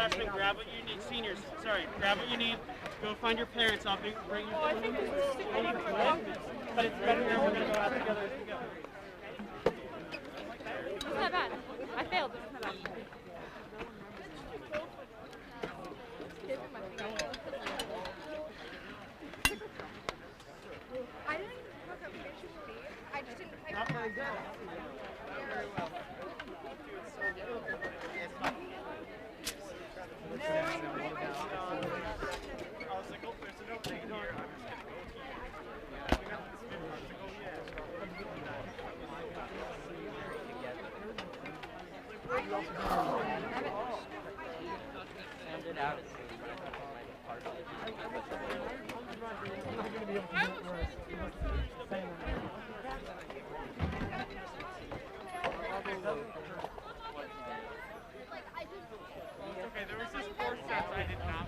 freshmen, grab what you need. Seniors, sorry, grab what you need. Go find your parents. I'll bring you. Oh, I think this is but it's better than we're going to go out together as we go. It's not bad. I failed, but it's not bad. I didn't look up pictures of me. I just didn't type Not very good. very well. Okay, there was this 4 sets I did not.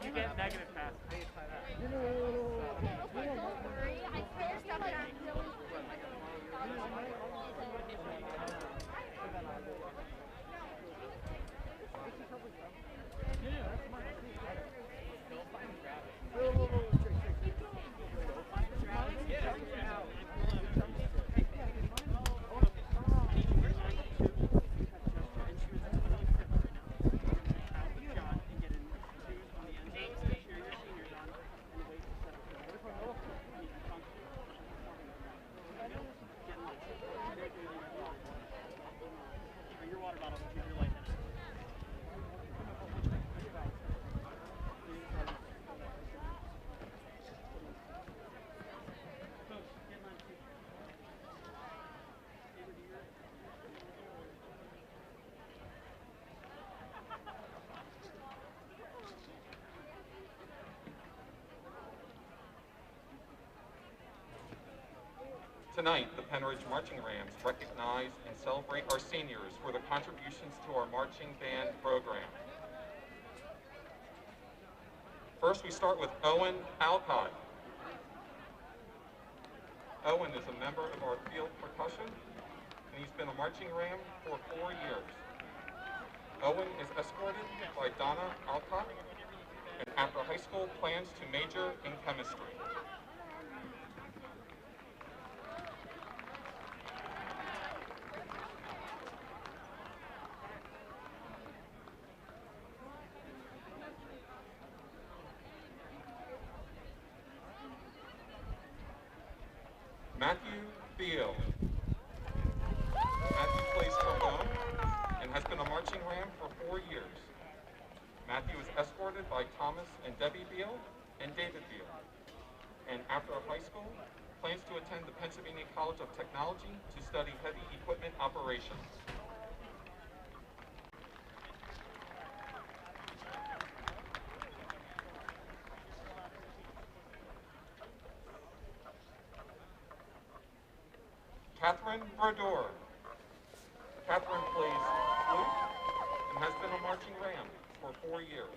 You get negative passes. Tonight, the Pennridge Marching Rams recognize and celebrate our seniors for their contributions to our marching band program. First, we start with Owen Alcott. Owen is a member of our field percussion, and he's been a marching ram for 4 years. Owen is escorted by Donna Alcott, and after high school plans to major in chemistry. Matthew Beal. Matthew plays trombone and has been a marching ram for 4 years. Matthew is escorted by Thomas and Debbie Beal and David Beal. And after high school, plans to attend the Pennsylvania College of Technology to study heavy equipment operations. Catherine Verdor. Catherine plays flute and has been a marching ram for 4 years.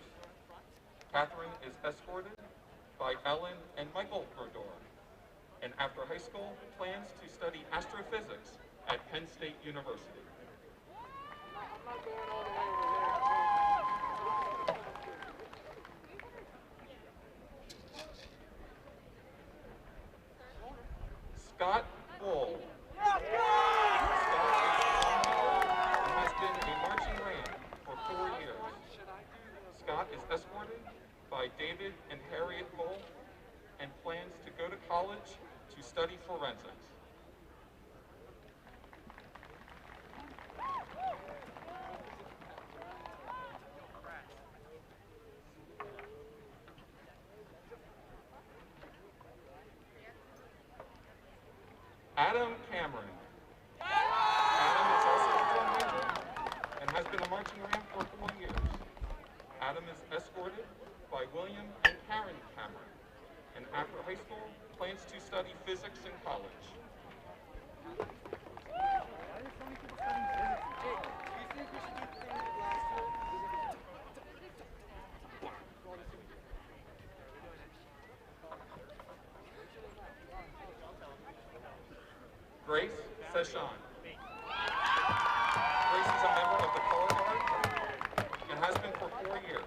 Catherine is escorted by Ellen and Michael Verdor, and after high school, plans to study astrophysics at Penn State University. Scott Bull. Scott has been a marching ram for 4 years. Scott is escorted by David and Harriet Bull and plans to go to college to study forensics. Adam Cameron. Adam is also a drum major and has been a marching ram for 4 years. Adam is escorted by William and Karen Cameron, and after high school, plans to study physics in college. Grace Session. Grace is a member of the Color Guard and has been for 4 years.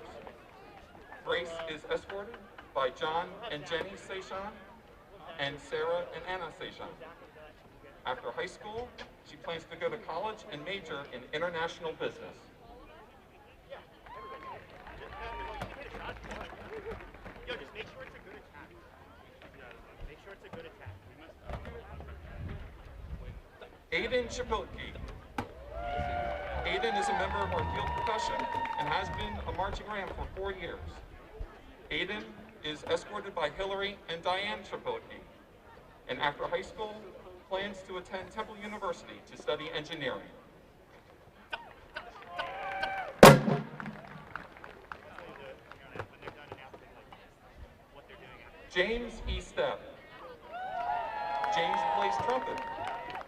Grace is escorted by John and Jenny Session and Sarah and Anna Session. After high school, she plans to go to college and major in international business. Yo, just make sure it's a good attack. Make sure it's a good attack. Aiden Chapilke. Aiden is a member of our field percussion and has been a marching ram for 4 years. Aiden is escorted by Hillary and Diane Chapilke, and after high school, plans to attend Temple University to study engineering. James E. Stepp. James plays trumpet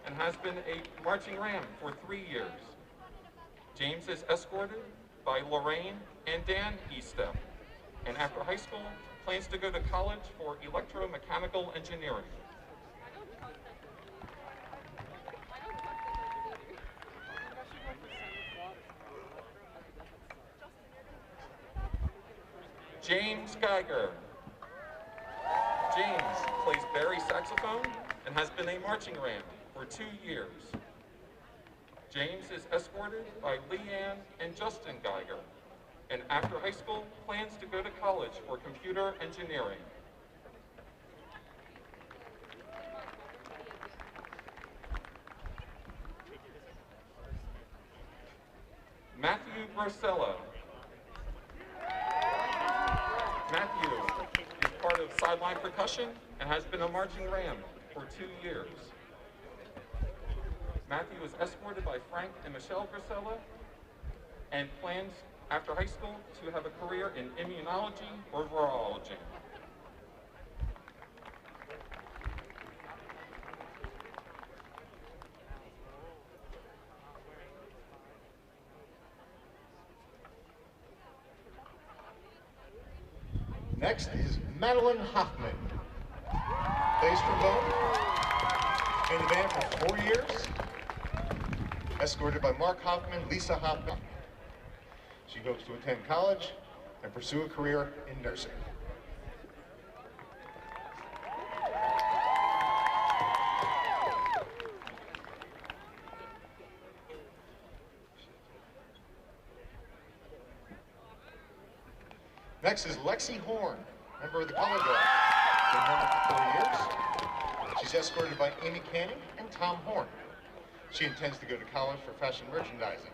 and has been a marching ram for 3 years. James is escorted by Lorraine and Dan E. Stepp, and after high school, plans to go to college for electromechanical engineering. James Geiger. James plays bari saxophone and has been a marching ram for 2 years. James is escorted by Leanne and Justin Geiger, and after high school, plans to go to college for computer engineering. Matthew Brosella. Matthew is part of sideline percussion and has been a marching ram for 2 years. Matthew is escorted by Frank and Michelle Brosella and plans after high school to have a career in immunology or virology. Next is Madeline Hoffman. Plays trombone, in the band for 4 years, escorted by Mark Hoffman, Lisa Hoffman. She hopes to attend college and pursue a career in nursing. Next is Lexi Horn, member of the Color Guard. Been a member for 4 years. She's escorted by Amy Canning and Tom Horn. She intends to go to college for fashion merchandising.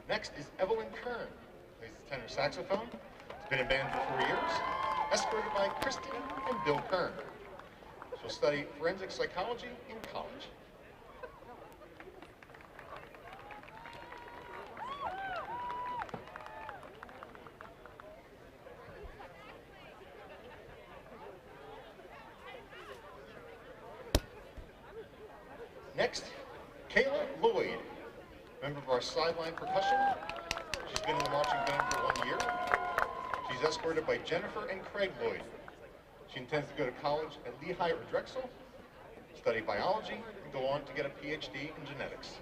Next is Evelyn Kern, plays the tenor saxophone. Has been in band for 4 years, escorted by Kristen and Bill Kern. She'll study forensic psychology in college. Next, Kayla Lloyd, member of our sideline percussion. She's been in the marching band for 1 year. She's escorted by Jennifer and Craig Lloyd. She intends to go to college at Lehigh or Drexel, study biology, and go on to get a PhD in genetics.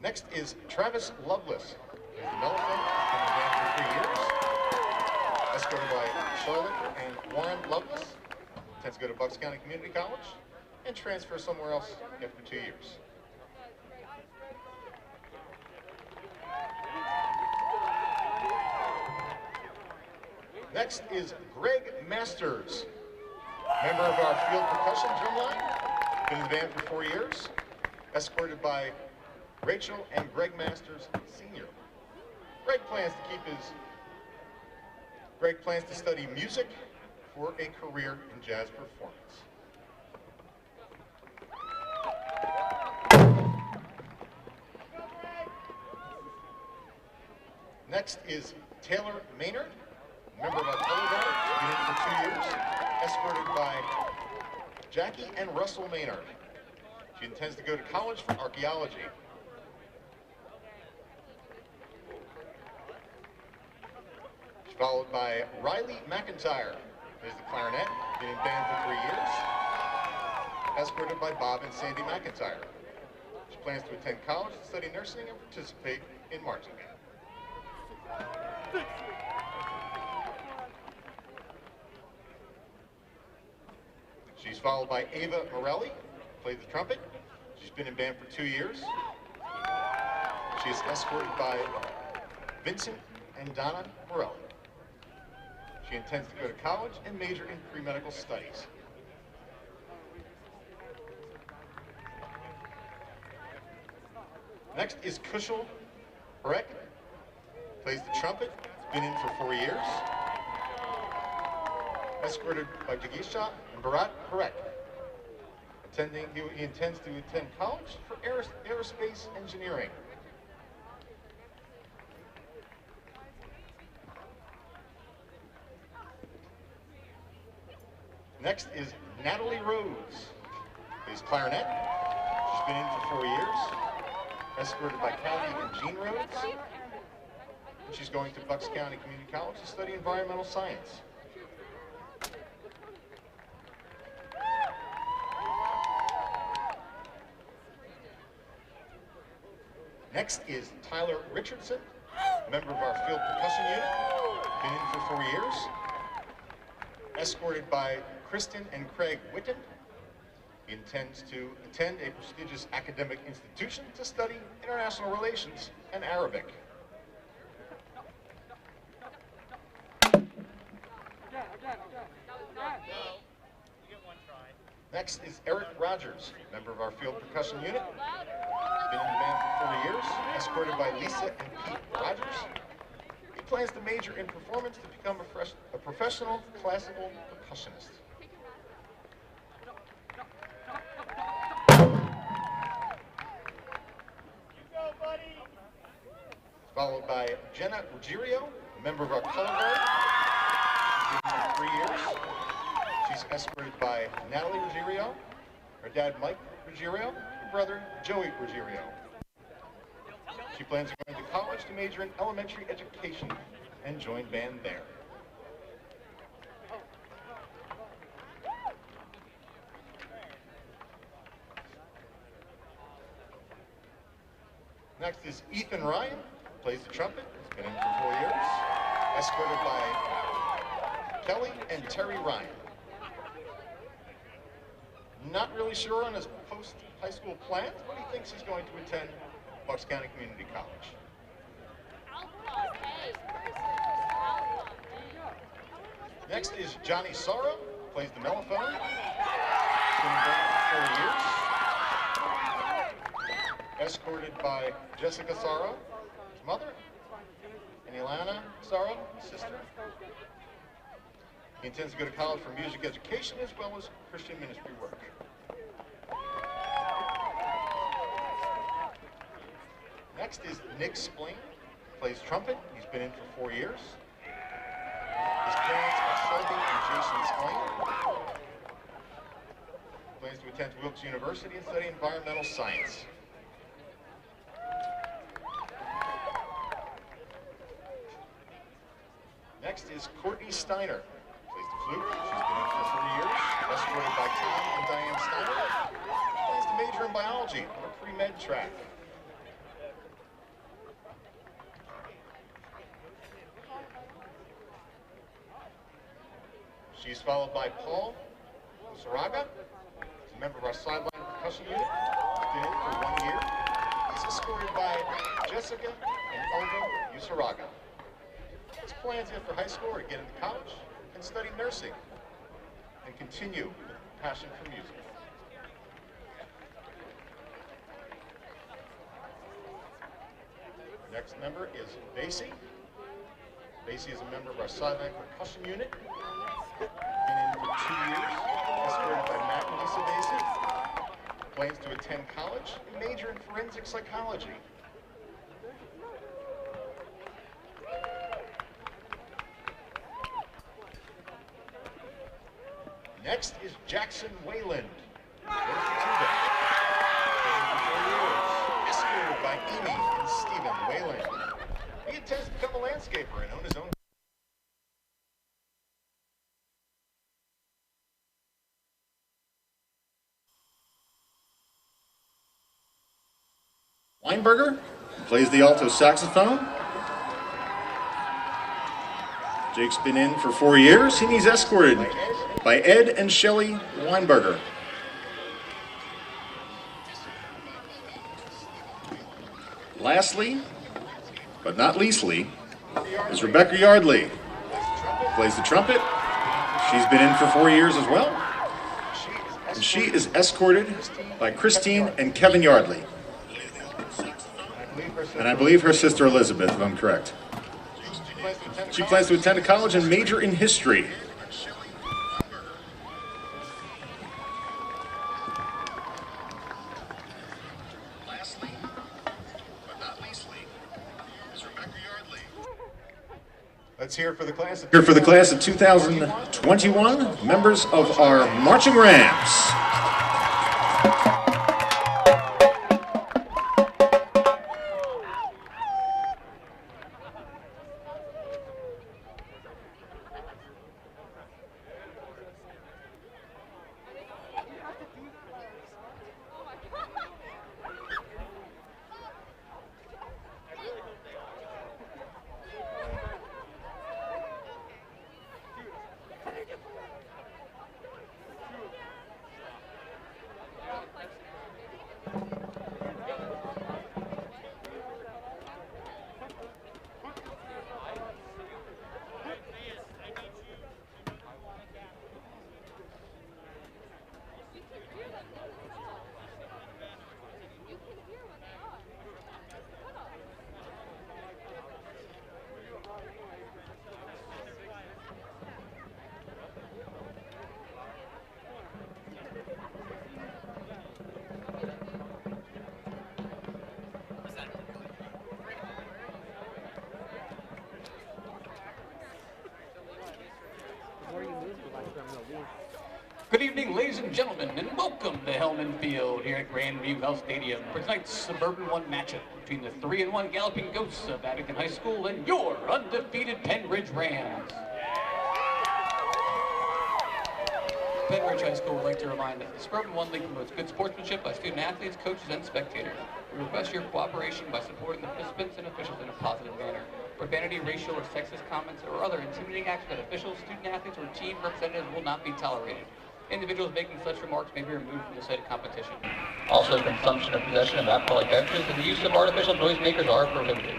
Next is Travis Lovelace, plays the mellophone, been in the band for 3 years. Escorted by Charlotte and Warren Lovelace. Intends to go to Bucks County Community College and transfer somewhere else after 2 years. Next is Greg Masters, member of our field percussion drumline. Been in the band for 4 years. Escorted by Rachel and Greg Masters Sr. Greg plans to study music for a career in jazz performance. Next is Taylor Maynard, member of our color guard, been in for 2 years, escorted by Jackie and Russell Maynard. She intends to go to college for archaeology. She's followed by Riley McIntyre, who's the clarinet, been in band for 3 years, escorted by Babb and Sandy McIntyre. She plans to attend college, study nursing, and participate in marching band. She's followed by Ava Morelli, plays the trumpet. She's been in band for 2 years. She is escorted by Vincent and Donna Morelli. She intends to go to college and major in pre-medical studies. Next is Kushal Parekh, plays the trumpet, been in for 4 years. Escorted by Jagisha and Bharat Parekh. He intends to attend college for aerospace engineering. Next is Natalie Rose, plays clarinet. She's been in for 4 years. Escorted by Kallie and Jean Rhodes. And she's going to Bucks County Community College to study environmental science. Next is Tyler Richardson, member of our field percussion unit, been in for 4 years, escorted by Kristen and Craig Witten. He intends to attend a prestigious academic institution to study international relations and Arabic. Next is Eric Rogers, member of our field percussion unit. Been in the band for 4 years, escorted by Lisa and Pete Rogers. He plans to major in performance to become a professional classical percussionist. Followed by Jenna Ruggiero, a member of our color guard. She's been here for 3 years. She's escorted by Natalie Ruggiero, her dad Mike Ruggiero, her brother Joey Ruggiero. She plans on going to college to major in elementary education and join band there. Next is Ethan Ryan, plays the trumpet, he's been in for 4 years, escorted by Kelly and Terry Ryan. Not really sure on his post-high school plans, but he thinks he's going to attend Bucks County Community College. Next is Johnny Sorrow, plays the mellophone. He's been in band for 4 years. Escorted by Jessica Sorrow, his mother, and Ilana Sorrow, his sister. He intends to go to college for music education as well as Christian ministry work. Next is Nick Splain, plays trumpet. He's been in for 4 years. His parents are Shelby and Jason Splain. Plans to attend Wilkes University and study environmental science. Next is Courtney Steiner, plays the flute. She's been in for 4 years, escorted by Tom and Diane Snyder. Plans to major in biology on a pre-med track. She's followed by Paul Usaraga. He's a member of our sideline percussion unit. He's been in for 1 year. He's escorted by Jessica and Olga Usaraga. His plans after high school are to get into college and study nursing and continue with a passion for music. Next member is Basie. Basie is a member of our sideline percussion unit. Been in for 2 years, escorted by Matt and Lisa Basie. Plans to attend college and major in forensic psychology. Next is Jackson Wayland. Escorted by Amy and Stephen Wayland. He intends to become a landscaper and own his own. Weinberger plays the alto saxophone. Jake's been in for 4 years, and he's escorted by Ed and Shelley Weinberger. Lastly, but not leastly, is Rebecca Yardley. Plays the trumpet. She's been in for 4 years as well. And she is escorted by Christine and Kevin Yardley. And I believe her sister Elizabeth, if I'm correct. She plans to attend a college and major in history. Lastly, but not leastly, is Rebecca Yardley. Let's hear for the class. Here for the class of 2021, members of our marching Rams. Good evening, ladies and gentlemen, and welcome to Helman Field here at Grandview Health Stadium for tonight's Suburban 1 matchup between the 3-1 Galloping Ghosts of Abington High School and your undefeated Pennridge Rams. Pennridge High School would like to remind that the Suburban 1 League promotes good sportsmanship by student athletes, coaches, and spectators. We request your cooperation by supporting the participants and officials in a positive manner. Profanity, racial, or sexist comments, or other intimidating acts by officials, student athletes, or team representatives will not be tolerated. Individuals making such remarks may be removed from the said competition. Also, consumption or possession of alcoholic beverages and the use of artificial noisemakers are prohibited.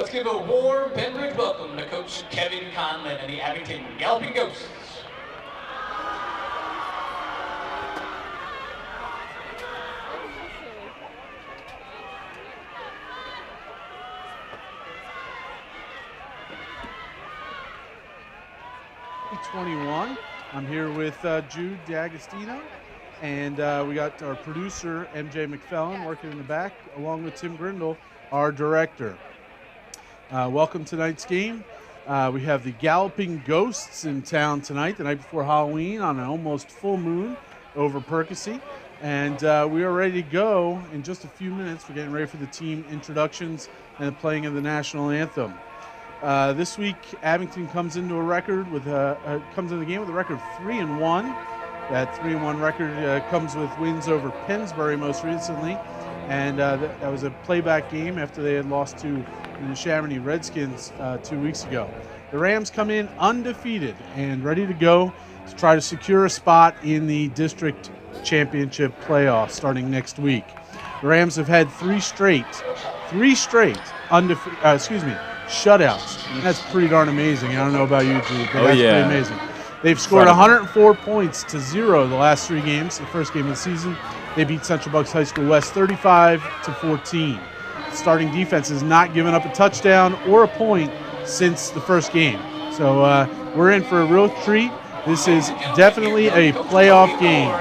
Let's give a warm Pennridge welcome to Coach Kevin Conlon and the Abington Galloping Ghosts. #21. I'm here with Jude D'Agostino, and we got our producer, MJ McPhelin, working in the back, along with Tim Grindle, our director. Welcome to tonight's game. We have the Galloping Ghosts in town tonight, the night before Halloween, on an almost full moon over Perkasie. And we are ready to go in just a few minutes. We're getting ready for the team introductions and the playing of the national anthem. This week, Abington comes into a record with comes in the game with a record of 3-1. That 3-1 record comes with wins over Pennsbury most recently, and that was a playback game after they had lost to the Chamonix Redskins 2 weeks ago. The Rams come in undefeated and ready to go to try to secure a spot in the district championship playoffs starting next week. The Rams have had three straight shutouts. That's pretty darn amazing. I don't know about you, Jude, but that's pretty amazing. They've scored 104 points to 0 the last 3 games. The first game of the season, they beat Central Bucks High School West 35-14. The starting defense has not given up a touchdown or a point since the first game. So we're in for a real treat. This is definitely a playoff game.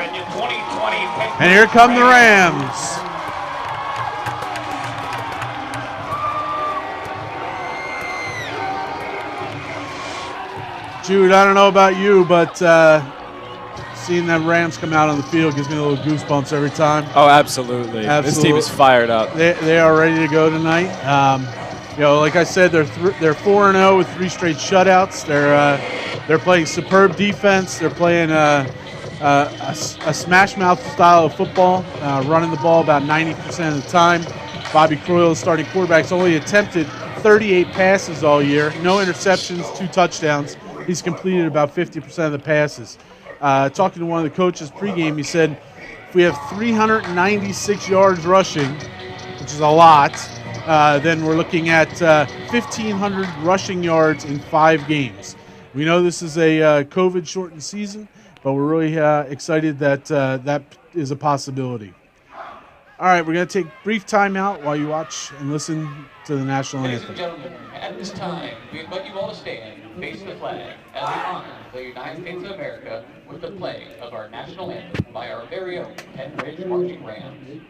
And here come the Rams. Jude, I don't know about you, but seeing them Rams come out on the field gives me a little goosebumps every time. Oh, absolutely. This team is fired up. They are ready to go tonight. Like I said, they're 4-0 with 3 straight shutouts. They're playing superb defense. They're playing a smash mouth style of football, running the ball about 90% of the time. Bobby Croyle, starting quarterback's only attempted 38 passes all year, no interceptions, 2 touchdowns. He's completed about 50% of the passes. Talking to one of the coaches pregame, he said, if we have 396 yards rushing, which is a lot, then we're looking at 1,500 rushing yards in 5 games. We know this is a COVID-shortened season, but we're really excited that that is a possibility. All right, we're going to take a brief timeout while you watch and listen to the national Ladies anthem. and gentlemen, at this time, we invite you all to stand, face the flag, as we honor the United States of America with the playing of our national anthem by our very own Pennridge Marching Rams.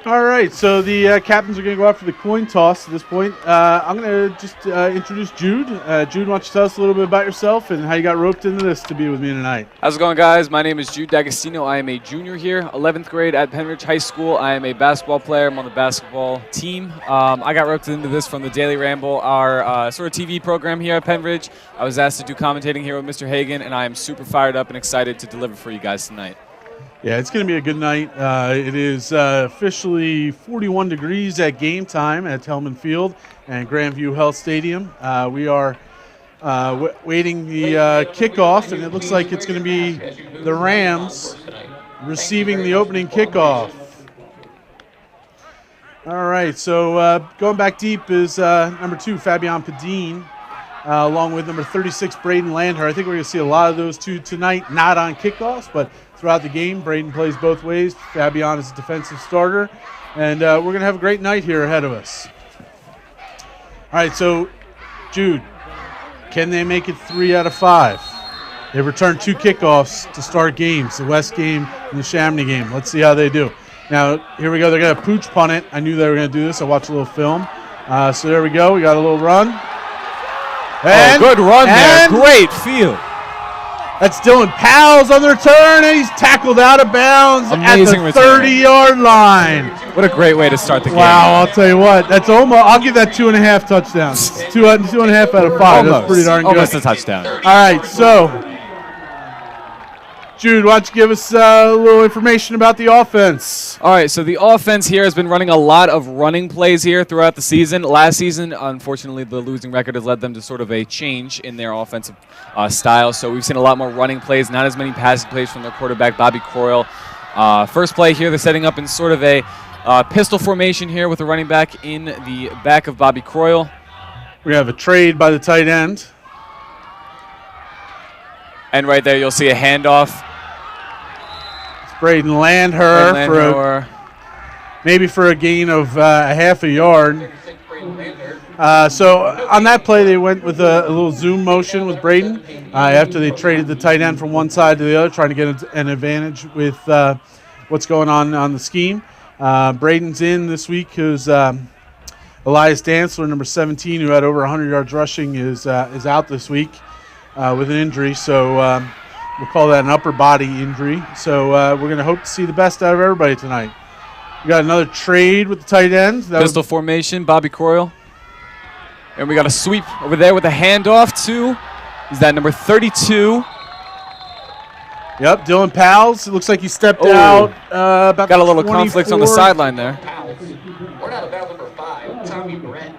All right, so the captains are going to go out for the coin toss at this point. I'm going to just introduce Jude. Jude, why don't you tell us a little bit about yourself and how you got roped into this to be with me tonight? How's it going, guys? My name is Jude D'Agostino. I am a junior here, 11th grade at Pennridge High School. I am a basketball player. I'm on the basketball team. I got roped into this from the Daily Ramble, our sort of TV program here at Pennridge. I was asked to do commentating here with Mr. Hegen, and I am super fired up and excited to deliver for you guys tonight. Yeah, it's going to be a good night. It is officially 41 degrees at game time at Helman Field and Grandview Health Stadium. We are waiting the kickoff, and it looks like it's going to be the Rams receiving the opening kickoff. All right, so going back deep is number 2, Fabian Padine, along with number 36, Braden Landher. I think we're going to see a lot of those two tonight, not on kickoffs, but throughout the game. Braden plays both ways. Fabian is a defensive starter, and we're going to have a great night here ahead of us. All right, so Jude, can they make it 3 out of 5? They returned 2 kickoffs to start games, the West game and the Chamonix game. Let's see how they do. Now, here we go. They're going to pooch punt it. I knew they were going to do this. I watched a little film. So there we go. We got a little run. And, good run there. Great field. That's Dylan Powell's on the return, and he's tackled out of bounds Amazing at the 30-yard line. What a great way to start the game. Wow, I'll tell you what. That's almost. I'll give that 2.5 touchdowns. 2.5 out of 5. Almost. That's pretty darn good. Almost a touchdown. All right, so Jude, why don't you give us a little information about the offense? All right, so the offense here has been running a lot of running plays here throughout the season. Last season, unfortunately, the losing record has led them to sort of a change in their offensive style. So we've seen a lot more running plays, not as many passing plays from their quarterback, Bobby Croyle. First play here, they're setting up in sort of a pistol formation here with the running back in the back of Bobby Croyle. We have a trade by the tight end. And right there, you'll see a handoff. It's Braden Landher maybe for a gain of a half a yard. So on that play, they went with a little zoom motion with Braden after they traded the tight end from one side to the other, trying to get an advantage with what's going on the scheme. Braden's in this week because Elias Dantzler, number 17, who had over 100 yards rushing, is out this week with an injury. So we'll call that an upper body injury. So we're going to hope to see the best out of everybody tonight. We got another trade with the tight end. Pistol formation, Bobby Croyle. And we got a sweep over there with a handoff to, is that number 32? Yep, Dylan Powell's. It looks like he stepped out about got a little conflict on the sideline there. We're not about number 5, Tommy Brett.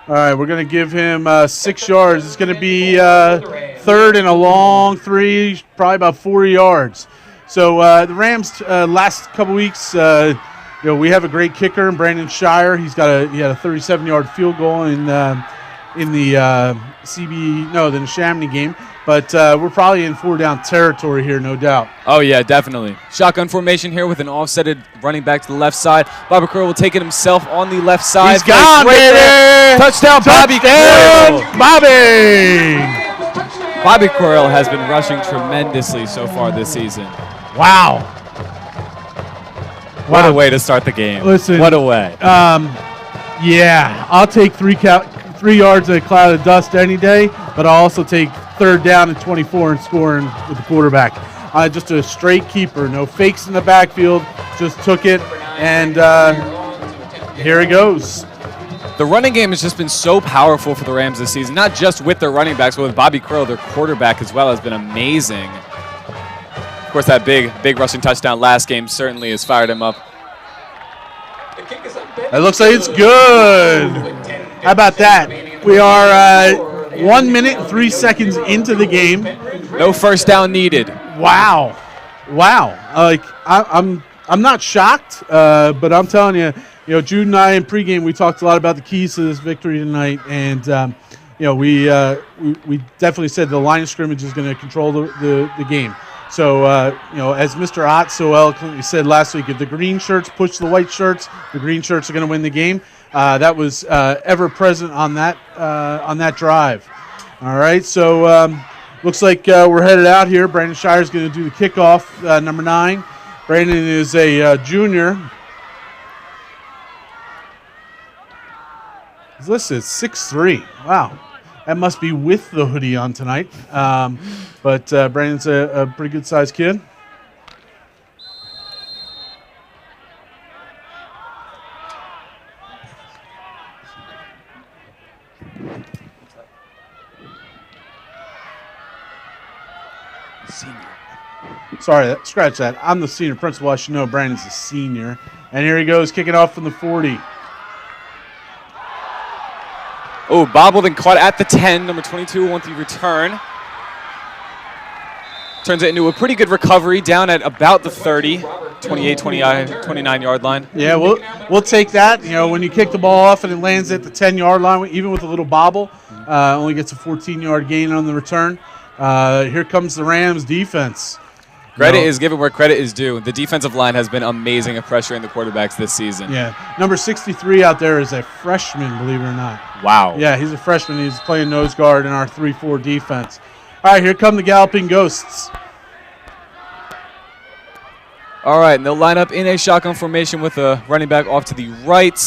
All right, we're going to give him 6 yards. It's going to be third and a long 3, probably about 40 yards. So the Rams last couple weeks, we have a great kicker in Brandon Shire. He had a 37-yard field goal in the Chamonix game. But we're probably in 4-down territory here, no doubt. Oh, yeah, definitely. Shotgun formation here with an offsetted running back to the left side. Bobby Croyle will take it himself on the left side. He's gone, baby! Touchdown, Bobby Croyle! Bobby Croyle has been rushing tremendously so far this season. Wow. What a way to start the game. Listen. What a way. Yeah, I'll take 3 yards in a cloud of dust any day, but I'll also take 3rd down and 24 and scoring with the quarterback. Just a straight keeper, no fakes in the backfield, just took it, and here he goes. The running game has just been so powerful for the Rams this season, not just with their running backs, but with Bobby Croyle, their quarterback as well, has been amazing. Of course, that big rushing touchdown last game certainly has fired him up. It looks like it's good. How about that? We are 1 minute and 3 seconds into the game. No first down needed. Wow. Like I'm not shocked, but I'm telling you, Jude and I in pregame we talked a lot about the keys to this victory tonight, and we definitely said the line of scrimmage is going to control the game. So, as Mr. Ott so eloquently said last week, if the green shirts push the white shirts, the green shirts are going to win the game. That was ever present on that drive. All right, so looks like we're headed out here. Brandon Shire is going to do the kickoff, number 9. Brandon is a junior. He's listed as 6'3". Wow. That must be with the hoodie on tonight. But Brandon's a pretty good-sized kid. Senior. Sorry, scratch that. I'm the senior principal. I should know Brandon's a senior. And here he goes, kicking off from the 40. Oh, bobbled and caught at the 10. Number 22 wants the return. Turns it into a pretty good recovery down at about the 30, 28, 29 yard line. Yeah, we'll take that. You know, when you kick the ball off and it lands at the 10-yard line, even with a little bobble, only gets a 14-yard gain on the return. Here comes the Rams defense. Credit is given where credit is due. The defensive line has been amazing at pressuring the quarterbacks this season. Yeah, number 63 out there is a freshman, believe it or not. Wow. Yeah, he's a freshman. He's playing nose guard in our 3-4 defense. All right, here come the Galloping Ghosts. All right, and they'll line up in a shotgun formation with a running back off to the right.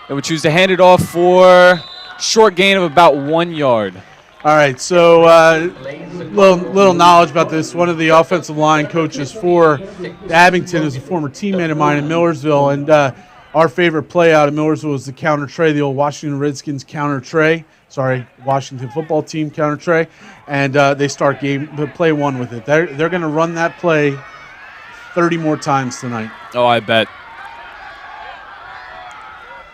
They would choose to hand it off for short gain of about 1 yard. All right, so little knowledge about this. One of the offensive line coaches for Abington is a former teammate of mine in Millersville, and our favorite play out of Millersville was the counter tray, the old Washington Redskins counter tray. Sorry, Washington football team counter tray, and they start play one with it. They're going to run that play 30 more times tonight. Oh, I bet.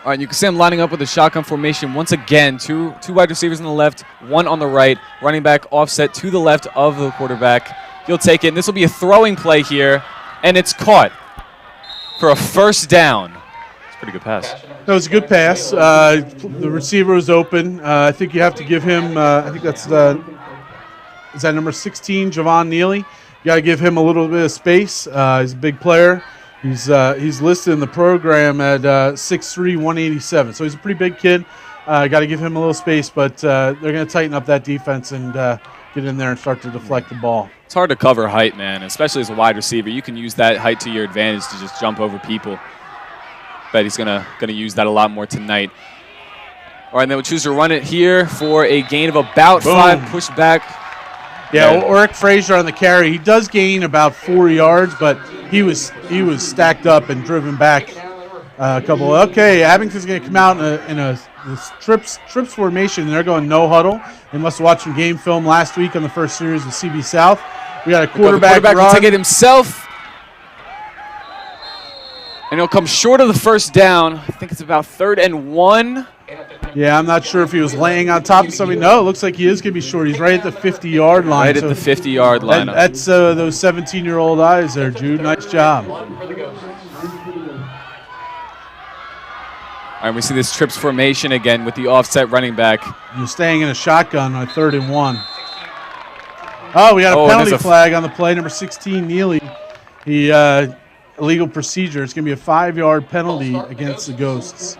All right, you can see them lining up with a shotgun formation once again. Two wide receivers on the left, one on the right. Running back offset to the left of the quarterback. He'll take it, and this will be a throwing play here, and it's caught for a first down. It's a pretty good pass. That was a good pass. The receiver was open. I think you have to give him, I think that's is that number 16, Javon Neely? You got to give him a little bit of space. He's a big player. He's listed in the program at 6'3", 187. So he's a pretty big kid. Got to give him a little space, but they're going to tighten up that defense and get in there and start to deflect the ball. It's hard to cover height, man, especially as a wide receiver. You can use that height to your advantage to just jump over people. Bet he's gonna use that a lot more tonight. All right, and then we'll choose to run it here for a gain of about 5, push back. Yeah, Ulrich Frazier on the carry. He does gain about 4 yards, but he was stacked up and driven back a couple. Okay, Abington's going to come out in a trips formation. They're going no huddle. They must have watched some game film last week on the first series of CB South. We got a quarterback run. Will take it himself, and he'll come short of the first down. I think it's about 3rd and 1. Yeah, I'm not sure if he was laying on top of somebody. No, it looks like he is going to be short. He's right at the 50-yard line. Right at the 50-yard line. That's those 17-year-old eyes there, Jude. Nice job. All right, we see this trips formation again with the offset running back. You're staying in a shotgun on 3rd and 1. Oh, we got a penalty flag on the play. Number 16, Neely. He illegal procedure. It's going to be a 5-yard penalty against the Ghosts.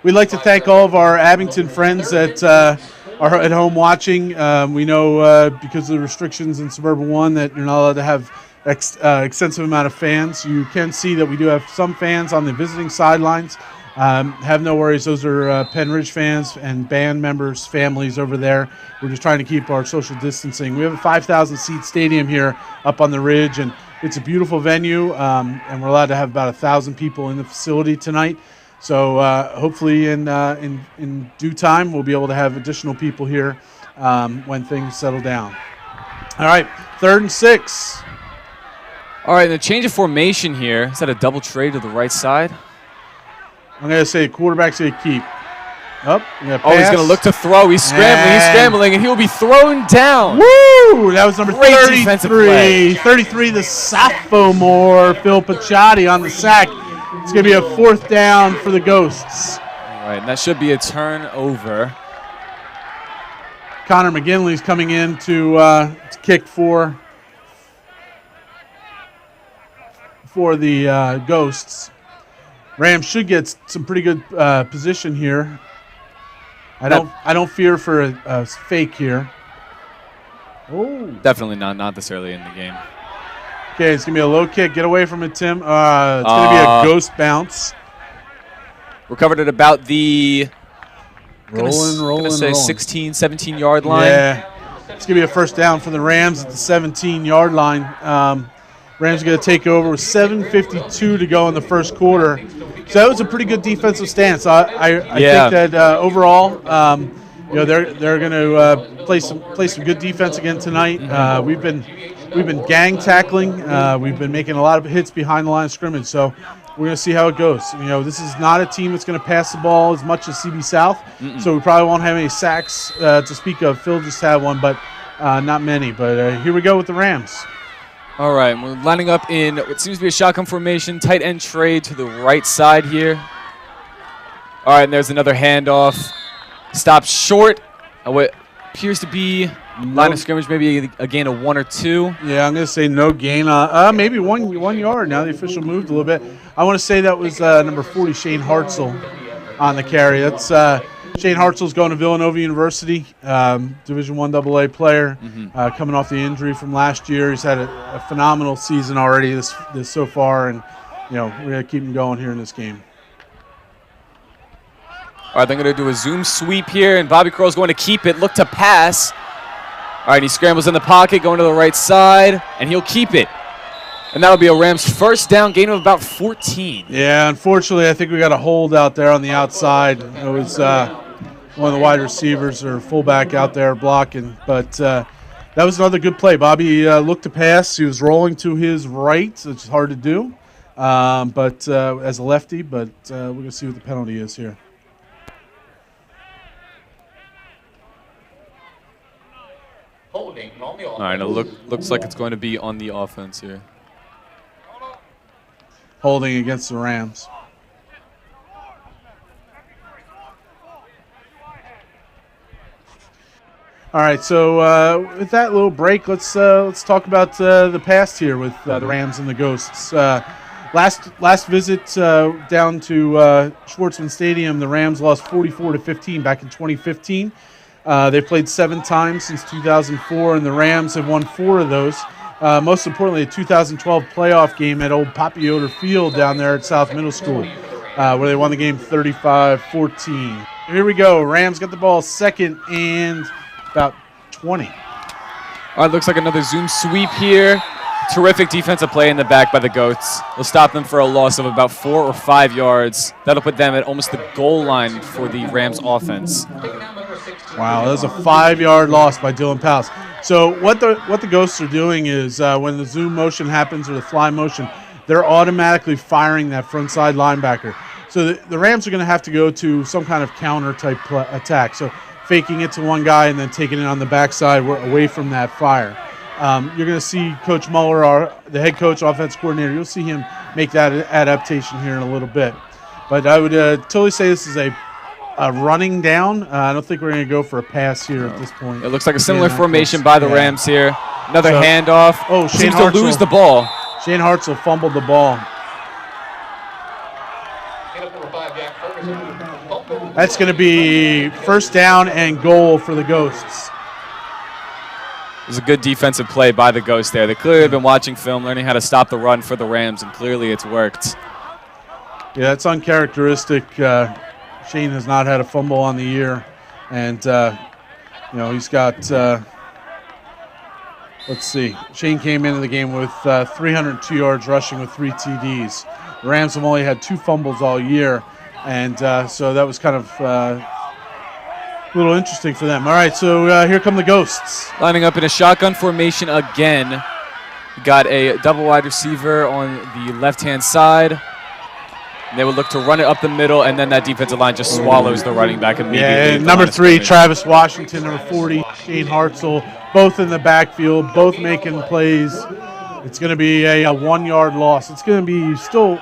We'd like to thank all of our Abington friends that are at home watching. We know because of the restrictions in Suburban 1 that you're not allowed to have extensive amount of fans. You can see that we do have some fans on the visiting sidelines. Have no worries. Those are Pennridge fans and band members, families over there. We're just trying to keep our social distancing. We have a 5,000-seat stadium here up on the ridge, and it's a beautiful venue, and we're allowed to have about 1,000 people in the facility tonight. So hopefully in due time, we'll be able to have additional people here when things settle down. All right, 3rd and 6. All right, the change of formation here. Is that a double trade to the right side? I'm going to say quarterback's going to keep. He's going to look to throw. He's scrambling, and he'll be thrown down. Woo! That was number 33. 33, the sophomore, Phil Paciotti on the sack. It's going to be a 4th down for the Ghosts. All right, and that should be a turnover. Connor McGinley's coming in to kick for the Ghosts. Rams should get some pretty good position here. I don't fear for a fake here. Oh, definitely not this early in the game. Okay, it's going to be a low kick. Get away from it, Tim. It's going to be a ghost bounce. Recovered at about the rolling 16, 17-yard line. Yeah, it's going to be a first down for the Rams at the 17-yard line. Rams are going to take over with 7:52 to go in the first quarter. So that was a pretty good defensive stance. I think that overall, they're going to play some good defense again tonight. We've been gang tackling. We've been making a lot of hits behind the line of scrimmage. So we're going to see how it goes. You know, this is not a team that's going to pass the ball as much as CB South, so we probably won't have any sacks to speak of. Phil just had one, but not many. But here we go with the Rams. All right, we're lining up in what seems to be a shotgun formation, tight end trade to the right side here. All right, and there's another handoff. Stopped short. What appears to be line of scrimmage, maybe a gain of 1 or 2. Yeah, I'm going to say no gain. Maybe 1 yard. Now the official moved a little bit. I want to say that was number 40, Shane Hartzell, on the carry. That's Shane Hartzell's going to Villanova University, Division I AA player, coming off the injury from last year. He's had a phenomenal season already this so far, and you know we're going to keep him going here in this game. All right, they're going to do a zoom sweep here, and Bobby Crowell's going to keep it, look to pass. All right, he scrambles in the pocket, going to the right side, and he'll keep it. And that'll be a Rams first down, gain of about 14. Yeah, unfortunately, I think we got a hold out there on the outside. It was one of the wide receivers or fullback out there blocking. But that was another good play. Bobby looked to pass. He was rolling to his right, which is hard to do, but as a lefty. But we're going to see what the penalty is here. Holding on the offense. All right, it looks like it's going to be on the offense here. Holding against the Rams. All right, so with that little break, let's talk about the past here with the Rams and the Ghosts. Last visit down to Schwartzman Stadium, the Rams lost 44-15 back in 2015. They played 7 times since 2004, and the Rams have won 4 of those. Most importantly, a 2012 playoff game at Old Poppy Yoder Field down there at South Middle School, where they won the game 35-14. Here we go. Rams got the ball second and about 20. All right, looks like another zoom sweep here. Terrific defensive play in the back by the Goats. Will stop them for a loss of about 4 or 5 yards. That'll put them at almost the goal line for the Rams offense. Wow, that was a 5-yard loss by Dylan Powell. So what the Ghosts are doing is when the zoom motion happens or the fly motion, they're automatically firing that front side linebacker. So the Rams are going to have to go to some kind of counter type attack. So faking it to one guy and then taking it on the backside away from that fire. You're going to see Coach Muller, the head coach, offense coordinator, you'll see him make that adaptation here in a little bit. But I would totally say this is a running down. I don't think we're going to go for a pass here at this point. It looks like a similar formation by the Rams here. Another handoff. Oh, Shane Seems Hartzell. to lose the ball. Shane Hartzell fumbled the ball. That's going to be first down and goal for the Ghosts. It was a good defensive play by the Ghosts there. They clearly have been watching film, learning how to stop the run for the Rams, and clearly it's worked. Yeah, it's uncharacteristic. Shane has not had a fumble on the year, and he's got. Let's see. Shane came into the game with 302 yards rushing with 3 TDs. The Rams have only had 2 fumbles all year, and so that was kind of a little interesting for them. All right, so here come the Ghosts. Lining up in a shotgun formation again. We got a double wide receiver on the left-hand side. They would look to run it up the middle, and then that defensive line just swallows the running back immediately. Yeah, number 3, Travis Washington, number 40, Shane Hartzell, both in the backfield, both making plays. It's going to be a 1-yard loss. It's going to be still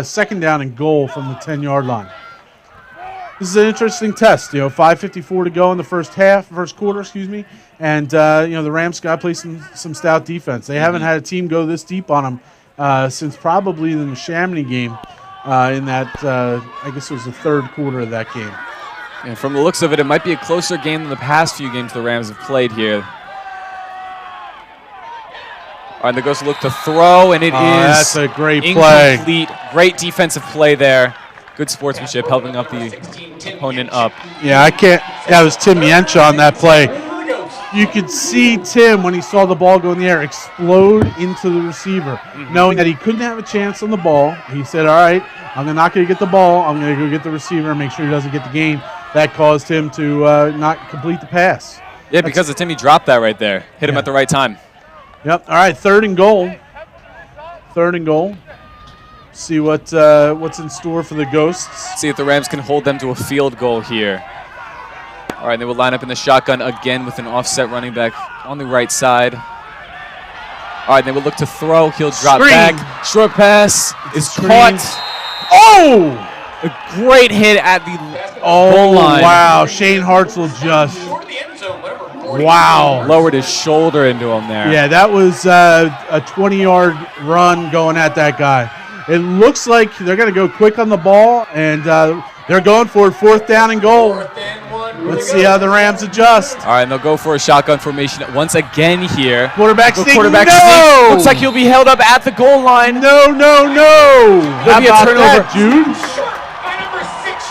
second down and goal from the 10-yard line. This is an interesting test. 5:54 to go in the first quarter, and the Rams got to play some stout defense. They haven't had a team go this deep on them since probably the Neshaminy game. In that, I guess it was the third quarter of that game. And from the looks of it, it might be a closer game than the past few games the Rams have played here. All right, the Ghosts look to throw, and it is that's a great incomplete. Play. Great defensive play there. Good sportsmanship, helping up the opponent up. Yeah, I can't. Yeah, it was Tim Yencha on that play. You could see Tim, when he saw the ball go in the air, explode into the receiver, knowing that he couldn't have a chance on the ball. He said, all right, I'm not going to get the ball. I'm going to go get the receiver and make sure he doesn't get the gain. That caused him to not complete the pass. Yeah, because of Timmy dropped that right there. Hit him at the right time. Yep. All right, third and goal. See what's in store for the Ghosts. See if the Rams can hold them to a field goal here. All right, they will line up in the shotgun again with an offset running back on the right side. All right, they will look to throw. He'll drop back. Short pass is caught. Oh! A great hit at the goal line. Wow, Shane Hartzell just lowered his shoulder into him there. Yeah, that was a 20-yard run going at that guy. It looks like they're going to go quick on the ball, and they're going for it, 4th down and goal. Let's see how the Rams adjust. All right, and they'll go for a shotgun formation once again here. Quarterback sneak. Quarterback sneak. Looks like he'll be held up at the goal line. No. There'll be a turnover. Jude?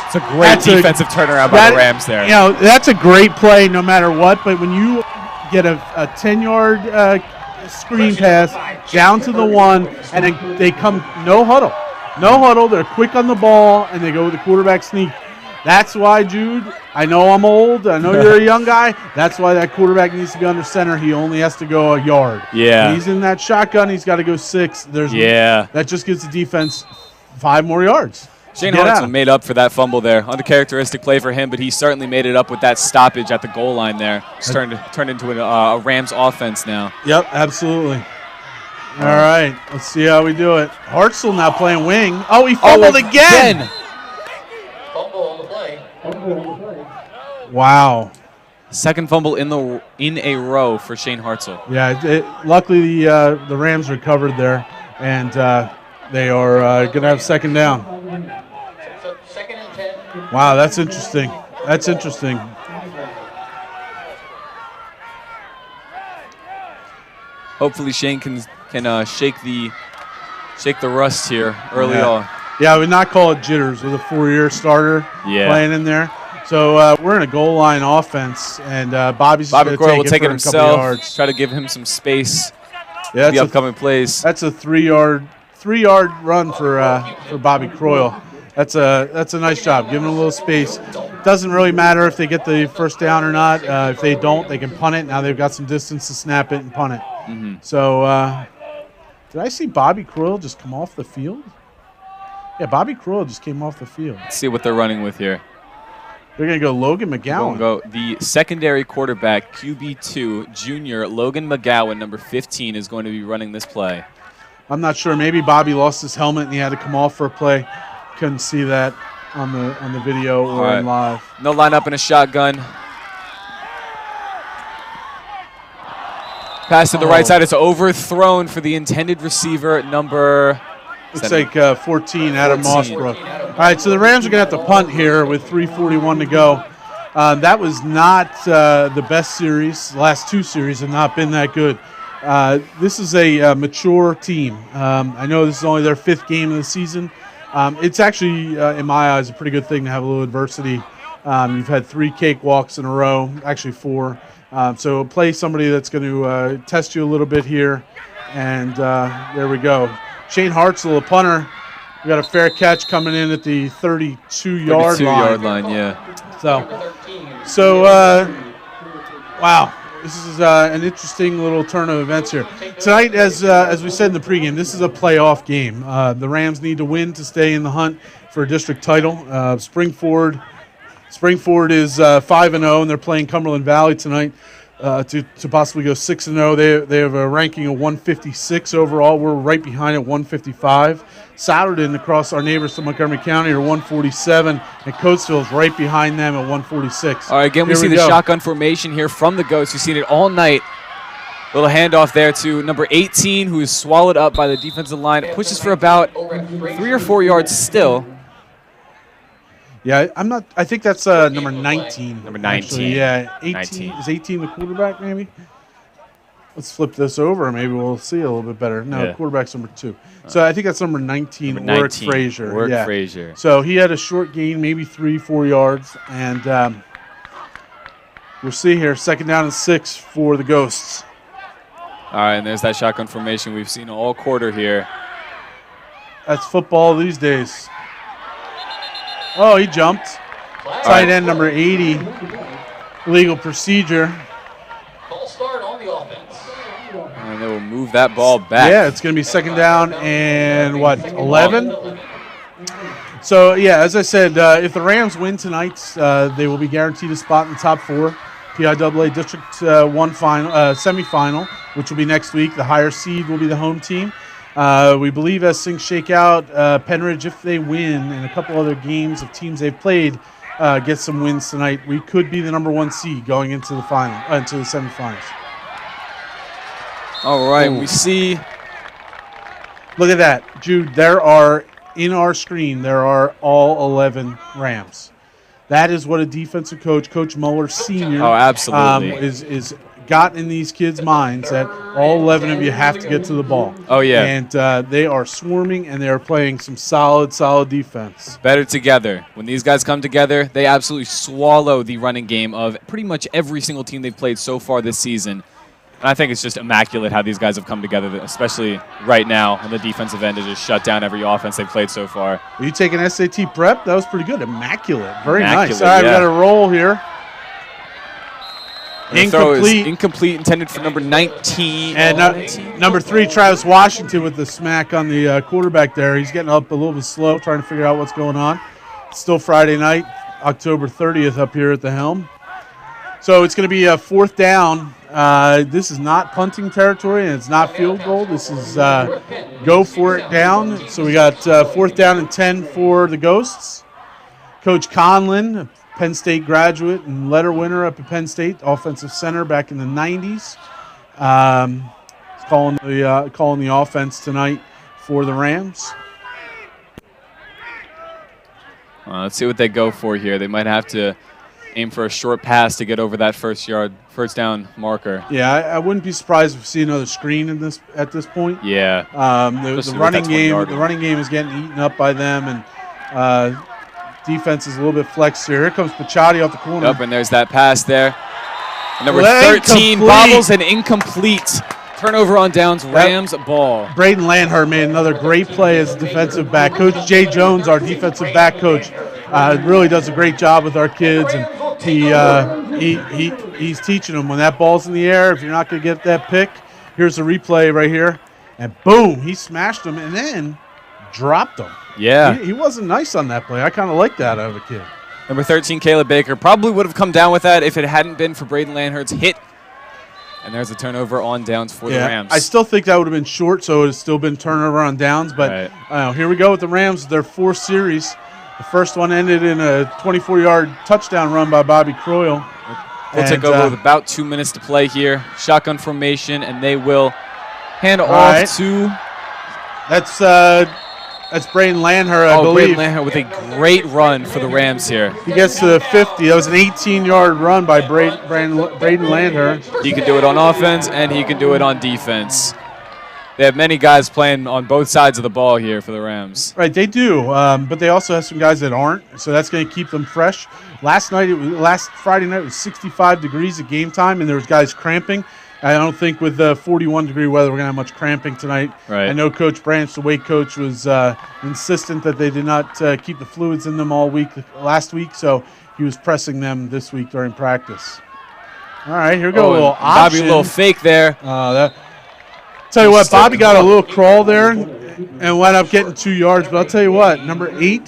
It's a great defensive turnaround by the Rams there. You know, that's a great play no matter what, but when you get a 10-yard screen pass down to the 1, and then they come no huddle. No huddle. They're quick on the ball, and they go with the quarterback sneak. That's why, Jude, I know I'm old. I know you're a young guy. That's why that quarterback needs to be under center. He only has to go a yard. Yeah. When he's in that shotgun, he's got to go 6. That just gives the defense 5 more yards. Shane Hartzell made up for that fumble there. Uncharacteristic play for him, but he certainly made it up with that stoppage at the goal line there. It's turned into a Rams offense now. Yep, absolutely. All right, let's see how we do it. Hartzell now playing wing. Oh, he fumbled again. Fumble on the play. Wow. Second fumble in a row for Shane Hartzell. Yeah, luckily the Rams recovered there, and they are going to have 2nd down. So 2nd and 10. Wow, that's interesting. That's interesting. Hopefully Shane can shake the rust here early on. Yeah, I would not call it jitters with a 4-year starter playing in there. So we're in a goal line offense, and Bobby Croyle will take it himself. Try to give him some space. Yeah, the upcoming plays. That's a 3-yard run for Bobby Croyle. That's a nice job. Give him a little space. Doesn't really matter if they get the 1st down or not. If they don't, they can punt it. Now they've got some distance to snap it and punt it. Mm-hmm. So did I see Bobby Croyle just come off the field? Yeah, Bobby Croyle just came off the field. Let's see what they're running with here. They're going to go Logan McGowan. Go the secondary quarterback, QB2, junior Logan McGowan, number 15, is going to be running this play. I'm not sure. Maybe Bobby lost his helmet and he had to come off for a play. Couldn't see that on the video or in live. No lineup in a shotgun. Pass to the right side. It's overthrown for the intended receiver, number... Looks like 14, Adam Mossbrook. All right, so the Rams are going to have to punt here with 3:41 to go. That was not the best series. The last 2 series have not been that good. This is a mature team. I know this is only their 5th game of the season. It's actually, in my eyes, a pretty good thing to have a little adversity. You've had 3 cakewalks in a row, actually 4. So play somebody that's going to test you a little bit here. And there we go. Shane Hartzell, a punter. We got a fair catch coming in at the 32-yard line. 32-yard line, yeah. So wow. This is an interesting little turn of events here. Tonight, as we said in the pregame, this is a playoff game. The Rams need to win to stay in the hunt for a district title. Springford is 5-0, and they're playing Cumberland Valley tonight to possibly go 6-0. They have a ranking of 156 overall. We're right behind at 155. Souderton, across our neighbors to Montgomery County, are 147, and Coatesville's right behind them at 146. All right, again, we see the shotgun formation here from the Ghosts. We've seen it all night. Little handoff there to number 18, who is swallowed up by the defensive line. It pushes for about 3 or 4 yards still. Yeah, I'm not. I think that's number 19. Number 19. Actually. Yeah, 18. 19. Is 18 the quarterback, maybe? Let's flip this over. Maybe we'll see a little bit better. No, quarterback's number 2. So I think that's number 19, Warwick Frazier. Frazier. So he had a short gain, maybe 3-4 yards. And we'll see here, 2nd down and 6 for the Ghosts. All right, and there's that shotgun formation we've seen all quarter here. That's football these days. Oh, he jumped. Tight end number 80. Legal procedure. False start on the offense. And they will move move that ball back. Yeah, it's going to be second down and, 11? So, yeah, as I said, if the Rams win tonight, they will be guaranteed a spot in the top 4. PIAA District 1 semifinal, which will be next week. The higher seed will be the home team. We believe as things shake out, Pennridge, if they win, and a couple other games of teams they've played, get some wins tonight, we could be the number 1 seed going into the into the semifinals. All right, we see. Look at that, Jude. In our screen, there are all 11 Rams. That is what a defensive coach, Coach Muller Sr., absolutely. is got in these kids' minds that all 11 of you have to get to the ball. Oh, yeah. And they are swarming, and they are playing some solid defense. Better together. When these guys come together, they absolutely swallow the running game of pretty much every single team they've played so far this season. And I think it's just immaculate how these guys have come together, especially right now on the defensive end to just shut down every offense they've played so far. Are you taking SAT prep? That was pretty good. Immaculate. Very nice. Immaculate, All right, yeah. we got a roll here. Incomplete. Incomplete, intended for number 19. And number 3, Travis Washington with the smack on the quarterback there. He's getting up a little bit slow, trying to figure out what's going on. It's still Friday night, October 30th up here at the Helm. So it's going to be a 4th down. This is not punting territory, and it's not field goal. This is go for it down. So we got 4th down and 10 for the Ghosts. Coach Conlin, a Penn State graduate and letter winner up at Penn State, offensive center back in the 90s. He's calling the offense tonight for the Rams. Let's see what they go for here. They might have to aim for a short pass to get over that first down marker. Yeah, I wouldn't be surprised if we see another screen at this point. Yeah. The running game is getting eaten up by them, and defense is a little bit flexed here. Here comes Pachotti off the corner. Up, and there's that pass there. Number 13 bobbles and incomplete. Turnover on downs, Rams ball. Braden Landher made another great play as a defensive back. Coach Jay Jones, our defensive back coach, really does a great job with our kids, and he's teaching them when that ball's in the air, if you're not going to get that pick, here's a replay right here, and boom, he smashed them and then dropped them. Yeah. He wasn't nice on that play. I kind of like that out of a kid. Number 13, Kylea Baker, probably would have come down with that if it hadn't been for Braden Landher's hit. And there's a turnover on downs for the Rams. I still think that would have been short, so it would have still been turnover on downs. But here we go with the Rams, their 4th series. The first one ended in a 24-yard touchdown run by Bobby Croyle. They'll take over with about 2 minutes to play here. Shotgun formation, and they will hand off to... That's Braden Landher, I believe. Braden Landher with a great run for the Rams here. He gets to the 50. That was an 18-yard run by Braden Landher. He can do it on offense, and he can do it on defense. They have many guys playing on both sides of the ball here for the Rams. Right, they do, but they also have some guys that aren't, so that's going to keep them fresh. Last Friday night, it was 65 degrees at game time, and there was guys cramping. I don't think with the 41-degree weather we're going to have much cramping tonight. Right. I know Coach Branch, the weight coach, was insistent that they did not keep the fluids in them all week last week, so he was pressing them this week during practice. All right, here we go. A little option. Bobby, a little fake there. Tell you what, Bobby got a little crawl there and wound up getting 2 yards, but I'll tell you what, number 8,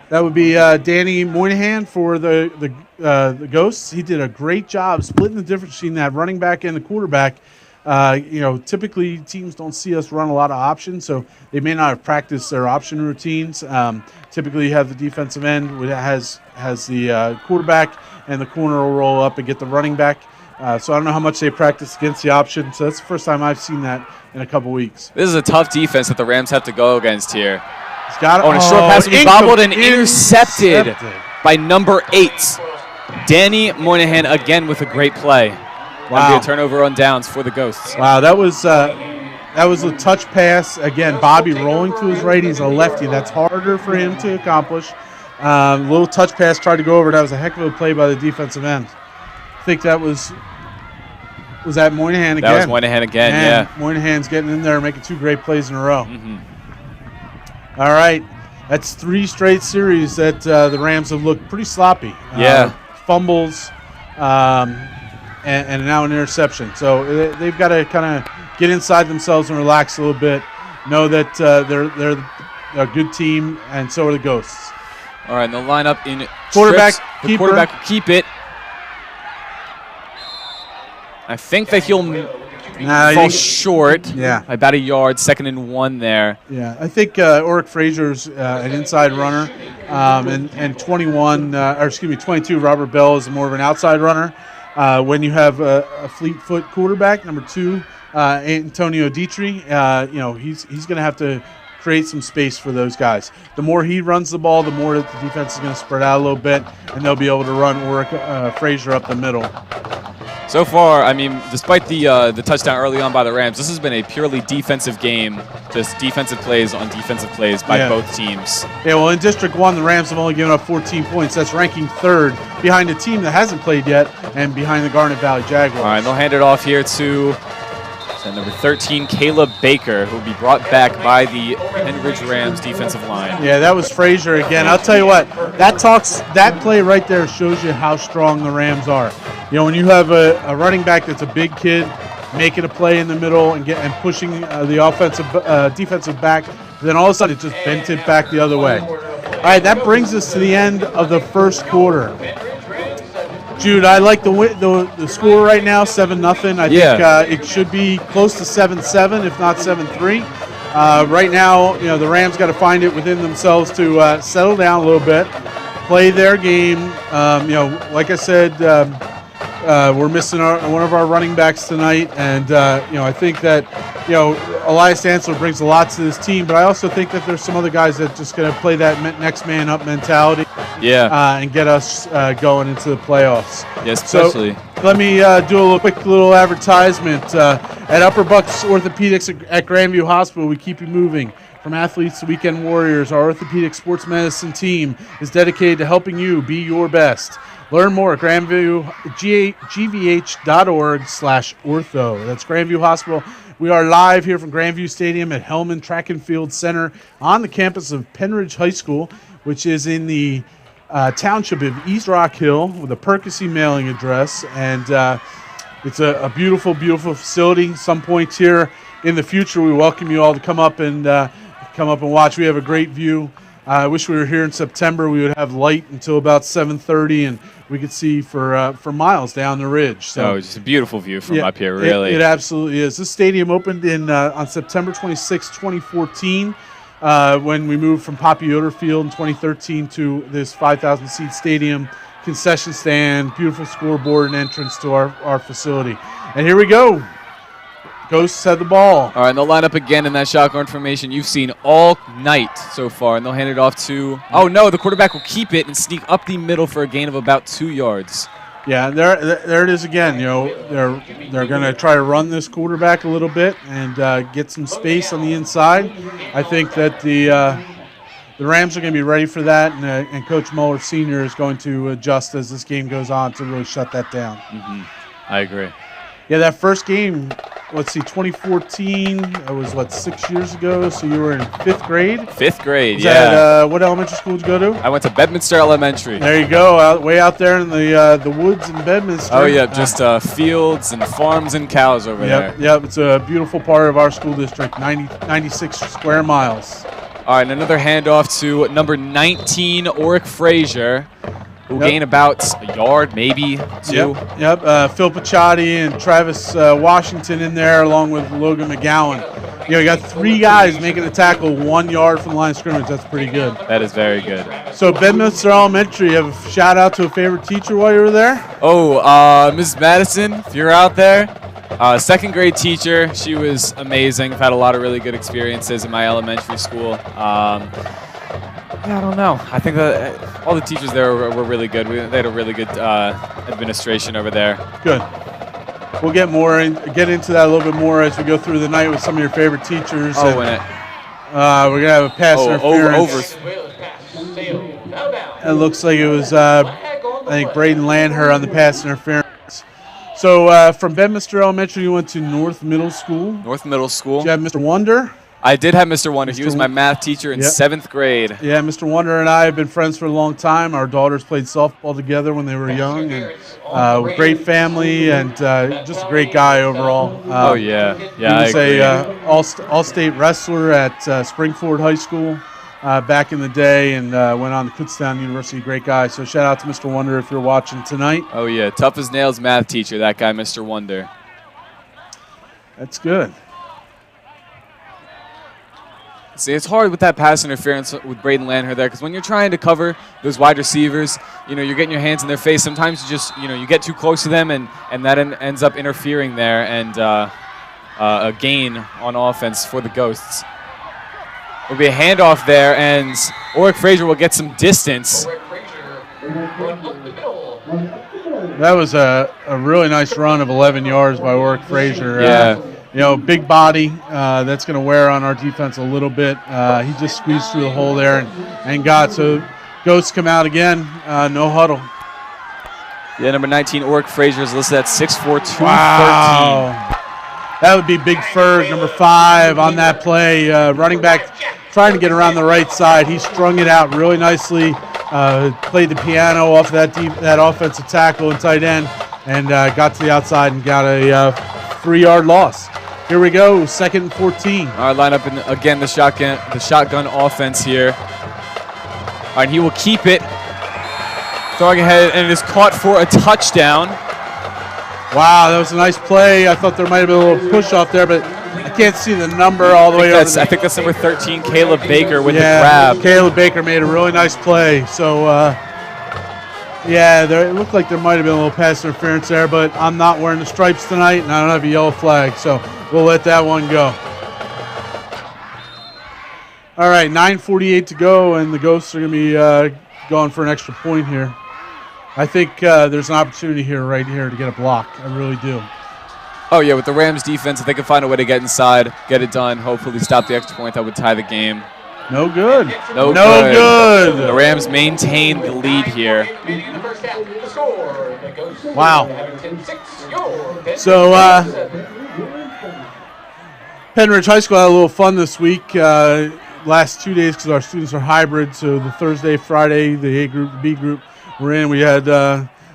that would be Danny Moynihan for the Ghosts. He did a great job splitting the difference between that running back and the quarterback. Typically teams don't see us run a lot of options, so they may not have practiced their option routines. Typically you have the defensive end has the quarterback, and the corner will roll up and get the running back. So I don't know how much they practice against the option. So that's the first time I've seen that in a couple weeks. This is a tough defense that the Rams have to go against here. He's got it. On a short pass, bobbled and intercepted by number 8. Danny Moynihan again with a great play. Wow. Be a turnover on downs for the Ghosts. Wow, that was a touch pass. Again, Bobby rolling to his right. He's a lefty. That's harder for him to accomplish. Little touch pass, tried to go over. That was a heck of a play by the defensive end. I think that was that Moynihan again. That was Moynihan again, yeah. Moynihan's getting in there and making 2 great plays in a row. Mm-hmm. All right. That's 3 straight series that the Rams have looked pretty sloppy. Yeah. Fumbles and now an interception. So they've got to kind of get inside themselves and relax a little bit. Know that they're a good team, and so are the Ghosts. All right, and they'll line up in Quarterback, trips. The keeper. quarterback will keep it. I think that he'll fall short. Yeah. By about a yard, 2nd and 1 there. Yeah, I think Ulrich Frazier's an inside runner, and 22, Robert Bell is more of an outside runner. When you have a fleet foot quarterback, number 2, Antonio Dietrich, he's going to have to create some space for those guys. The more he runs the ball, the more that the defense is going to spread out a little bit, and they'll be able to run Frazier up the middle. So far, I mean, despite the touchdown early on by the Rams, this has been a purely defensive game, just defensive plays on defensive plays by both teams. Yeah, well, in District 1, the Rams have only given up 14 points. That's ranking 3rd behind a team that hasn't played yet and behind the Garnet Valley Jaguars. All right, they'll hand it off here to number 13, Kylea Baker, who will be brought back by the Pennridge Rams defensive line. Yeah, that was Frazier again. I'll tell you what, that play right there shows you how strong the Rams are. When you have a running back that's a big kid making a play in the middle and pushing the defensive back, then all of a sudden it just bent it back the other way. All right, that brings us to the end of the first quarter. Jude, I like the score right now, 7-0. I think it should be close to 7-7, if not 7-3. Right now, the Rams got to find it within themselves to settle down a little bit, play their game. Like I said, we're missing one of our running backs tonight, and I think that Elias Ansler brings a lot to this team, but I also think that there's some other guys that just going to play that next man up mentality. Yeah. And get us going into the playoffs. Yes, especially. So let me do a quick advertisement. At Upper Bucks Orthopedics at Grandview Hospital, we keep you moving. From athletes to weekend warriors, our orthopedic sports medicine team is dedicated to helping you be your best. Learn more at grandviewgvh.org/ortho. That's Grandview Hospital. We are live here from Grandview Stadium at Helman Track and Field Center on the campus of Pennridge High School, which is in the township of East Rock Hill with a Perkasie mailing address. And it's a beautiful, beautiful facility. Some point here in the future, we welcome you all to come up and watch. We have a great view. I wish we were here in September. We would have light until about 7:30, and we could see for miles down the ridge. So it's a beautiful view from up here, really. It absolutely is. This stadium opened on September 26, 2014, when we moved from Poppy Yoder Field in 2013 to this 5,000-seat stadium, concession stand, beautiful scoreboard, and entrance to our facility. And here we go. Ghosts have the ball. All right, and they'll line up again in that shotgun formation you've seen all night so far, and they'll hand it off to – oh, no, the quarterback will keep it and sneak up the middle for a gain of about 2 yards. Yeah, there it is again. They're going to try to run this quarterback a little bit and get some space on the inside. I think that the Rams are going to be ready for that, and Coach Muller Sr. is going to adjust as this game goes on to really shut that down. Mm-hmm. I agree. Yeah, that first game, 2014, that was, 6 years ago? So you were in 5th grade? 5th grade, yeah. What elementary school did you go to? I went to Bedminster Elementary. There you go, way out there in the woods in Bedminster. Oh, yeah, just fields and farms and cows over there. Yep, it's a beautiful part of our school district, 96 square miles. All right, another handoff to number 19, Ulrich Frazier, who gain about a yard, maybe 2. Yep. Phil Paciotti and Travis Washington in there, along with Logan McGowan. You got 3 guys making a tackle 1 yard from the line of scrimmage. That's pretty good. That is very good. So Bedminster Elementary, you have a shout out to a favorite teacher while you were there? Oh, Mrs. Madison, if you're out there. 2nd grade teacher. She was amazing. I've had a lot of really good experiences in my elementary school. I don't know. I think that all the teachers there were really good. They had a really good administration over there. Good. We'll get into that a little bit more as we go through the night with some of your favorite teachers. Oh, we're going to have a pass interference. It looks like it was, I think, Braden Lanher on the pass interference. So from Bedminster Elementary, you went to North Middle School. North Middle School. Did you have Mr. Wonder? I did have Mr. Wonder. He Mr. was my math teacher in 7th grade. Yeah, Mr. Wonder and I have been friends for a long time. Our daughters played softball together when they were young, and great family, and just a great guy overall. Oh, yeah. Yeah, he was a all-state wrestler at Springford High School back in the day, and went on to Kutztown University. Great guy. So shout out to Mr. Wonder if you're watching tonight. Oh, yeah. Tough as nails math teacher, that guy, Mr. Wonder. That's good. See, it's hard with that pass interference with Braden Lanher there, because when you're trying to cover those wide receivers, you're getting your hands in their face. Sometimes you just, you get too close to them, and that ends up interfering there, and a gain on offense for the Ghosts. There'll be a handoff there, and Ulrich Frazier will get some distance. That was a really nice run of 11 yards by Ulrich Frazier. Yeah. Big body. That's going to wear on our defense a little bit. He just squeezed through the hole there and got. So Ghosts come out again. No huddle. Yeah, number 19, Ulrich Frazier is listed at 6'4", 213. Wow. That would be Big Ferg, number 5, on that play. Running back trying to get around the right side. He strung it out really nicely. Played the piano off that offensive tackle and tight end, and got to the outside and got a 3-yard loss. Here we go, 2nd and 14. All right, line up in, again, the shotgun offense here. All right, he will keep it. Throwing ahead, and it is caught for a touchdown. Wow, that was a nice play. I thought there might have been a little push off there, but I can't see the number all the way over there. I think that's number 13, Caleb Baker with the grab. Caleb Baker made a really nice play. So, it looked like there might have been a little pass interference there, but I'm not wearing the stripes tonight, and I don't have a yellow flag, so we'll let that one go. All right, 9:48 to go, and the Ghosts are going to be going for an extra point here. I think there's an opportunity right here to get a block. I really do. Oh, yeah, with the Rams defense, if they can find a way to get inside, get it done, hopefully stop the extra point, that would tie the game. No good. No good. The Rams maintain the lead here. Wow. So, Pennridge High School had a little fun this week. Last 2 days, because our students are hybrid, so the Thursday, Friday, the A group, the B group we're in. We had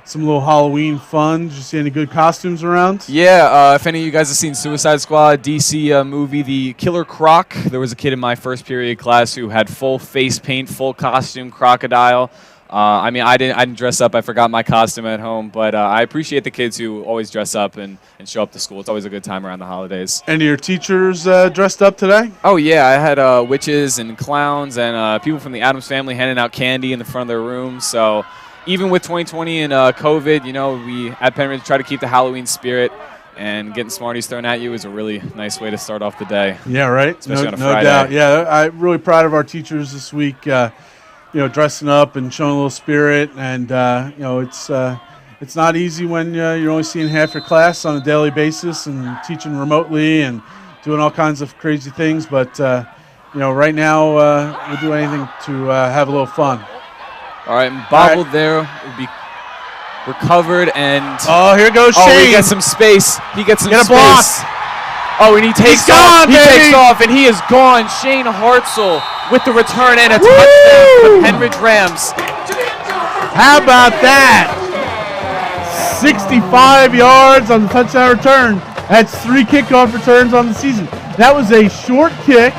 some little Halloween fun. Did you see any good costumes around? Yeah, if any of you guys have seen Suicide Squad, DC movie, The Killer Croc, there was a kid in my first period class who had full face paint, full costume, crocodile. I didn't dress up. I forgot my costume at home, but I appreciate the kids who always dress up and show up to school. It's always a good time around the holidays. Any of your teachers dressed up today? Oh, yeah. I had witches and clowns and people from the Addams family handing out candy in the front of their rooms. So even with 2020 and COVID, we at Pennridge try to keep the Halloween spirit, and getting Smarties thrown at you is a really nice way to start off the day. Yeah, right. Especially on a no Friday. Doubt. Yeah, I'm really proud of our teachers this week. Dressing up and showing a little spirit, and it's not easy when you're only seeing half your class on a daily basis and teaching remotely and doing all kinds of crazy things. But right now we'll do anything to have a little fun. All right, and bobbled there will be recovered, and here goes Shane. Oh, he gets some space. He gets some space. Block. Oh, and he takes off. He takes off, and he is gone. Shane Hartzell with the return and a touchdown for the Pennridge Rams. How about that? 65 yards on the touchdown return. That's 3 kickoff returns on the season. That was a short kick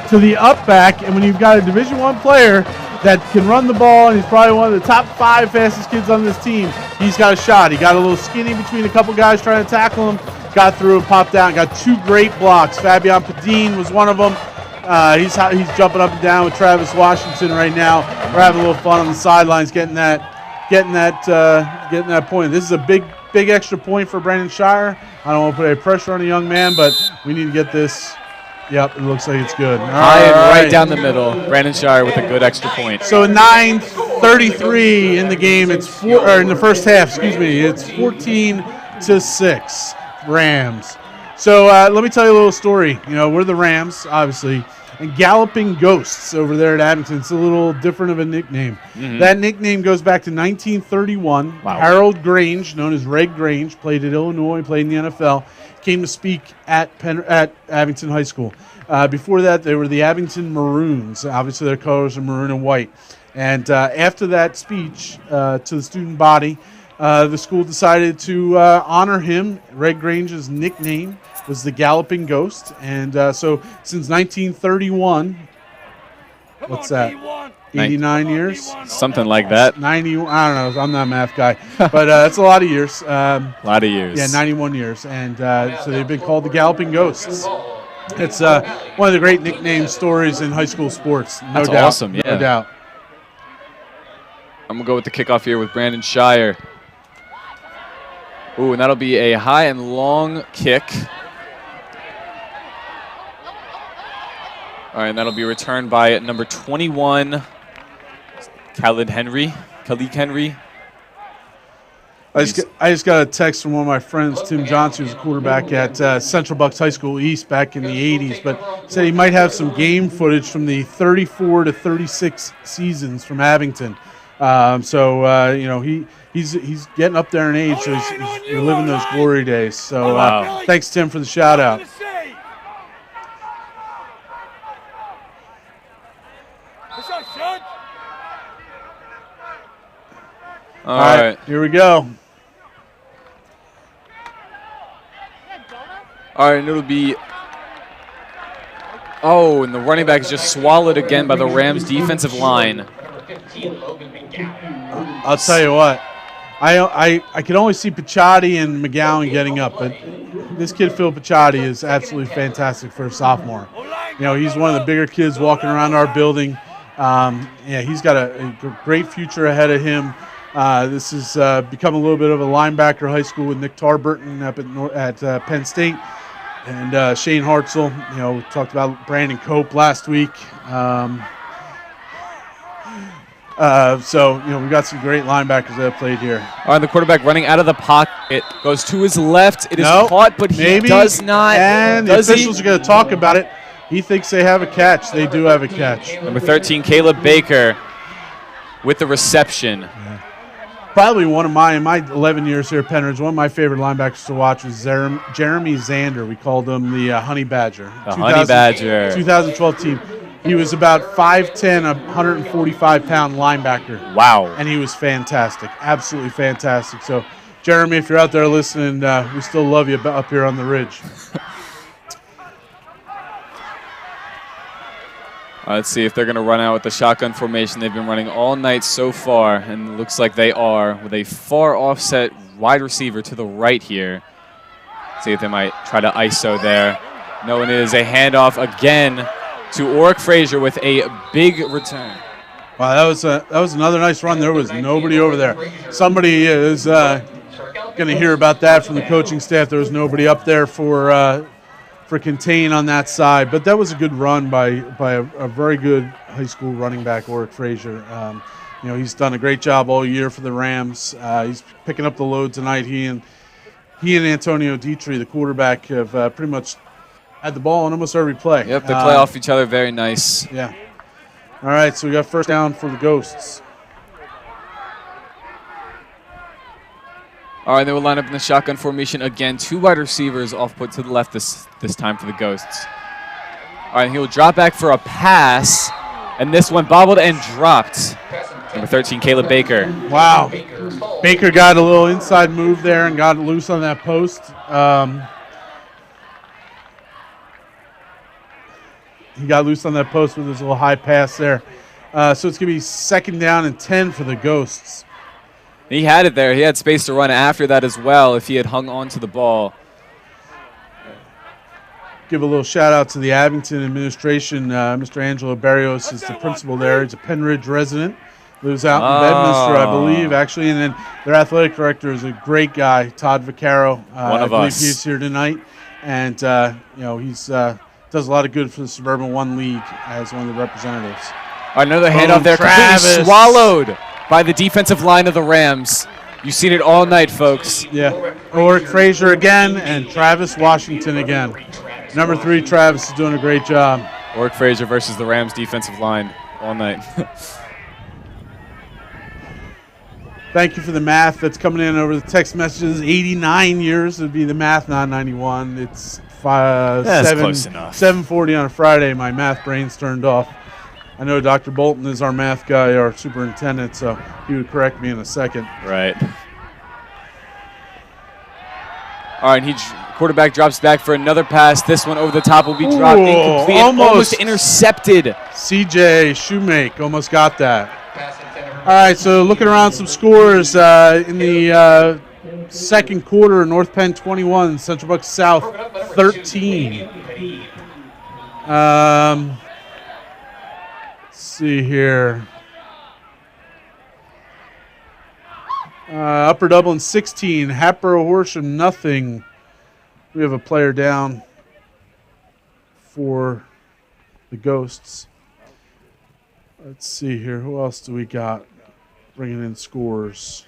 to the up back, and when you've got a Division I player that can run the ball, and he's probably one of the top 5 fastest kids on this team, he's got a shot. He got a little skinny between a couple guys trying to tackle him, got through and popped out, got 2 great blocks. Fabian Padine was one of them. He's jumping up and down with Travis Washington right now. We're having a little fun on the sidelines, getting that point. This is a big extra point for Brandon Shire. I don't want to put any pressure on a young man, but we need to get this. Yep, it looks like it's good. High and right down the middle. Brandon Shire with a good extra point. So 9:33 in the game. It's in the first half. Excuse me. It's 14-6 Rams. So let me tell you a little story. We're the Rams, obviously. And Galloping Ghosts over there at Abington. It's a little different of a nickname. That nickname goes back to 1931. Wow. Harold Grange, known as Red Grange, played at Illinois, played in the NFL, came to speak at Abington High School. Before that, they were the Abington Maroons. Obviously, their colors are maroon and white. And after that speech to the student body, the school decided to honor him. Red Grange's nickname was the Galloping Ghost. And so since 1931, what's that, 89 years? Something like that. 90, I don't know, I'm not a math guy. But that's a lot of years. A lot of years. Yeah, 91 years. And so they've been called the Galloping Ghosts. It's one of the great nickname stories in high school sports. No That's doubt. awesome, yeah. No doubt. I'm going to go with the kickoff here with Brandon Shire. Ooh, and that'll be a high and long kick. All right, and that'll be returned by number 21, Kallie Henry. I just got a text from one of my friends, Tim Johnson, who's a quarterback at Central Bucks High School East back in the 80s, but said he might have some game footage from the 34 to 36 seasons from Abington. He's getting up there in age, so he's living those glory days. So thanks, Tim, for the shout out. All right, here we go. All right, and it'll be. Oh, and the running back is just swallowed again by the Rams' defensive line. I'll tell you what, I can only see Picciotti and McGowan getting up, but this kid Phil Picciotti is absolutely fantastic for a sophomore. You know, he's one of the bigger kids walking around our building. He's got a great future ahead of him. This has become a little bit of a linebacker high school with Nick Tarburton up at Penn State. And Shane Hartzell, we talked about Brandon Cope last week. We've got some great linebackers that have played here. All right, the quarterback running out of the pocket goes to his left. It is caught, but he does not. And the officials are going to talk about it. He thinks they have a catch. They do have a catch. Number 13, Caleb Baker with the reception. Yeah. Probably one of in my 11 years here at Pennridge, one of my favorite linebackers to watch was Jeremy Zander. We called him the Honey Badger. The Honey Badger. 2012 team. He was about 5'10", a 145-pound linebacker. Wow. And he was fantastic, absolutely fantastic. So, Jeremy, if you're out there listening, we still love you up here on the ridge. Let's see if they're going to run out with the shotgun formation they've been running all night so far, and it looks like they are, with a far offset wide receiver to the right here. See if they might try to ISO there. No, it is a handoff again to Oric Frazier with a big return. Wow, that was another nice run. There was nobody over there. Somebody is going to hear about that from the coaching staff. There was nobody up there for contain on that side, but that was a good run by a very good high school running back, Oric Frazier. He's done a great job all year for the Rams. He's picking up the load tonight. He and Antonio Dietrich, the quarterback, have pretty much had the ball on almost every play. Yep, they play off each other very nice. Yeah. All right, so we got first down for the Ghosts. All right, they will line up in the shotgun formation again. Two wide receivers off put to the left this time for the Ghosts. All right, he'll drop back for a pass, and this one bobbled and dropped. Number 13, Caleb Baker. Wow. Baker got a little inside move there and got loose on that post. He got loose on that post with his little high pass there. So it's going to be second down and 10 for the Ghosts. He had it there. He had space to run after that as well if he had hung on to the ball. Give a little shout out to the Abington administration. Mr. Angelo Barrios is the principal there. He's a Pennridge resident. Lives out in Bedminster, I believe, actually. And then their athletic director is a great guy, Todd Vaccaro. One of I believe us. he's here tonight. And, he's does a lot of good for the Suburban 1 League as one of the representatives. Another handoff there, completely swallowed by the defensive line of the Rams. You've seen it all night, folks. Yeah. Oric Frazier again and Travis Washington again. Number 3, Travis, is doing a great job. Ork Frazier versus the Rams defensive line all night. Thank you for the math that's coming in over the text messages. 89 years would be the math, not 91. It's close enough. 7:40 on a Friday. My math brain's turned off. I know Dr. Bolton is our math guy, our superintendent, so he would correct me in a second. Right. All right, quarterback drops back for another pass. This one over the top will be dropped. Incomplete. Almost intercepted. CJ Shoemake almost got that. All right, so looking around some scores in the second quarter, North Penn 21, Central Bucks South 13. Let's see here. Upper Dublin 16, Hatboro Horsham nothing. We have a player down for the Ghosts. Let's see here. Who else do we got bringing in scores?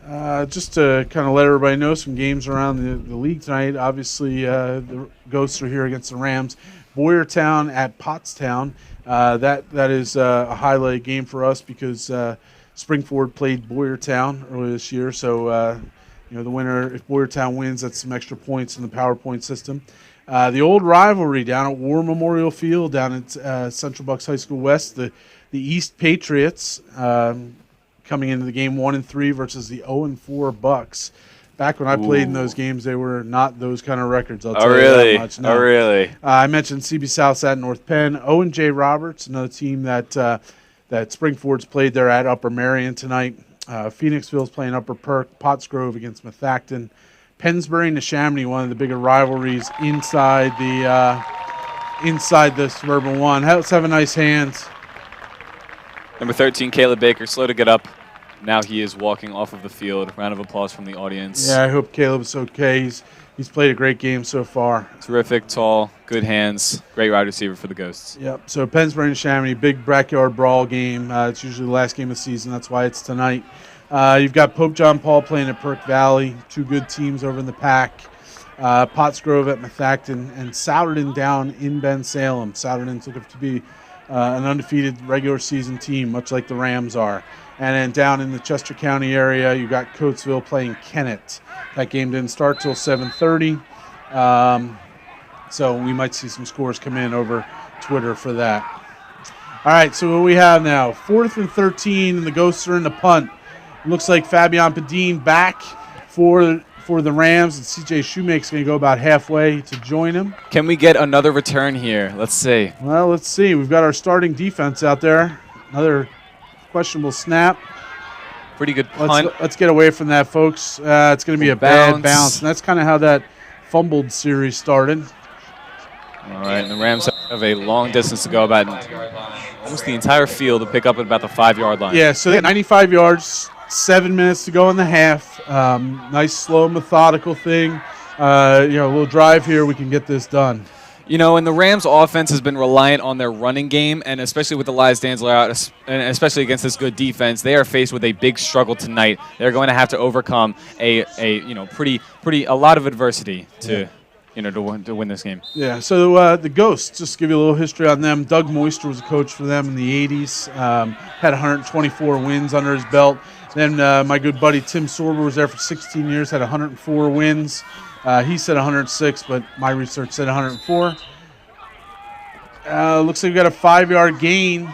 Just to kind of let everybody know some games around the league tonight. Obviously, the Ghosts are here against the Rams. Boyertown at Pottstown. That is a highlight game for us because Springford played Boyertown earlier this year. So, the winner, if Boyertown wins, that's some extra points in the PowerPoint system. The old rivalry down at War Memorial Field down at Central Bucks High School West, the East Patriots coming into the game 1-3 versus the 0-4 Bucks. Back when I played in those games, they were not those kind of records. I'll tell you that much. No. Oh, really? I mentioned CB South at North Penn. Owen J. Roberts, another team that Springford's played there at Upper Marion tonight. Phoenixville's playing Upper Perk. Pottsgrove against Methacton. Pennsbury and Neshaminy, one of the bigger rivalries inside the Suburban One. Let's have a nice hand. Number 13, Caleb Baker, slow to get up. Now he is walking off of the field. Round of applause from the audience. Yeah, I hope Caleb's okay. He's played a great game so far. Terrific, tall, good hands, great wide receiver for the Ghosts. Yep. So Pennsbury and Chamonix, big backyard brawl game. It's usually the last game of the season. That's why it's tonight. You've got Pope John Paul playing at Perk Valley. Two good teams over in the pack. Pottsgrove at Methacton and Souderton down in Ben Salem. Souderton's looking to be an undefeated regular season team, much like the Rams are. And then down in the Chester County area, you got Coatesville playing Kennett. That game didn't start till 7:30, so we might see some scores come in over Twitter for that. All right, so what we have now, 4th and 13, and the Ghosts are in the punt. Looks like Fabian Padine back for the Rams, and CJ Shoemake's going to go about halfway to join him. Can we get another return here? Let's see. Well, let's see. We've got our starting defense out there. Another questionable snap. Pretty good punt. Let's get away from that, folks. It's going to be a bad bounce, and that's kind of how that fumbled series started. All right, and the Rams have a long distance to go, about almost the entire field to pick up at about the 5-yard line. Yeah, so 95 yards, 7 minutes to go in the half. Nice, slow, methodical thing. A little drive here. We can get this done. And the Rams' offense has been reliant on their running game, and especially with Elias Danzler out, and especially against this good defense, they are faced with a big struggle tonight. They're going to have to overcome a lot of adversity to win this game. Yeah. So the Ghosts, just to give you a little history on them. Doug Moister was a coach for them in the 80s. Had 124 wins under his belt. Then my good buddy Tim Sorber was there for 16 years. Had 104 wins. He said 106, but my research said 104. Looks like we got a 5-yard gain.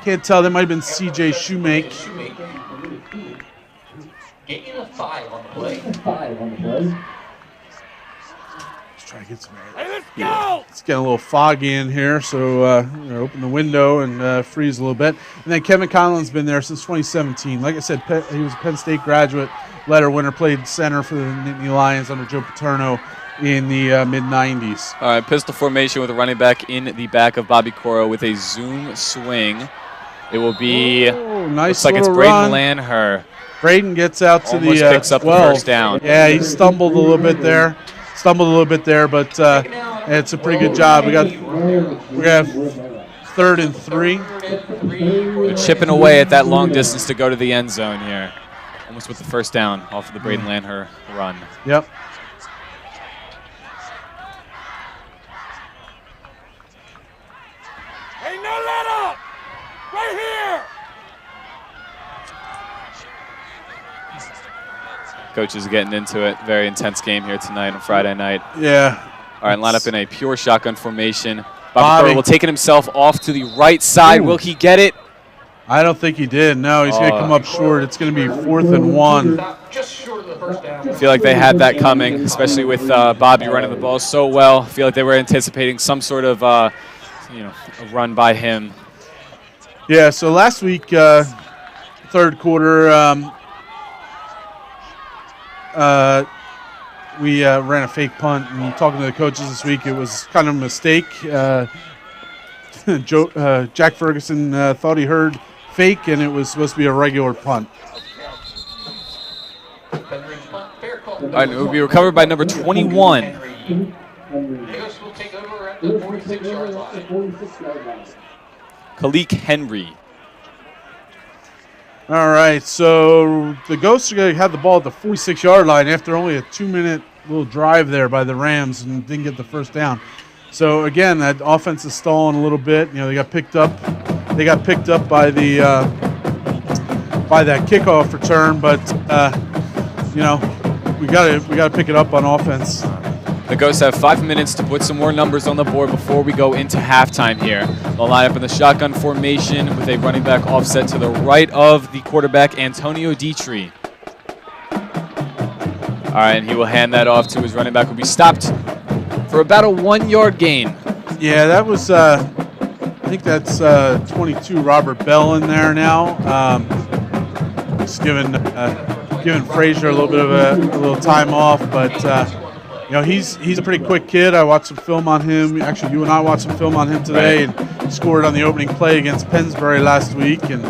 Can't tell. That might have been CJ Shoemake. Gain of 5 on the play. Let's try to get some air. Let's go! It's getting a little foggy in here, so open the window and freeze a little bit. And then Kevin Conlon's been there since 2017. Like I said, he was a Penn State graduate. Letter winner, played center for the Nittany Lions under Joe Paterno in the mid-90s. All right, pistol formation with a running back in the back of Bobby Coro with a zoom swing. It will be, nice looks like it's little Braden run. Lanher. Braden gets out to Almost the picks up 12. the first down. Yeah, he stumbled a little bit there. But it's a pretty good job. We have 3rd and 3. They're chipping away at that long distance to go to the end zone here. almost with the first down off of the Braden Lanher run. Yep. Hey, no let up! Right here! Coaches are getting into it. Very intense game here tonight on Friday night. Yeah. All right, line up in a pure shotgun formation. Bobby McCullough will take it himself off to the right side. Will he get it? I don't think he did. No, he's going to come up short. It's going to be 4th and 1. Just short of the first down. I feel like they had that coming, especially with Bobby running the ball so well. I feel like they were anticipating some sort of, a run by him. Yeah. So last week, third quarter, we ran a fake punt. And talking to the coaches this week, it was kind of a mistake. Jack Ferguson thought he heard fake, and it was supposed to be a regular punt. All right, it will be recovered by number 21. Kallie Henry. All right, so the Ghosts are going to have the ball at the 46-yard line after only a 2-minute little drive there by the Rams and didn't get the first down. So again, that offense is stalling a little bit. You know, they got picked up. They got picked up by the by that kickoff return, but you know, we got to pick it up on offense. The Ghosts have 5 minutes to put some more numbers on the board before we go into halftime here. They'll line up in the shotgun formation with a running back offset to the right of the quarterback, Antonio Dietrich. All right, and he will hand that off to his running back, who will be stopped for about a 1-yard gain. Yeah, that was, I think that's 22 Robert Bell in there now. Just giving Frazier a little bit of a little time off, but you know, he's a pretty quick kid. I watched some film on him. Actually, you and I watched some film on him today, and he scored on the opening play against Pennsbury last week. And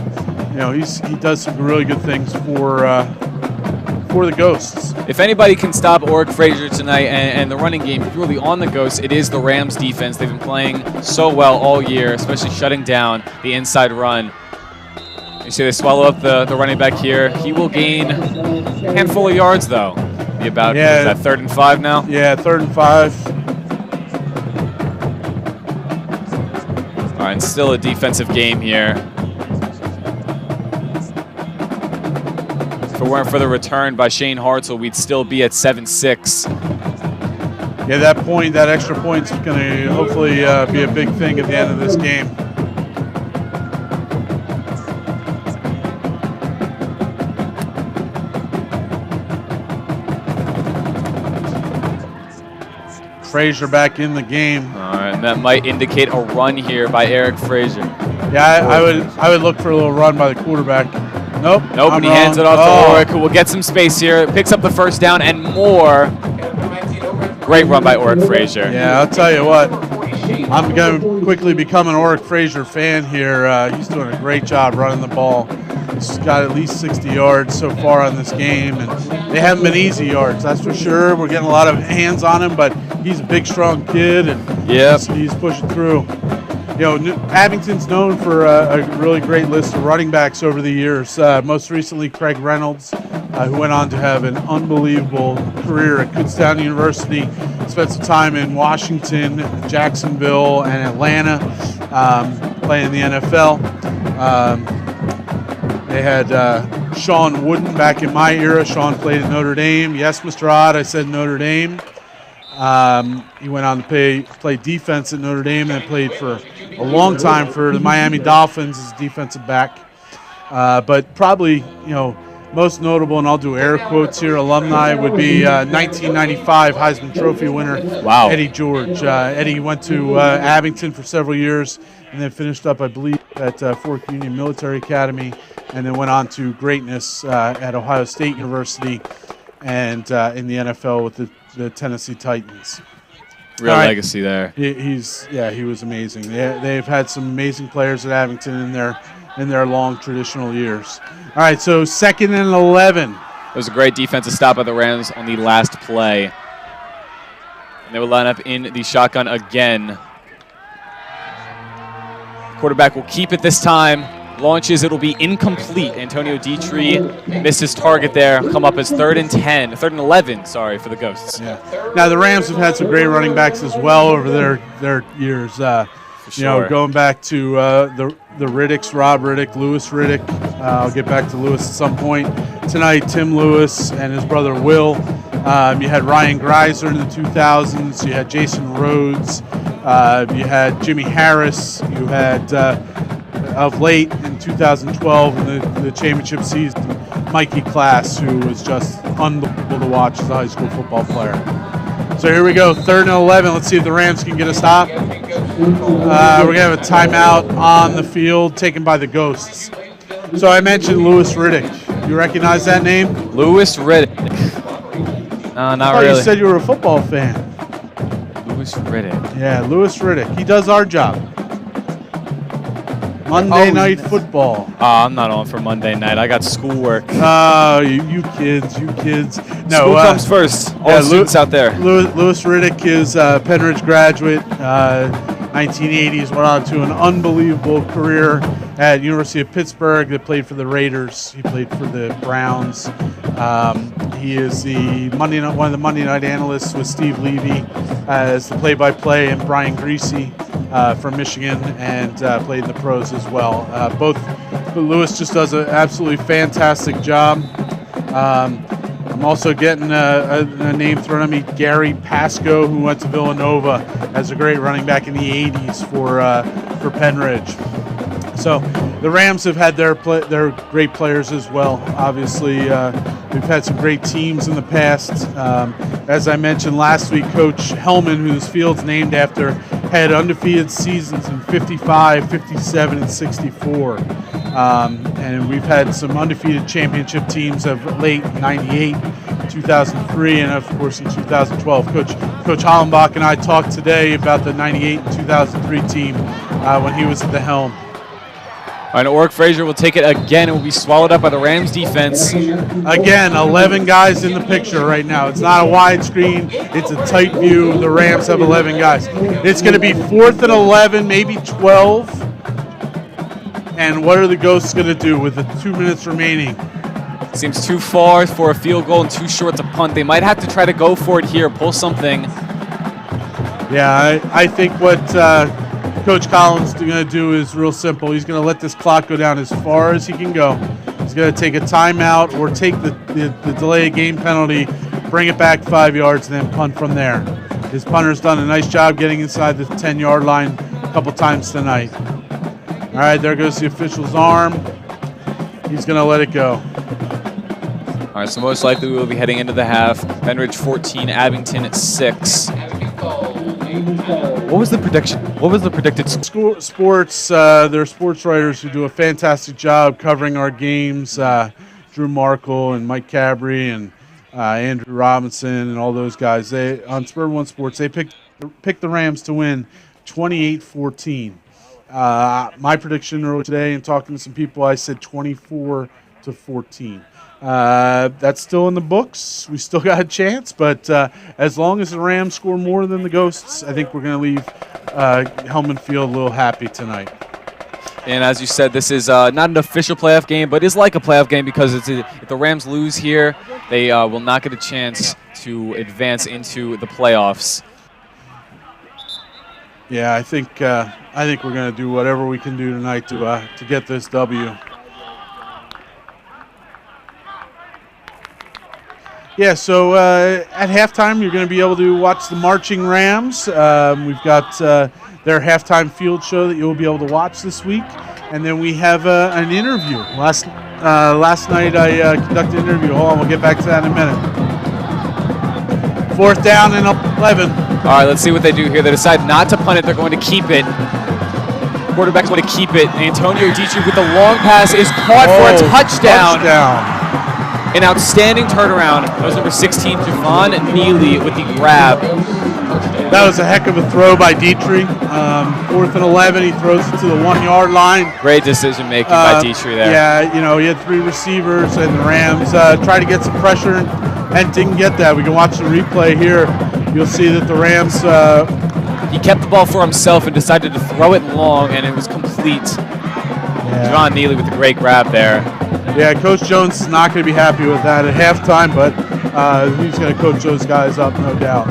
you know, he does some really good things for the Ghosts. If anybody can stop Oric Frazier tonight and the running game purely on the Ghosts, it is the Rams defense. They've been playing so well all year, especially shutting down the inside run. You see they swallow up the running back here. He will gain a handful of yards, though. Be about, is that 3rd and 5 now? Yeah, 3rd and 5. All right, and still a defensive game here. If it weren't for the return by Shane Hartzell, we'd still be at 7-6. Yeah, that extra point's going to hopefully be a big thing at the end of this game. Frazier back in the game. All right, and that might indicate a run here by Eric Frazier. Yeah, I would look for a little run by the quarterback. Nope. Nope, and he hands it off to Oric, who will get some space here. Picks up the first down and more. Great run by Oric Frazier. Yeah, I'll tell you what. I'm going to quickly become an Oric Frazier fan here. He's doing a great job running the ball. He's got at least 60 yards so far on this game, and they haven't been easy yards, that's for sure. We're getting a lot of hands on him, but he's a big, strong kid, and he's pushing through. You know, Abington's known for a really great list of running backs over the years. Most recently, Craig Reynolds, who went on to have an unbelievable career at Kutztown University. Spent some time in Washington, Jacksonville, and Atlanta, playing in the NFL. They had Sean Wooden back in my era. Sean played at Notre Dame. Yes, Mr. Odd, I said Notre Dame. He went on to play defense at Notre Dame and played for a long time for the Miami Dolphins as defensive back. But probably, you know, most notable, and I'll do air quotes here, alumni would be 1995 Heisman Trophy winner Eddie George. Eddie went to Abington for several years and then finished up, I believe, at Fort Union Military Academy, and then went on to greatness at Ohio State University and in the NFL with the Tennessee Titans. Real legacy there. He was amazing. They've had some amazing players at Abington in their long traditional years. All right, so 2nd and 11. It was a great defensive stop by the Rams on the last play. And they will line up in the shotgun again. Quarterback will keep it this time. launches. It'll be incomplete. Antonio Dietrich missed his target there. Come up as 3rd and 11, sorry, for the Ghosts. Yeah. Now the Rams have had some great running backs as well over their years. You know, going back to the Riddicks, Rob Riddick, Lewis Riddick. I'll get back to Lewis at some point tonight. Tim Lewis and his brother Will. You had Ryan Greiser in the 2000s. You had Jason Rhodes. You had Jimmy Harris. You had, of late in 2012 in the championship season, Mikey Class, who was just unbelievable to watch as a high school football player. So here we go, 3rd and 11. Let's see if the Rams can get a stop. We're going to have a timeout on the field taken by the Ghosts. So I mentioned Lewis Riddick. You recognize that name? Lewis Riddick. No, not really. You said you were a football fan. Lewis Riddick. Yeah, Lewis Riddick. He does our job. Monday Night Football. I'm not on for Monday night. I got schoolwork. Oh, you kids. No, school comes first. All students out there. Lewis Riddick is a Pennridge graduate. 1980s, went on to an unbelievable career at University of Pittsburgh. That played for the Raiders. He played for the Browns. He is one of the Monday night analysts with Steve Levy as the play-by-play, and Brian Greasy from Michigan, and played in the pros as well. But Lewis just does an absolutely fantastic job. I'm also getting a name thrown at me, Gary Pascoe, who went to Villanova as a great running back in the 80s for Pennridge. So the Rams have had their great players as well. Obviously, we've had some great teams in the past. As I mentioned last week, Coach Helman, whose field's named after, had undefeated seasons in 55, 57, and 64. And we've had some undefeated championship teams of late, 98, 2003, and of course in 2012. Coach Hollenbach and I talked today about the 98 and 2003 team when he was at the helm. All right, Oric Frazier will take it again. It will be swallowed up by the Rams defense. Again, 11 guys in the picture right now. It's not a wide screen. It's a tight view. The Rams have 11 guys. It's going to be 4th and 11, maybe 12. And what are the Ghosts going to do with the 2 minutes remaining? Seems too far for a field goal and too short to punt. They might have to try to go for it here, pull something. Yeah, I think what Coach Collins is going to do is real simple. He's going to let this clock go down as far as he can go. He's going to take a timeout or take the delay of game penalty, bring it back 5 yards, and then punt from there. His punter's done a nice job getting inside the 10-yard line a couple times tonight. All right, there goes the official's arm. He's going to let it go. All right, so most likely we will be heading into the half. Pennridge 14, Abington 6. What was the prediction? What was the predicted score? Sports, there are sports writers who do a fantastic job covering our games. Drew Markle and Mike Cabry and Andrew Robinson and all those guys. They on Suburban One Sports, they picked the Rams to win 28-14. My prediction earlier today, and talking to some people, I said 24-14. That's still in the books. We still got a chance, but as long as the Rams score more than the Ghosts, I think we're going to leave Helman Field a little happy tonight. And as you said, this is not an official playoff game, but it's like a playoff game because if the Rams lose here, they will not get a chance to advance into the playoffs. Yeah, I think we're going to do whatever we can do tonight to get this W. Yeah, so at halftime, you're going to be able to watch the Marching Rams. We've got their halftime field show that you'll be able to watch this week. And then we have an interview. Last night I conducted an interview. Hold on, we'll get back to that in a minute. 4th down and 11. All right, let's see what they do here. They decide not to punt it. They're going to keep it. Quarterback's going to keep it. Antonio Dietrich with the long pass is caught for a touchdown. An outstanding turnaround. That was number 16, Javon Neely with the grab. That was a heck of a throw by Dietrich. 4th and 11, he throws it to the 1-yard line. Great decision making by Dietrich there. Yeah, he had 3 receivers, and the Rams tried to get some pressure and didn't get that. We can watch the replay here. You'll see that the Rams... he kept the ball for himself and decided to throw it long, and it was complete. Javon Neely with a great grab there. Yeah, Coach Jones is not going to be happy with that at halftime, but he's going to coach those guys up, no doubt.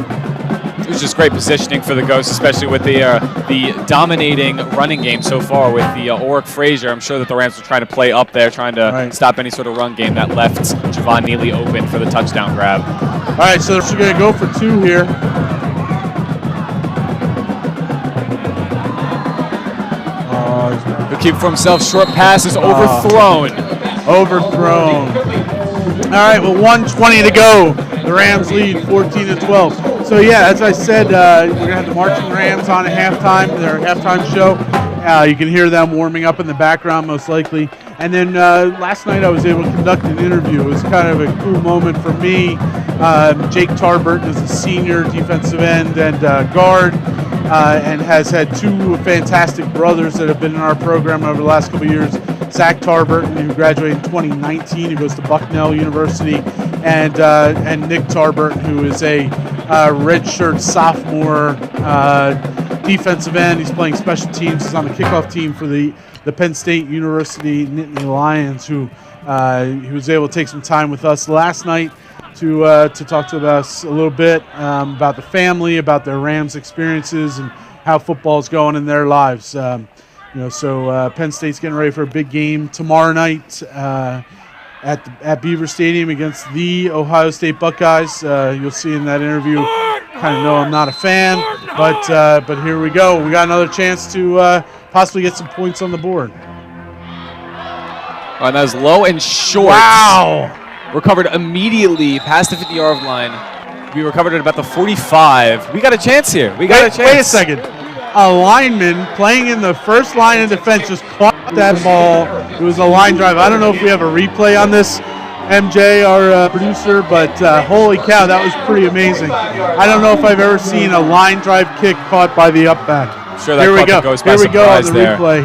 It was just great positioning for the Ghosts, especially with the dominating running game so far with the Oric Frazier. I'm sure that the Rams were trying to play up there, trying to stop any sort of run game that left Javon Neely open for the touchdown grab. All right, so they're going to go for 2 here. He'll keep for himself. Short pass is overthrown. Overthrown. All right, well, 1:20 to go. The Rams lead 14-12. So, yeah, as I said, we're going to have the Marching Rams on at halftime, their halftime show. You can hear them warming up in the background, most likely. And then last night I was able to conduct an interview. It was kind of a cool moment for me. Jake Tarburton is a senior defensive end and guard. And has had 2 fantastic brothers that have been in our program over the last couple of years. Zach Tarburton, who graduated in 2019, who goes to Bucknell University, and Nick Tarburton, who is a redshirt sophomore defensive end. He's playing special teams. He's on the kickoff team for the Penn State University Nittany Lions, who he was able to take some time with us last night to talk to us a little bit about the family, about their Rams experiences, and how football is going in their lives. So Penn State's getting ready for a big game tomorrow night at Beaver Stadium against the Ohio State Buckeyes. You'll see in that interview, kind of know I'm not a fan, but here we go. We got another chance to possibly get some points on the board. All right, that was low and short. Wow. Recovered immediately past the 50-yard line. We recovered at about the 45. We got a chance here. Wait a second. A lineman playing in the first line of defense just caught that ball. It was a line drive. I don't know if we have a replay on this, MJ, our producer, but holy cow, that was pretty amazing. I don't know if I've ever seen a line drive kick caught by the up back. Sure, that goes by Here we go on the there. replay.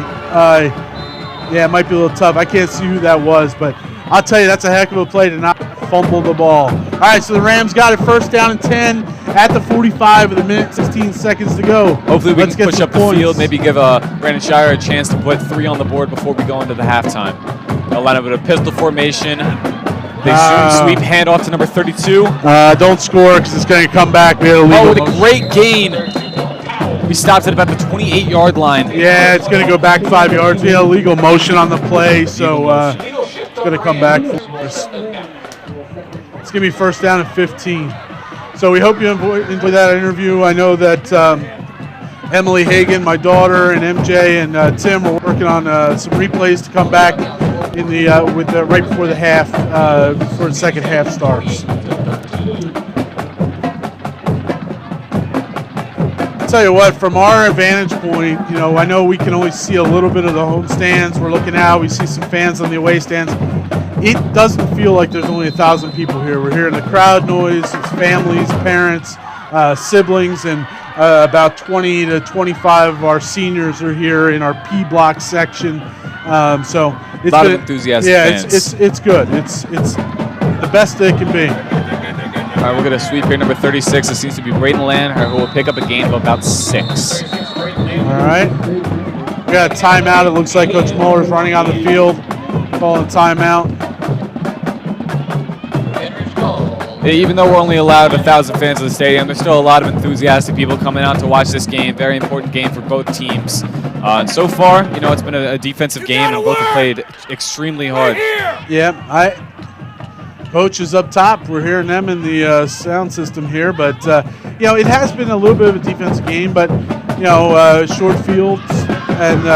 Yeah, it might be a little tough. I can't see who that was, but I'll tell you, that's a heck of a play to not fumble the ball. All right, so the Rams got it first down and 10 at the 45 with a minute 16 seconds to go. Hopefully we can push up the field, maybe give Brandon Shire a chance to put 3 on the board before we go into the halftime. They'll line up with a pistol formation. They zoom sweep handoff to number 32. Don't score because it's going to come back. We had a legal with a great gain. We stopped at about the 28-yard line. Yeah, it's going to go back 5 yards. We had a legal motion on the play, so it's going to come back for us. It's going to be first down at 15. So we hope you enjoy that interview. I know that Emily Hegen, my daughter, and MJ and Tim are working on some replays to come back in the right before the half, before the second half starts. Tell you what, from our vantage point, I know we can only see a little bit of the home stands. We're looking out, we see some fans on the away stands. It doesn't feel like there's only 1,000 people here. We're hearing the crowd noise, it's families, parents, siblings, and about 20 to 25 of our seniors are here in our P block section. So it's a lot of enthusiastic fans. It's good. It's the best it can be. All right, we're going to sweep here, number 36. It seems to be Braden Lanher, who will pick up a gain of about 6. All right. We got a timeout. It looks like Coach Muller's running on the field, calling timeout. Yeah, even though we're only allowed 1,000 fans in the stadium, there's still a lot of enthusiastic people coming out to watch this game. Very important game for both teams. And so far, it's been a defensive game, and both have played extremely hard. Yeah, Coach is up top. We're hearing them in the sound system here, but it has been a little bit of a defensive game, but short fields and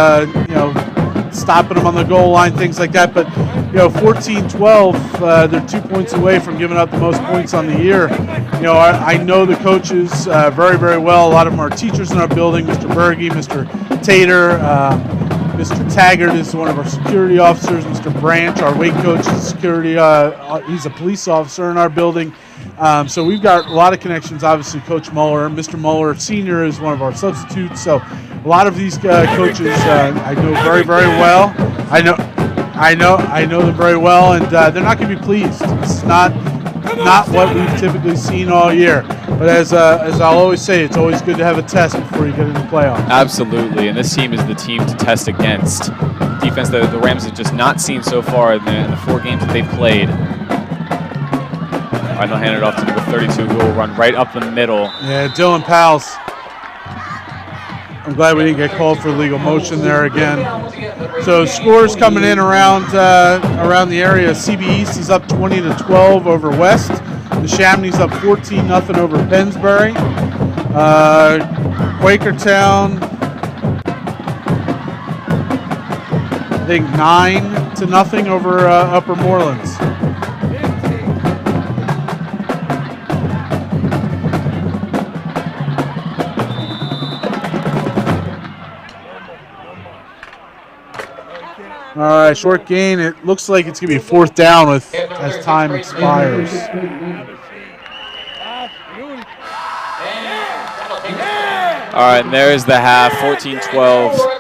stopping them on the goal line, things like that. But 14-12, they're 2 points away from giving up the most points on the year. I know the coaches very, very well. A lot of them are teachers in our building. Mr. Berge, Mr. Tater. Mr. Taggart is one of our security officers. Mr. Branch, our weight coach, is security. He's a police officer in our building. So we've got a lot of connections. Obviously, Coach Muller. Mr. Muller Sr. is one of our substitutes. So a lot of these coaches I know very, very well. I know them very well, and they're not going to be pleased. It's not what we've typically seen all year. But as I'll always say, it's always good to have a test before you get into the playoffs. Absolutely, and this team is the team to test against. defense that the Rams have just not seen so far in the 4 games that they've played. Grindle handed it off to number 32, who will run right up the middle. Yeah, Dylan Powell's. I'm glad we didn't get called for legal motion there again. So scores coming in around the area. CB East is up 20-12 over West. The Chamonix up 14-0 over Pennsbury. Quakertown, I think 9-0 over Upper Morelands. All right, short gain. It looks like it's going to be 4th down as time expires. All right, and there's the half, 14-12.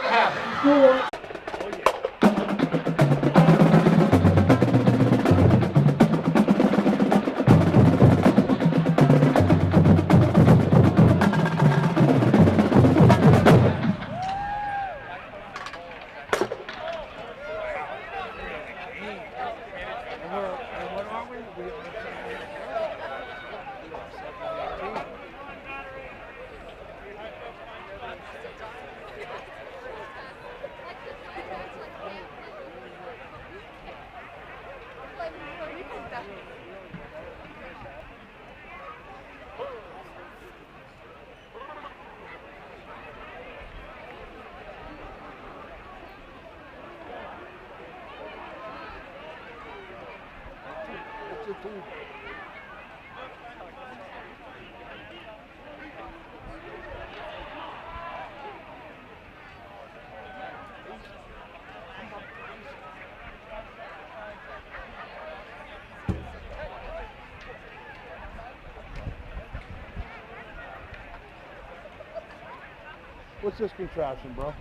What's this contraption, bro? Is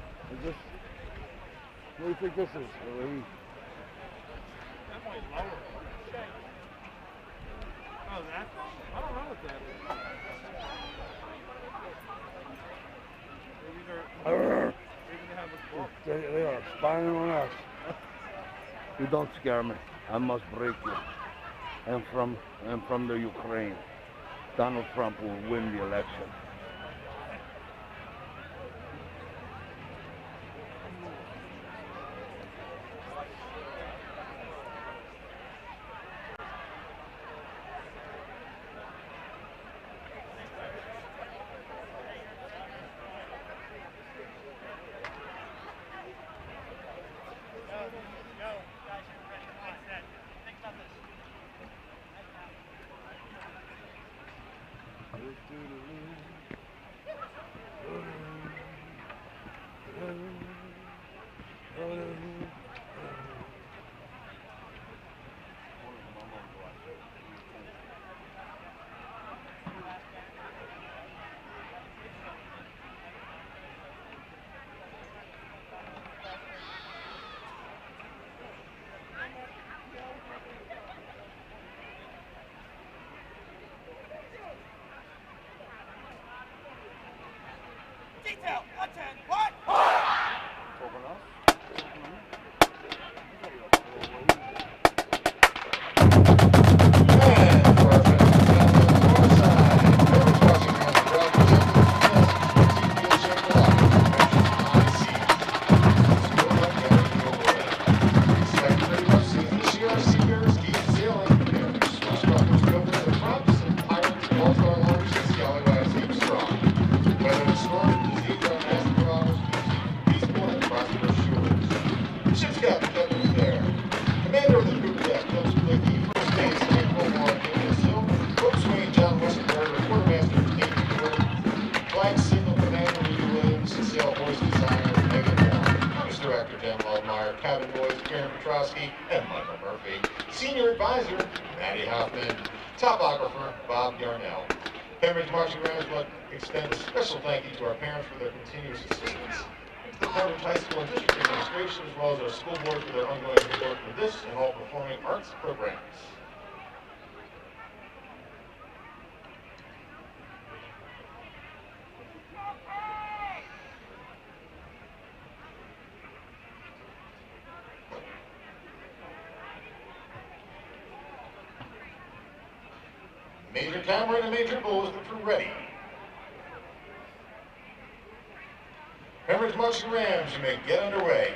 this? What do you think this is? Oh, that? I don't know what that is. They are spying on us. You don't scare me. I must break you. I'm from the Ukraine. Donald Trump will win the election. Detail, attend, what? Senior Advisor, Maddie Hoffman, Topographer, Bob Yarnell. Pennridge Marching Rams would extend a special thank you to our parents for their continuous assistance, to the Pennridge High School and District Administration, as well as our school board for their ongoing support for this and all performing arts programs. Major Cameron and Major Bowles are ready. Pennridge Marching Rams, you may get underway.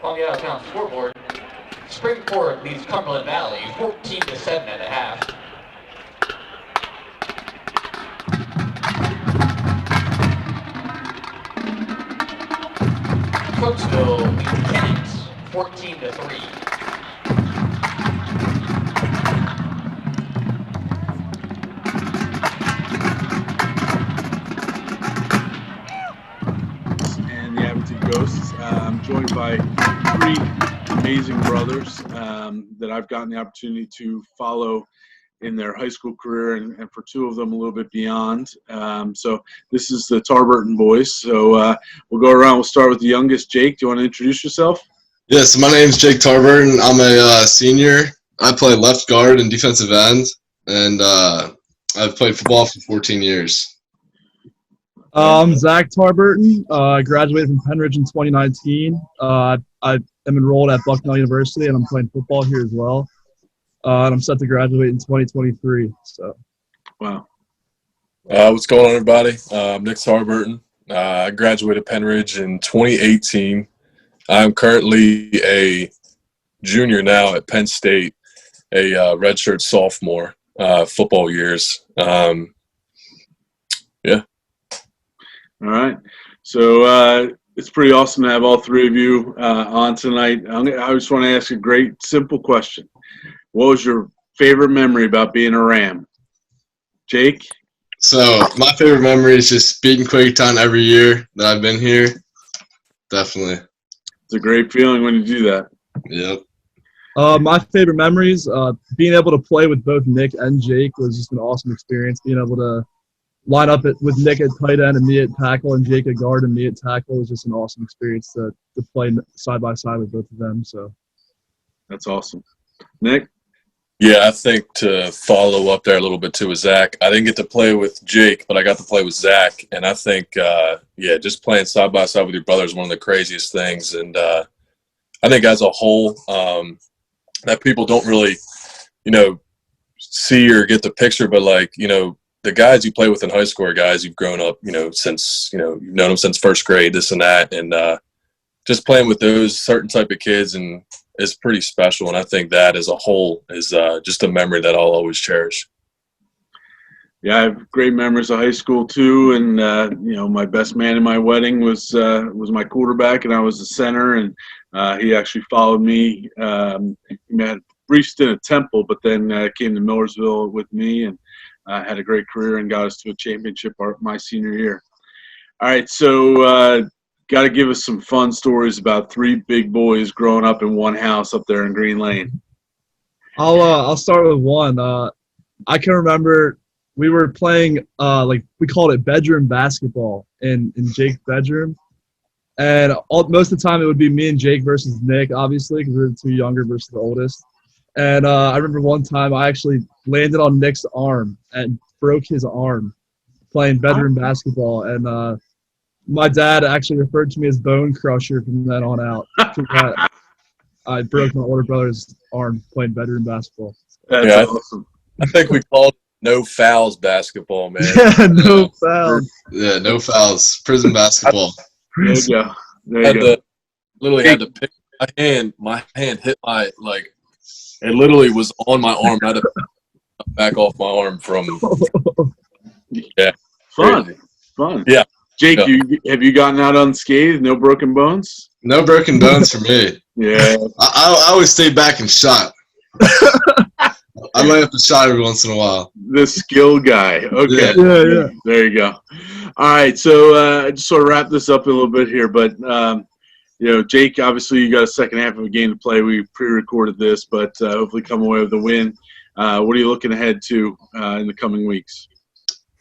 On the out-of-town scoreboard, Springport leads Cumberland Valley 14-7 at the half. Cooksville leads Kent 14-3. And the Abington Ghosts. I'm joined by 3 amazing brothers that I've gotten the opportunity to follow in their high school career, and for 2 of them a little bit beyond. So this is the Tarburton boys. So we'll go around. We'll start with the youngest. Jake, do you want to introduce yourself? Yes, my name is Jake Tarburton. I'm a senior. I play left guard and defensive end, and I've played football for 14 years. I'm Zach Tarburton. I graduated from Pennridge in 2019. I am enrolled at Bucknell University, and I'm playing football here as well. And I'm set to graduate in 2023. So, wow. What's going on, everybody? I'm Nick Tarburton. I graduated Pennridge in 2018. I'm currently a junior now at Penn State, a redshirt sophomore, football years. Yeah. All right. So it's pretty awesome to have all 3 of you on tonight. I just want to ask a great, simple question. What was your favorite memory about being a Ram? Jake? So my favorite memory is just beating Quakertown every year that I've been here. Definitely. It's a great feeling when you do that. Yep. My favorite memories, being able to play with both Nick and Jake was just an awesome experience. Being able to line up with Nick at tight end and me at tackle and Jake at guard and me at tackle was just an awesome experience to play side by side with both of them. So that's awesome. Nick? Yeah, I think to follow up there a little bit too with Zach, I didn't get to play with Jake, but I got to play with Zach. And I think, just playing side by side with your brother is one of the craziest things. And I think as a whole, that people don't really, see or get the picture, but the guys you play with in high school are guys you've grown up, since, you've known them since first grade, this and that. And just playing with those certain type of kids and is pretty special. And I think that as a whole is just a memory that I'll always cherish. Yeah, I have great memories of high school too. And, my best man in my wedding was my quarterback, and I was the center. And he actually followed me. He had a brief stint at Temple, but then came to Millersville with me and had a great career and got us to a championship my senior year. All right, so got to give us some fun stories about 3 big boys growing up in one house up there in Green Lane. I'll start with one. I can remember we were playing we called it bedroom basketball in Jake's bedroom, and most of the time it would be me and Jake versus Nick, obviously, because we were the 2 younger versus the oldest. And I remember one time I actually landed on Nick's arm and broke his arm playing bedroom basketball, and my dad actually referred to me as Bone Crusher from then on out. I broke my older brother's arm playing bedroom basketball. That's awesome. I think we called it no fouls basketball, man. Yeah, no fouls. Yeah, no fouls. Prison basketball. There you go. There you go. Literally had to pick my hand. My hand hit my, it literally was on my arm. I had to back off my arm from, yeah. Fun. Yeah. Jake, have you gotten out unscathed? No broken bones? No broken bones for me. Yeah. I always stay back and shot. I lay up the shot every once in a while. The skill guy. Okay. Yeah. There you go. All right. So just sort of wrap this up a little bit here. But, Jake, obviously you got a second half of a game to play. We pre-recorded this, but hopefully come away with a win. What are you looking ahead to in the coming weeks?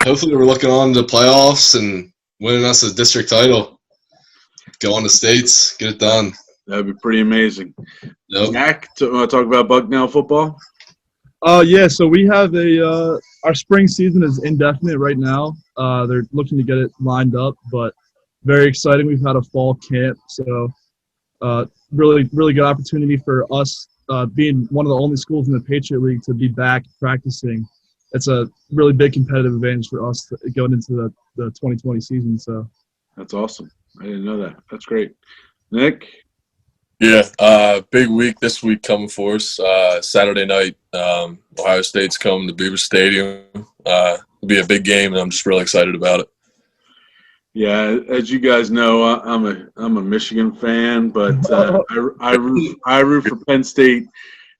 Hopefully we're looking on to the playoffs and winning us a district title. Go on to states, get it done. That'd be pretty amazing. Yep. Zach, want to talk about Bucknell football? Yeah, so we have our spring season is indefinite right now. They're looking to get it lined up, but very exciting. We've had a fall camp, so really, really good opportunity for us being one of the only schools in the Patriot League to be back practicing. It's a really big competitive advantage for us going into the 2020 season. So that's awesome. I didn't know that. That's great. Nick? Yeah, big week this week coming for us. Saturday night, Ohio State's coming to Beaver Stadium. It'll be a big game, and I'm just really excited about it. Yeah, as you guys know, I'm a Michigan fan, but I root for Penn State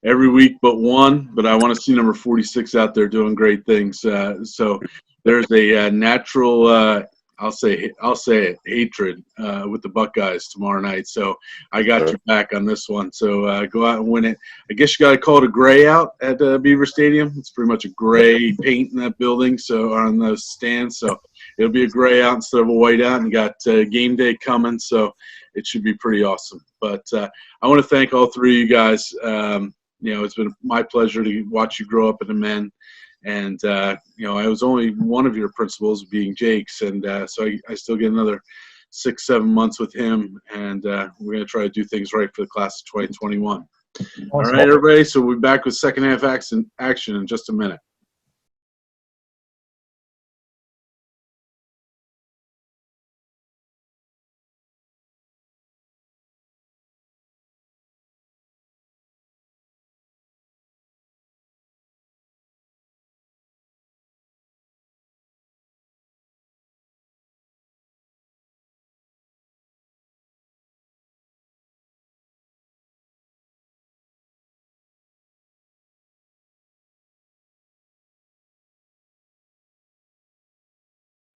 every week but one. But I want to see number 46 out there doing great things. So there's a natural. I'll say it, hatred with the Buckeyes tomorrow night. So I got your back on this one. So go out and win it. I guess you got to call it a gray out at Beaver Stadium. It's pretty much a gray paint in that building, so on those stands. So it'll be a gray out instead of a white out, and got game day coming. So it should be pretty awesome. But I want to thank all three of you guys. It's been my pleasure to watch you grow up in the men. And, I was only one of your principals being Jake's. And so I still get another 6-7 months with him. And we're going to try to do things right for the class of 2021. Awesome. All right, everybody. So we'll be back with second half action in just a minute.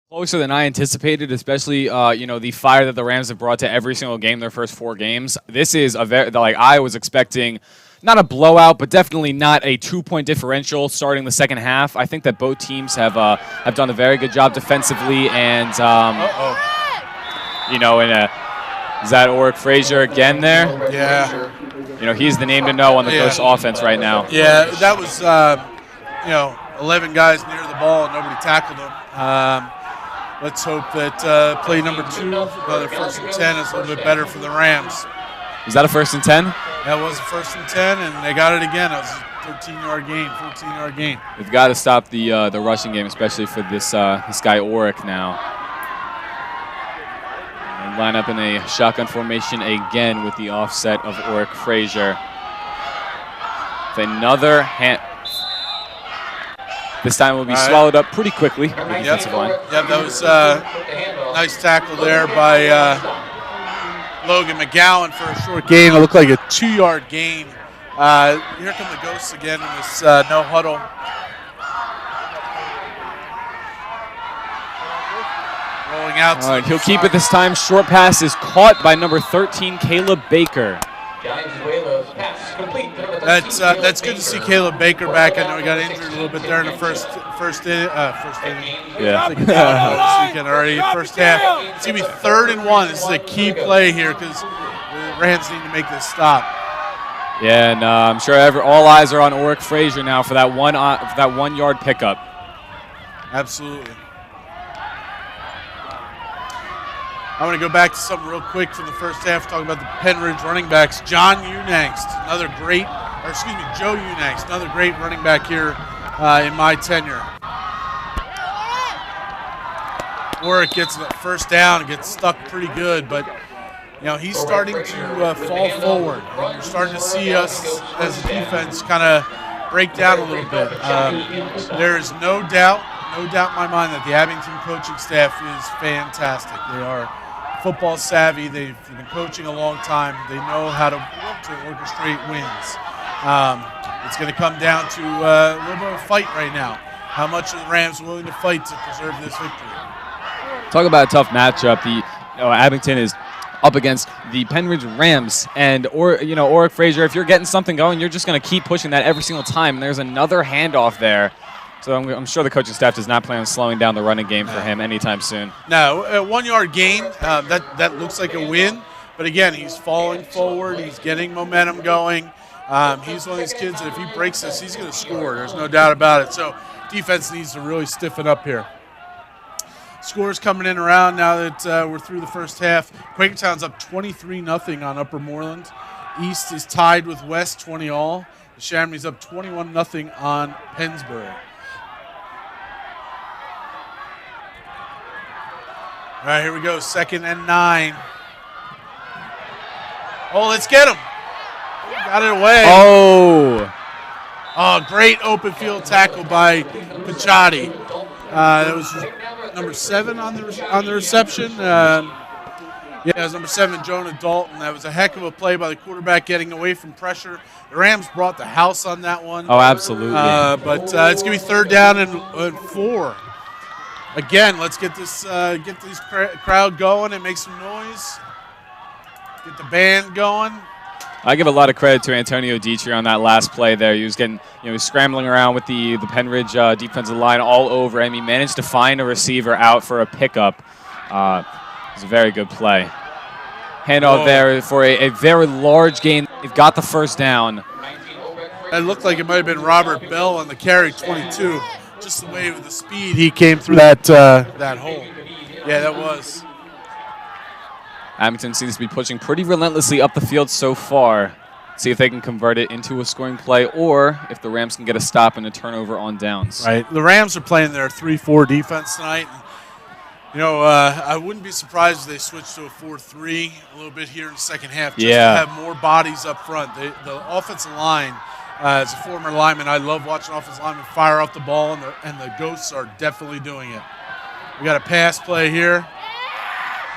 Closer than I anticipated, especially the fire that the Rams have brought to every single game, their first 4 games. This is I was expecting not a blowout, but definitely not a 2-point differential starting the second half. I think that both teams have done a very good job defensively, and is that Oric Frazier again there? Yeah. He's the name to know on the Coast offense right now. Yeah, that was 11 guys near the ball and nobody tackled them. Let's hope that play number 2, another 1st and 10, is a little bit better for the Rams. Is that a 1st and 10? That was a 1st and 10, and they got it again. It was a 13-yard gain, 14-yard gain. We've got to stop the rushing game, especially for this guy Oric now. And line up in a shotgun formation again with the offset of Oric Frazier. With another hand. This time will be swallowed up pretty quickly. The defensive line. Yep, that was a nice tackle there by Logan McGowan for a short gain. It looked like a 2-yard gain. Here come the Ghosts again in this no huddle. Rolling out. All right, he'll keep it this time. Short pass is caught by number 13, Caleb Baker. That's good to see Caleb Baker back. I know he got injured a little bit there in the first inning. Yeah. This weekend already. First half. It's gonna be 3rd and 1. This is a key play here because the Rams need to make this stop. Yeah, and I'm sure all eyes are on Oric Frazier now for that 1-yard pickup. Absolutely. I want to go back to something real quick from the first half, talk about the Pennridge running backs. Joe Unangst, another great running back here in my tenure. Oric gets the first down and gets stuck pretty good, but he's starting to fall forward. You're starting to see us as a defense kind of break down a little bit. There is no doubt in my mind that the Abington coaching staff is fantastic. They are football savvy. They've been coaching a long time. They know how to orchestrate wins. It's going to come down to a little bit of a fight right now. How much are the Rams willing to fight to preserve this victory? Talk about a tough matchup. Abington is up against the Pennridge Rams, and Oric Frazier. If you're getting something going, you're just going to keep pushing that every single time. And there's another handoff there. So I'm sure the coaching staff does not plan on slowing down the running game for him anytime soon. No, a 1-yard gain, that looks like a win. But again, he's falling forward. He's getting momentum going. He's one of these kids that if he breaks this, he's going to score. There's no doubt about it. So defense needs to really stiffen up here. Scores coming in around now that we're through the first half. Quakertown's up 23-0 on Upper Moreland. East is tied with West 20-all. The Chamonix up 21-0 on Pennsbury. All right, here we go. 2nd and 9. Oh, let's get him. Got it away. Oh. Oh, great open field tackle by Pichotti. That was number 7 on the reception. Yeah, it was number 7, Jonah Dalton. That was a heck of a play by the quarterback getting away from pressure. The Rams brought the house on that one. Oh, absolutely. But it's going to be 3rd down and 4. Again, let's get this crowd going and make some noise. Get the band going. I give a lot of credit to Antonio Dietrich on that last play there. He was getting, scrambling around with the Pennridge defensive line all over him. He managed to find a receiver out for a pickup. It was a very good play. Handoff there for a very large gain. They've got the 1st down. It looked like it might have been Robert Bell on the carry 22. Just the way with the speed he came through that hole. Yeah, that was. Abington seems to be pushing pretty relentlessly up the field so far. See if they can convert it into a scoring play or if the Rams can get a stop and a turnover on downs. Right. The Rams are playing their 3-4 defense tonight. I wouldn't be surprised if they switched to a 4-3 a little bit here in the second half just to have more bodies up front. The offensive line, as a former lineman, I love watching offensive linemen fire off the ball, and the Ghosts are definitely doing it. We got a pass play here.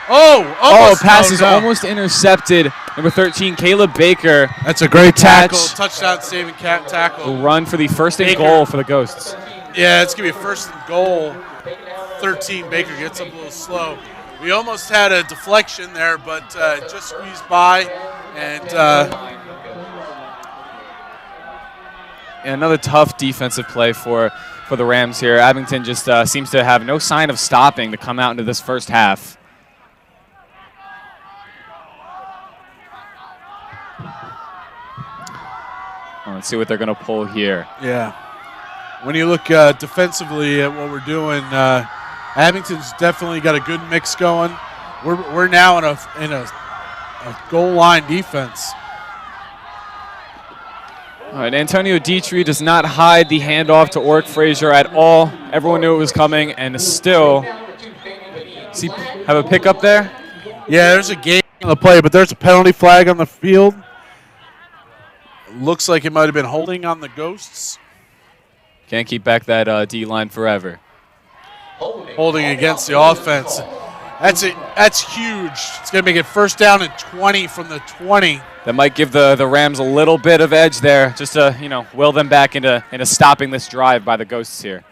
Pass is almost intercepted. Number 13, Caleb Baker. That's a great tackle. Touchdown saving tackle. A run for the 1st and goal for the Ghosts. Yeah, it's going to be a 1st and goal. 13, Baker gets up a little slow. We almost had a deflection there, but it just squeezed by. And another tough defensive play for the Rams here. Abington just seems to have no sign of stopping to come out into this first half. Let's see what they're going to pull here. Yeah. When you look defensively at what we're doing, Abington's definitely got a good mix going. We're now in a goal line defense. All right, Antonio Dietrich does not hide the handoff to Orrick Frazier at all. Everyone knew it was coming, and still have a pickup there. Yeah, there's a game on the play, but there's a penalty flag on the field. Looks like it might have been holding on the Ghosts. Can't keep back that D-line forever. Holding against the offense. That's huge. It's going to make it 1st down and 20 from the 20. That might give the Rams a little bit of edge there, just to will them back into stopping this drive by the Ghosts here.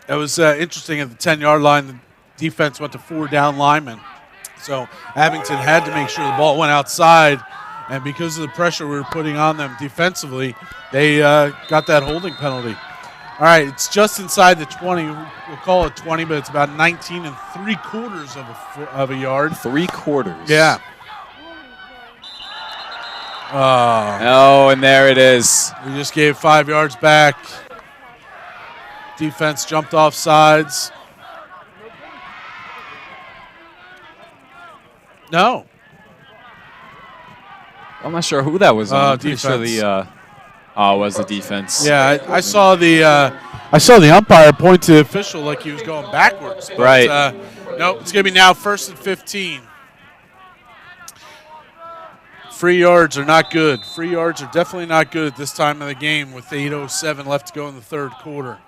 It was interesting at the 10-yard line. The defense went to 4 down linemen. So Abington had to make sure the ball went outside, and because of the pressure we were putting on them defensively, they got that holding penalty. All right, it's just inside the 20. We'll call it 20, but it's about 19 3/4 of a yard. 3/4. Yeah. Oh, and there it is. We just gave 5 yards back. Defense jumped off sides. No. I'm not sure who that was on. I'm pretty defense. sure it was the defense. Yeah, I saw the umpire point to the official like he was going backwards. But, right. Nope, it's going to be now 1st and 15. Free yards are not good. Free yards are definitely not good at this time of the game with 8:07 left to go in the 3rd quarter.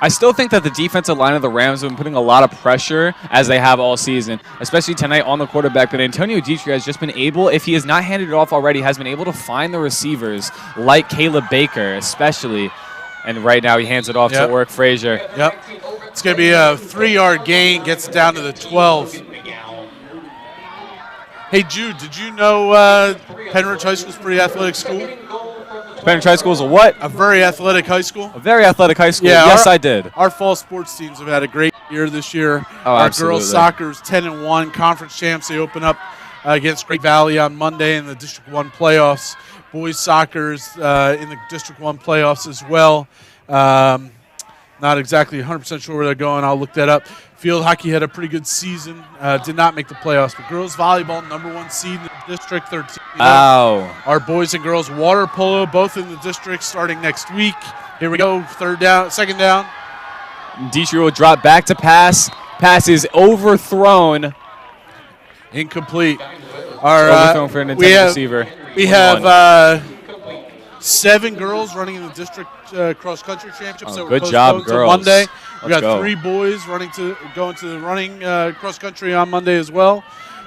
I still think that the defensive line of the Rams have been putting a lot of pressure, as they have all season, especially tonight on the quarterback. But Antonio Dietrich has just been able, if he has not handed it off already, has been able to find the receivers like Caleb Baker especially. And right now he hands it off to Orrick Frazier. Yep. It's going to be a 3-yard gain, gets it down to the 12. Hey, Jude, did you know Pennridge High School is a pretty athletic school? Pennridge High School is a what? A very athletic high school. A very athletic high school. Yeah, yes, I did. Our fall sports teams have had a great year this year. Oh, our absolutely. girls soccer is 10-1 conference champs. They open up against Great Valley on Monday in the District 1 playoffs. Boys soccer is in the District 1 playoffs as well. Not exactly 100% sure where they're going. I'll look that up. Field hockey had a pretty good season. Did not make the playoffs. But girls volleyball, #1 seed in the District 13. Wow. Our boys and girls water polo, both in the district, starting next week. Here we go. 2nd down. Dietrich will drop back to pass. Pass is overthrown. Incomplete. Overthrown for an intended receiver. We have 7 girls running in the district cross country championships. Oh, good job, girls. Monday. We Let's got go. 3 boys going to the running cross country on Monday as well.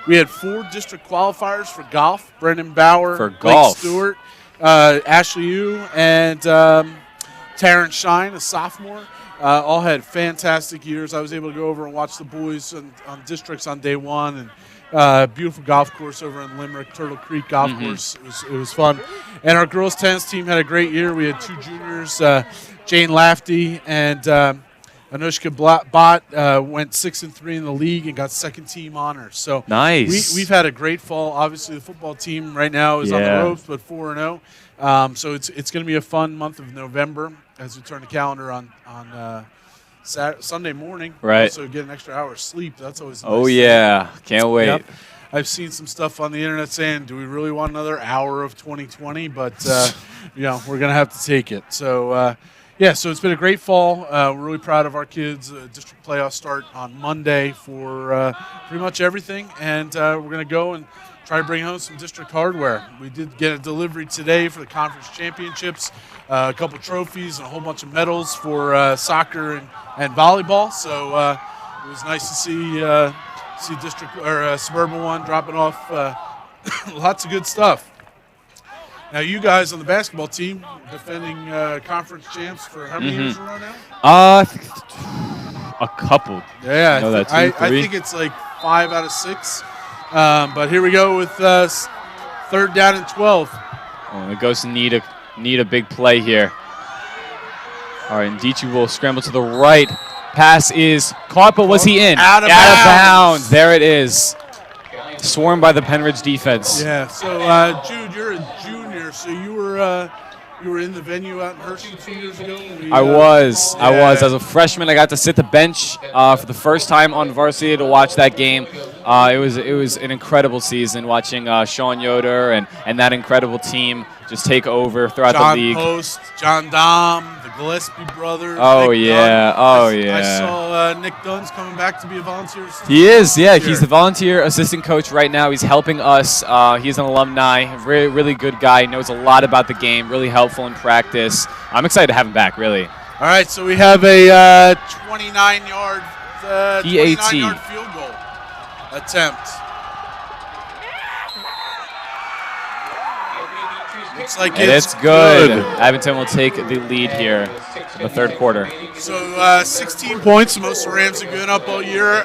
We had 4 district qualifiers for golf. Brendan Bauer, For Blake golf. Stewart, Ashley Yu, and Taryn Shine, a sophomore. All had fantastic years. I was able to go over and watch the boys on districts on day 1, and beautiful golf course over in Limerick, Turtle Creek Golf Course. It was fun. And our girls tennis team had a great year. We had 2 juniors, Jane Lafty and Anushka Bott went 6-3 in the league and got second team honors. So nice. We've had a great fall. Obviously, the football team right now is on the ropes, but 4-0. So it's going to be a fun month of November as we turn the calendar on Sunday morning. Right. Also get an extra hour of sleep. That's always nice. Oh yeah, can't wait. Yep. I've seen some stuff on the internet saying, "Do we really want another hour of 2020?" But we're gonna have to take it. So so it's been a great fall. We're really proud of our kids. District playoffs start on Monday for pretty much everything, and we're gonna go and try to bring home some district hardware. We did get a delivery today for the conference championships, a couple trophies and a whole bunch of medals for soccer and volleyball. So it was nice to see district or Suburban One dropping off lots of good stuff. Now you guys on the basketball team defending conference champs for how many years in a row now? A couple. Yeah, I think it's like 5 out of 6. But here we go with 3rd down and 12. Oh, the Ghosts need a big play here. All right, Ndichi will scramble to the right. Pass is caught, but was he in? Out of bounds. There it is. Swarmed by the Pennridge defense. Yeah. So Jude, you're a junior, so you were in the venue out in Hershey 2 years ago. I was. As a freshman, I got to sit the bench for the first time on varsity to watch that game. It was an incredible season watching Sean Yoder and that incredible team just take over throughout the league. John Post, John Dom, the Gillespie brothers. Oh, Nick yeah. Dunn. Oh, I yeah. saw Nick Dunn's coming back to be a volunteer assistant. He is, yeah. He's the volunteer assistant coach right now. He's helping us. He's an alumni, really, really good guy. Knows a lot about the game, really helpful in practice. I'm excited to have him back, really. All right, so we have a 29-yard PAT field goal attempt. Looks like it's good. Abington will take the lead here in the 3rd quarter. So 16 points, the most the Rams have given up all year.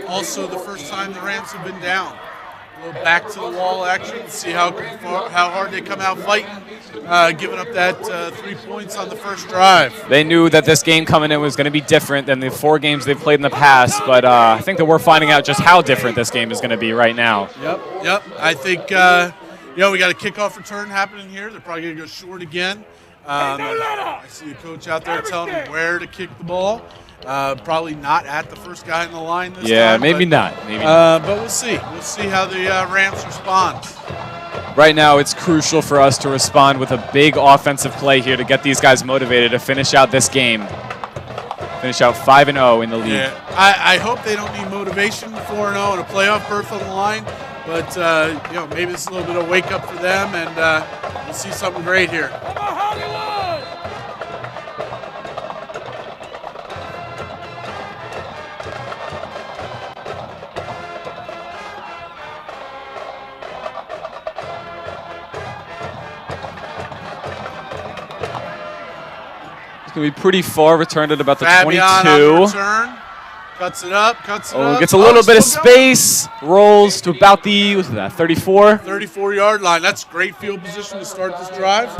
Also the first time the Rams have been down. A little back to the wall action, see how hard they come out fighting, giving up that 3 points on the first drive. They knew that this game coming in was going to be different than the 4 games they've played in the past, but I think that we're finding out just how different this game is going to be right now. Yep. I think, we got a kickoff return happening here. They're probably going to go short again. I see a coach out there telling them where to kick the ball. Probably not at the first guy in the line this time. Maybe not. But we'll see. We'll see how the Rams respond. Right now, it's crucial for us to respond with a big offensive play here to get these guys motivated to finish out this game. Finish out 5-0 in the league. Yeah, I hope they don't need motivation 4-0 and a playoff berth on the line. But, maybe it's a little bit of wake up for them, and we'll see something great here. It's going to be pretty far, returned at about the Fabian 22. On the return. Cuts it up. Gets a little bit of space, rolls to about the, 34? 34-yard line. That's great field position to start this drive.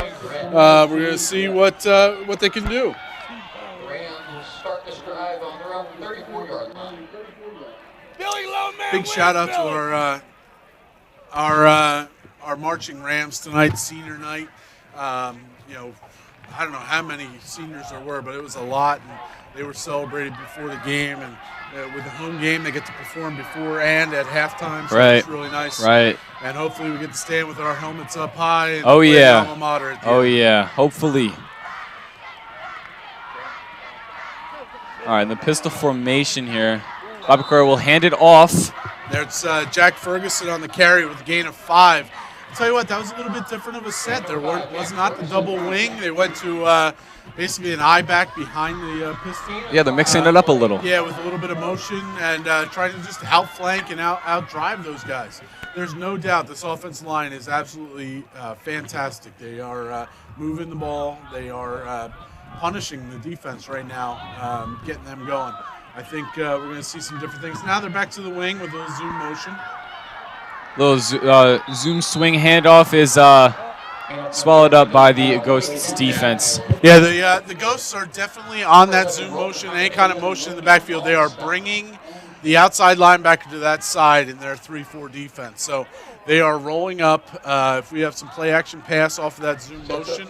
We're going to see what they can do. Rams start this drive on their own 34-yard line. Big shout out to our marching Rams tonight, senior night. I don't know how many seniors there were, but it was a lot, and they were celebrated before the game. And with the home game, they get to perform before and at halftime, so it's really nice. Right. And hopefully we get to stand with our helmets up high. And Oh, yeah. alma mater at the Oh, end. yeah. Hopefully. All right, in the pistol formation here, Babakura will hand it off. There's Jack Ferguson on the carry with a gain of 5. I'll tell you what, that was a little bit different of a set. There was not the double wing. They went to basically an eye back behind the pistol. Yeah, they're mixing it up a little. Yeah, with a little bit of motion and trying to just outflank and out-drive those guys. There's no doubt this offensive line is absolutely fantastic. They are moving the ball. They are punishing the defense right now, getting them going. I think we're going to see some different things. Now they're back to the wing with a little zoom motion. Little zoom swing handoff is swallowed up by the Ghosts defense. Yeah, the Ghosts are definitely on that zoom motion, any kind of motion in the backfield. They are bringing the outside linebacker to that side in their 3-4 defense. So they are rolling up. If we have some play action pass off of that zoom motion,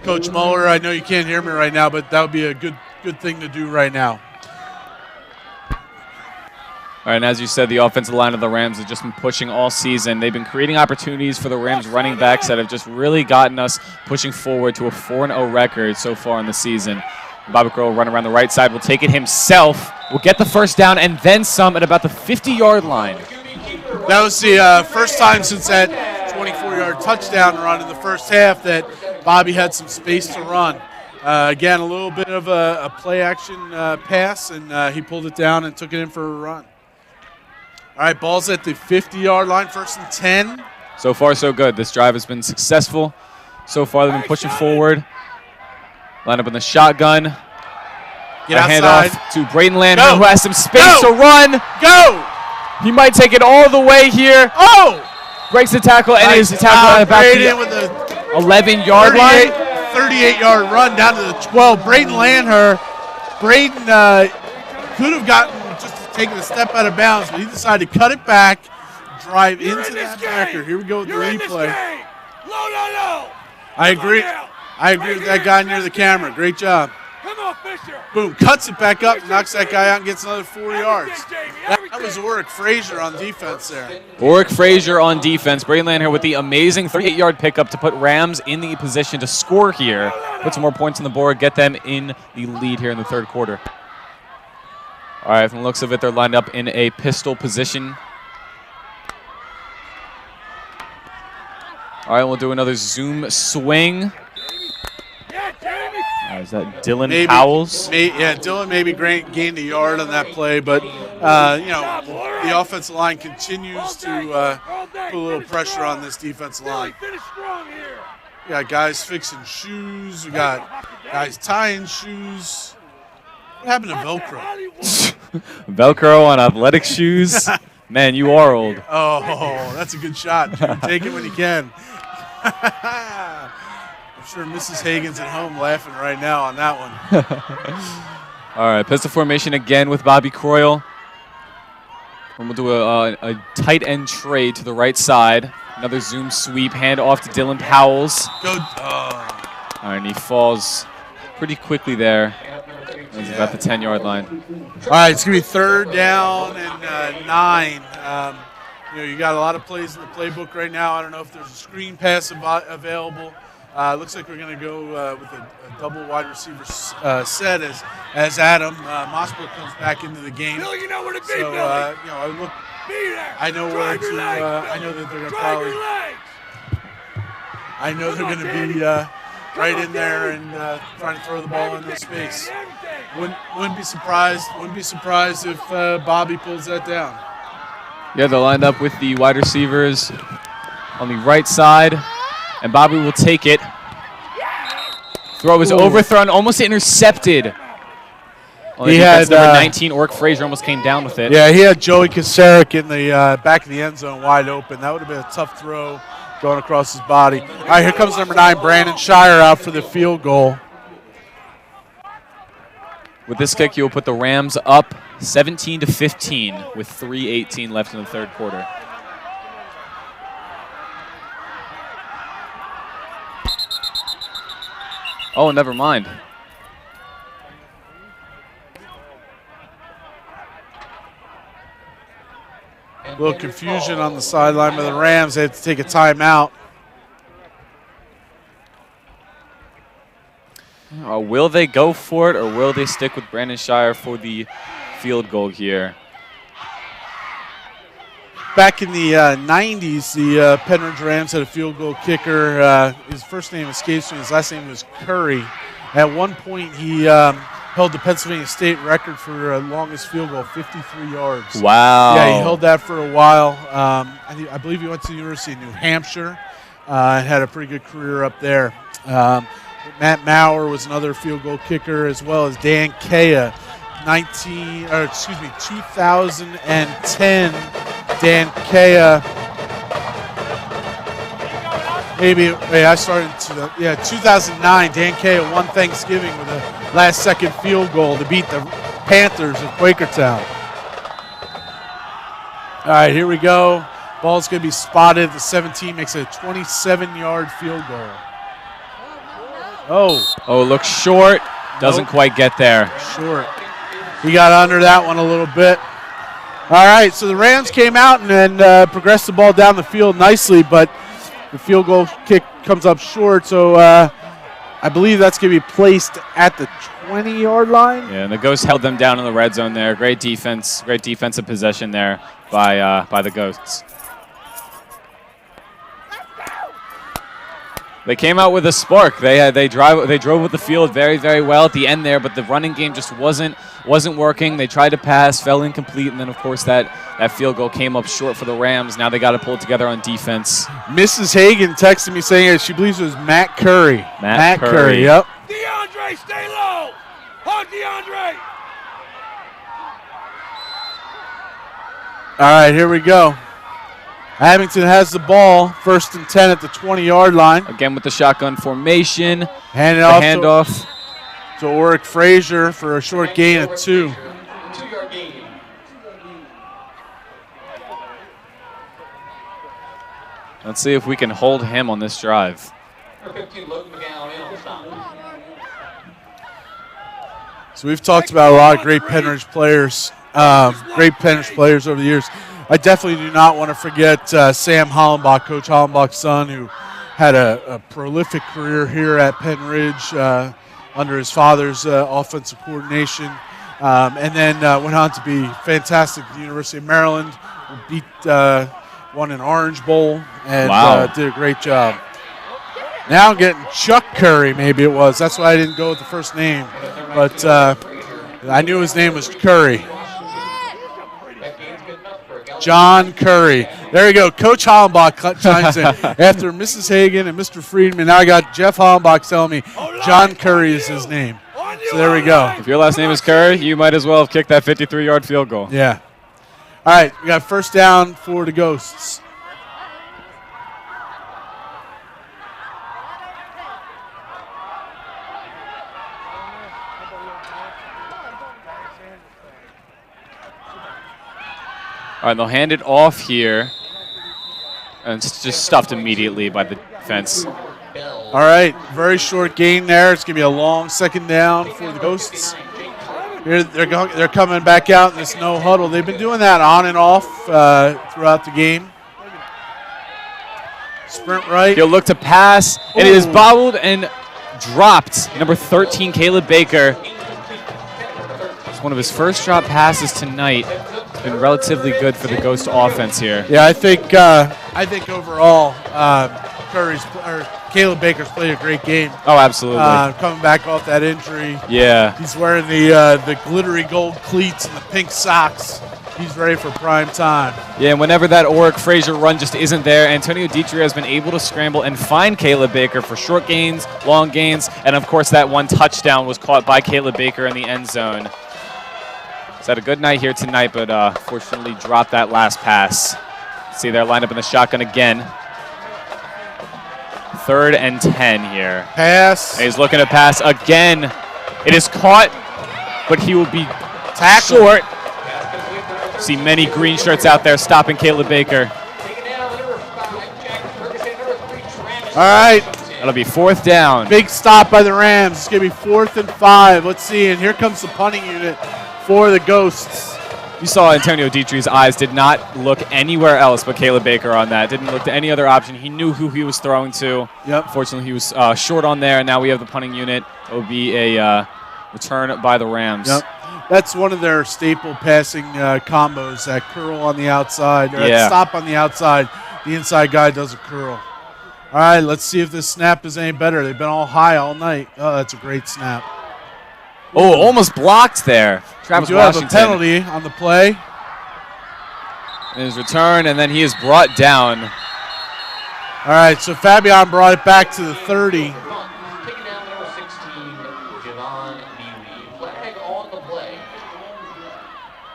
Coach Muller, I know you can't hear me right now, but that would be a good thing to do right now. All right, and as you said, the offensive line of the Rams has just been pushing all season. They've been creating opportunities for the Rams running backs that have just really gotten us pushing forward to a 4-0 record so far in the season. Bobby Crow will run around the right side, will take it himself, will get the first down and then some at about the 50-yard line. That was the first time since that 24-yard touchdown run in the first half that Bobby had some space to run. Again, a little bit of a play-action pass, and he pulled it down and took it in for a run. All right, ball's at the 50-yard line, 1st and 10. So far, so good. This drive has been successful. So far, they've been pushing forward. Line up in the shotgun. Get outside. Handoff to Braden Landman, who has some space to run. Go! He might take it all the way here. Oh! Breaks the tackle and is tackled at about the 11-yard line. 38-yard run down to the 12. Braden Landher. Braden could have gotten taking a step out of bounds, but he decided to cut it back, drive into that backer. Here we go with the replay. I agree. I agree with that guy near the camera. Great job. Come on, Fisher. Boom, cuts it back up, knocks that guy out, and gets another 4 yards. That was Oric Frazier on defense there. Oric Frazier on defense. Braden Landher with the amazing 38-yard pickup to put Rams in the position to score here. Put some more points on the board, get them in the lead here in the third quarter. All right, from the looks of it, they're lined up in a pistol position. All right, we'll do another zoom swing. Is that Dylan Powell's? Dylan maybe gained a yard on that play, but the offensive line continues to put a little pressure on this defensive line. We got guys fixing shoes. We got guys tying shoes. What happened to Velcro? Velcro on athletic shoes? Man, you are old. Oh, that's a good shot. Take it when you can. I'm sure Mrs. Hagen's at home laughing right now on that one. All right, pistol formation again with Bobby Croyle. And we'll do a tight end trade to the right side. Another zoom sweep, hand off to Dylan Powell's. Go. All right, and he falls pretty quickly there. He's about the 10-yard line. All right, it's going to be 3rd down and 9. You got a lot of plays in the playbook right now. I don't know if there's a screen pass available. Looks like we're going to go with a double wide receiver set as Adam Mossbrook comes back into the game. Bill, you know where to be, so, I know where to. I know that they're going to probably. I know they're going to be right in there and trying to throw the ball into space. Wouldn't be surprised. Wouldn't be surprised if Bobby pulls that down. Yeah, they're lined up with the wide receivers on the right side, and Bobby will take it. Throw is overthrown, almost intercepted. He had number 19, Oric Frazier, almost came down with it. Yeah, he had Joey Kasarik in the back of the end zone wide open. That would have been a tough throw going across his body. All right, here comes number 9, Brandon Shire, out for the field goal. With this kick, you'll put the Rams up 17-15 with 3:18 left in the third quarter. Oh, never mind. A little confusion on the sideline of the Rams. They had to take a timeout. Will they go for it, or will they stick with Brandon Shire for the field goal here? back in the 90s, the Pennridge Rams had a field goal kicker. His first name escapes me. His last name was Curry. At one point, he held the Pennsylvania State record for longest field goal, 53 yards. Wow. Yeah, he held that for a while. I believe he went to the University of New Hampshire and had a pretty good career up there. Matt Maurer was another field goal kicker, as well as Dan Kylea, 2010. Dan Kylea. I started 2009. Dan Kylea won Thanksgiving with a last-second field goal to beat the Panthers of Quakertown. All right, here we go. Ball's going to be spotted. The 17 makes it a 27-yard field goal. Oh, looks short. Doesn't quite get there. Short. He got under that one a little bit. All right, so the Rams came out and progressed the ball down the field nicely, but the field goal kick comes up short, so I believe that's going to be placed at the 20-yard line. Yeah, and the Ghosts held them down in the red zone there. Great defense, great defensive possession there by the Ghosts. They came out with a spark. They drove with the field very, very well at the end there, but the running game just wasn't working. They tried to pass, fell incomplete, and then of course that field goal came up short for the Rams. Now they got to pull it together on defense. Mrs. Hegen texted me saying that she believes it was Matt Curry. Matt Curry. Yep. DeAndre, stay low. Hold DeAndre. All right, here we go. Abington has the ball, 1st and 10 at the 20-yard line. Again with the shotgun formation. Handoff to Oric Frazier for a short gain of 2. 2-yard gain. Let's see if we can hold him on this drive. So we've talked about a lot of great Pennridge players, over the years. I definitely do not want to forget Sam Hollenbach, Coach Hollenbach's son, who had a prolific career here at Pennridge under his father's offensive coordination, and then went on to be fantastic at the University of Maryland, won an Orange Bowl, and did a great job. Now I'm getting Chuck Curry, maybe it was. That's why I didn't go with the first name, but I knew his name was Curry. John Curry. There you go. Coach Hollenbach chimes in. After Mrs. Hegen and Mr. Friedman, now I got Jeff Hollenbach telling me John Curry is his name. So there we go. If your last name is Curry, you might as well have kicked that 53-yard field goal. Yeah. All right, we got 1st down for the Ghosts. All right, they'll hand it off here. And it's just stuffed immediately by the defense. All right, very short gain there. It's going to be a long 2nd down for the Ghosts. Here they're coming back out in this no huddle. They've been doing that on and off throughout the game. Sprint right. He'll look to pass. Ooh. It is bobbled and dropped. Number 13, Caleb Baker. It's one of his first drop passes tonight. Been relatively good for the Ghost offense here. Yeah, I think overall, Caleb Baker's played a great game. Oh, absolutely. Coming back off that injury. Yeah. He's wearing the glittery gold cleats and the pink socks. He's ready for prime time. Yeah, and whenever that Oric Frazier run just isn't there, Antonio Dietrich has been able to scramble and find Caleb Baker for short gains, long gains, and of course that one touchdown was caught by Caleb Baker in the end zone. He's had a good night here tonight, but fortunately dropped that last pass. See there, lined up in the shotgun again. 3rd and 10 here. Pass. And he's looking to pass again. It is caught, but he will be tackled. Short. See many green shirts out there stopping Caleb Baker. All right. That'll be 4th down. Big stop by the Rams. It's going to be 4th and 5. Let's see, and here comes the punting unit for the Ghosts. You saw Antonio Dietrich's eyes did not look anywhere else but Caleb Baker on that. Didn't look to any other option. He knew who he was throwing to. Yep. Unfortunately, he was short on there, and now we have the punting unit. It will be a return by the Rams. Yep. That's one of their staple passing combos, that curl on the outside, or that stop on the outside. The inside guy does a curl. All right, let's see if this snap is any better. They've been all high all night. Oh, that's a great snap. Oh, almost blocked there. Travis we do Washington. have a penalty on the play. In his return, and then he is brought down. All right, so Fabian brought it back to the 30. Taking down number 16, Javon Beebe. Flag on the play.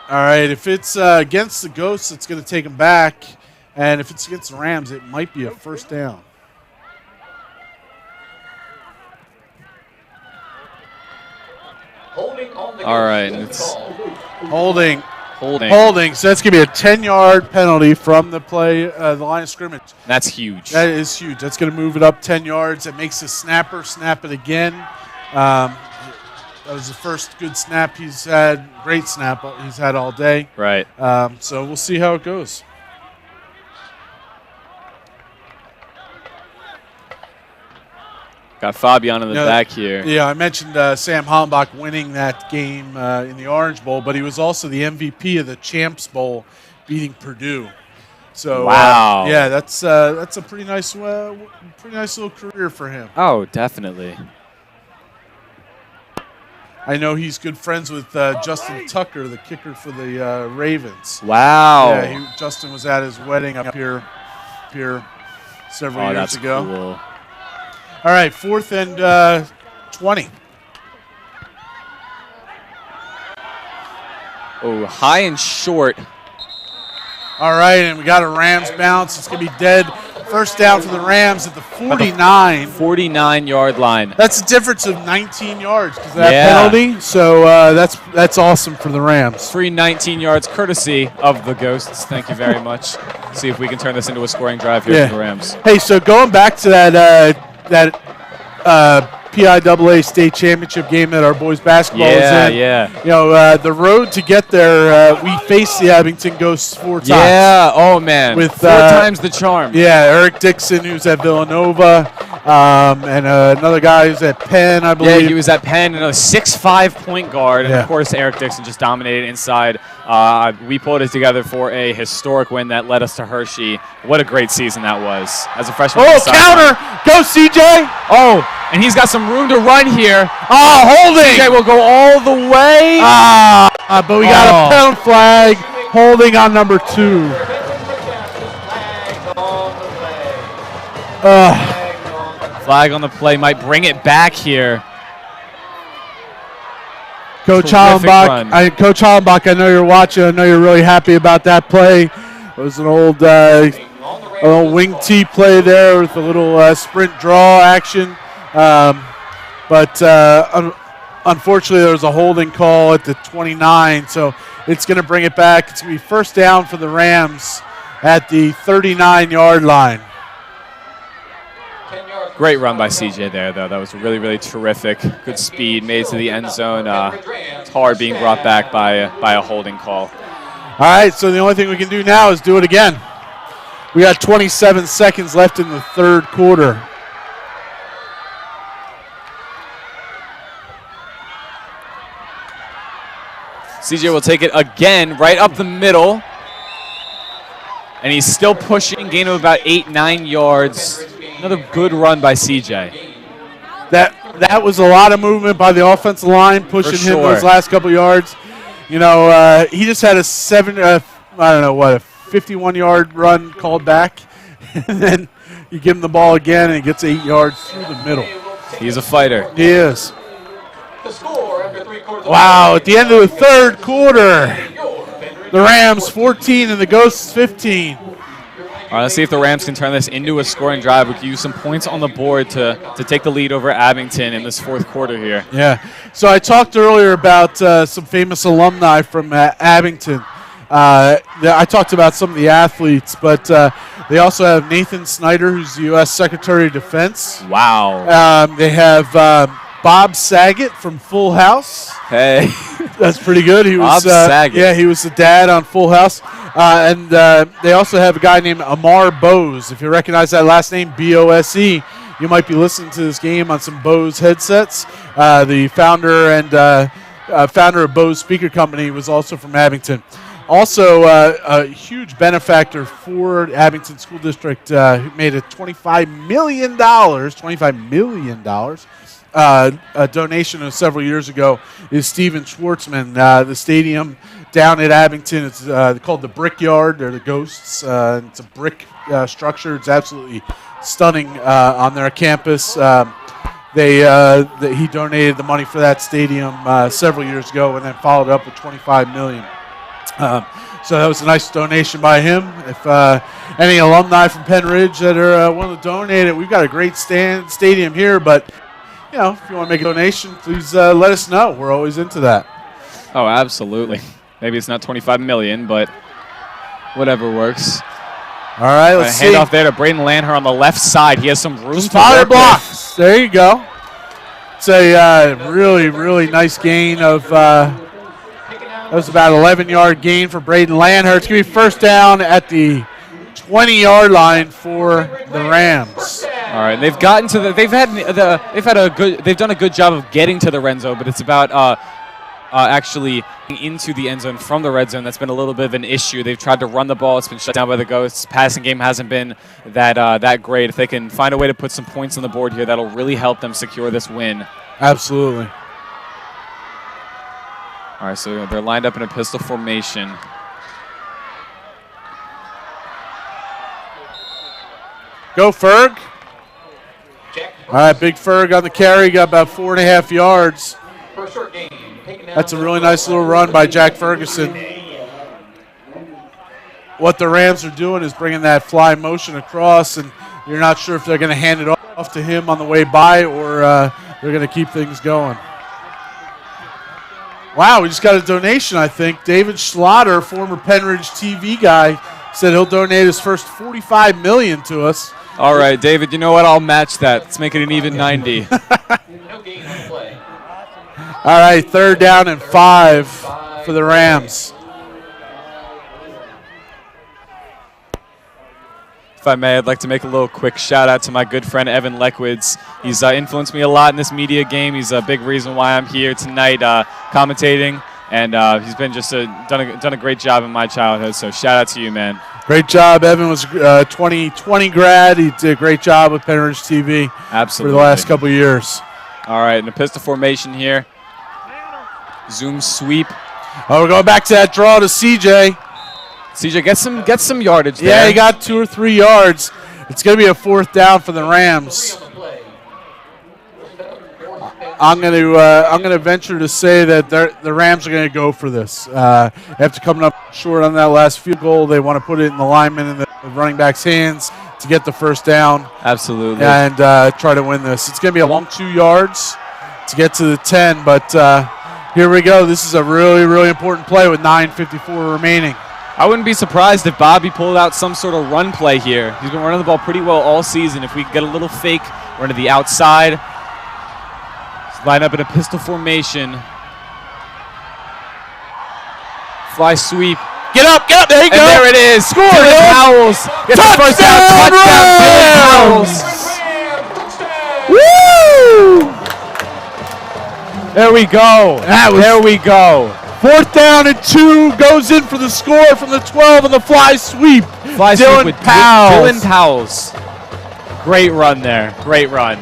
All right, if it's against the Ghosts, it's going to take him back. And if it's against the Rams, it might be a first down. Holding on the All right, it's holding. Holding. So that's going to be a 10-yard penalty from the play, the line of scrimmage. That's huge. That is huge. That's going to move it up 10 yards. It makes the snapper snap it again. That was the first good snap he's had. Great snap he's had all day. Right. So we'll see how it goes. Got Fabian in the back here. Yeah, I mentioned Sam Hollenbach winning that game in the Orange Bowl, but he was also the MVP of the Champs Bowl, beating Purdue. So wow, yeah, that's a pretty nice little career for him. Oh, definitely. I know he's good friends with Justin Tucker, the kicker for the Ravens. Wow. Yeah, Justin was at his wedding up here several years ago. Cool. All right, 4th and 20. Oh, high and short. All right, and we got a Rams bounce. It's going to be dead. First down for the Rams at the 49. 49-yard line. That's a difference of 19 yards because of that penalty. So that's awesome for the Rams. Free 19 yards courtesy of the Ghosts. Thank you very much. See if we can turn this into a scoring drive here for the Rams. Hey, so going back to that PIAA state championship game that our boys basketball was in. Yeah. You know, the road to get there, we faced the Abington Ghosts 4 times. Yeah, oh man. With 4 times the charm. Yeah, Eric Dixon, who's at Villanova, and another guy who's at Penn, I believe. Yeah, he was at Penn, and a 6'5" point guard, and of course Eric Dixon just dominated inside. We pulled it together for a historic win that led us to Hershey. What a great season that was. As a freshman. Oh, counter! Go CJ! Oh, and he's got some room to run here. Oh, holding! CJ will go all the way. But we got a penalty flag. Holding on number 2. Flag on the play might bring it back here. Coach Hollenbach, I know you're watching. I know you're really happy about that play. It was an old wing tee play there with a little sprint draw action. But unfortunately, there was a holding call at the 29, so it's going to bring it back. It's going to be first down for the Rams at the 39-yard line. Great run by CJ there, though. That was really, really terrific. Good speed, made it to the end zone. It's hard being brought back by a holding call. All right, so the only thing we can do now is do it again. We got 27 seconds left in the third quarter. CJ will take it again, right up the middle. And he's still pushing, gain of about 8-9 yards. Another good run by CJ. That was a lot of movement by the offensive line, pushing him those last couple yards. You know, he just had a 51-yard run called back. And then you give him the ball again, and he gets 8 yards through the middle. He's a fighter. He is. Wow, at the end of the third quarter, the Rams 14 and the Ghosts 15. All right, let's see if the Rams can turn this into a scoring drive. We can use some points on the board to take the lead over Abington in this fourth quarter here. Yeah. So I talked earlier about some famous alumni from Abington. I talked about some of the athletes, but they also have Nathan Snyder, who's the U.S. Secretary of Defense. Wow. They have Bob Saget from Full House. Hey. That's pretty good. He was Bob Saget. Yeah, he was the dad on Full House. And they also have a guy named Amar Bose. If you recognize that last name, B-O-S-E, you might be listening to this game on some Bose headsets. The founder and founder of Bose Speaker Company, was also from Abington. Also, a huge benefactor for Abington School District, who made a $25 million a donation several years ago, is Steven Schwartzman. The stadium down at Abington, it's called the Brickyard, or the Ghosts. It's a brick structure. It's absolutely stunning on their campus. He donated the money for that stadium several years ago, and then followed up with $25 million. So that was a nice donation by him. If any alumni from Pennridge that are willing to donate it, we've got a great stadium here, but if you want to make a donation, please let us know. We're always into that. Oh, absolutely. Maybe it's not $25 million, but whatever works. All right, let's see. Hand off there to Braden Lanher on the left side. He has some room Just to work blocks. There you go. It's a really, really nice gain of that was about an 11-yard gain for Braden Lanher. It's going to be first down at the 20-yard line for the Rams. All right, they've gotten to they've done a good job of getting to the red zone, but it's about actually into the end zone from the red zone. That's been a little bit of an issue. They've tried to run the ball. It's been shut down by the Ghosts. Passing game hasn't been that great. If they can find a way to put some points on the board here, that'll really help them secure this win. Absolutely. All right, so they're lined up in a pistol formation. Go Ferg. All right, big Ferg on the carry. Got about 4.5 yards. That's a really nice little run by Jack Ferguson. What the Rams are doing is bringing that fly motion across, and you're not sure if they're going to hand it off to him on the way by or they're going to keep things going. Wow, we just got a donation, I think. David Schlatter, former Pennridge TV guy, said he'll donate his first $45 million to us. All right, David, you know what? I'll match that. Let's make it an even 90. No gain on play. All right, 3rd down and 5 for the Rams. If I may, I'd like to make a little quick shout-out to my good friend Evan Leckwitz. He's influenced me a lot in this media game. He's a big reason why I'm here tonight commentating, and he's been just done a great job in my childhood, so shout-out to you, man. Great job. Evan was 2020 grad. He did a great job with Pennridge TV Absolutely. for the last couple of years. All right, in a pistol formation here. Zoom sweep. Oh, we're going back to that draw to CJ. CJ, get some yardage there. Yeah, he got 2 or 3 yards. It's going to be a 4th down for the Rams. I'm going to venture to say that the Rams are going to go for this. After coming up short on that last field goal, they want to put it in the lineman and the running back's hands to get the first down. Absolutely. And try to win this. It's going to be a long 2 yards to get to the 10, but here we go. This is a really, really important play with 9:54 remaining. I wouldn't be surprised if Bobby pulled out some sort of run play here. He's been running the ball pretty well all season. If we get a little fake, run to the outside. Line up in a pistol formation. Fly sweep. Get up, there you go. And there it is. Score, Dylan Howells gets the first down. Touchdown, Dylan Howells. Woo! There we go. There we go. 4th down and 2 goes in for the score from the 12 on the fly sweep. Fly Dylan sweep with Dylan Powell's. Great run there. Great run.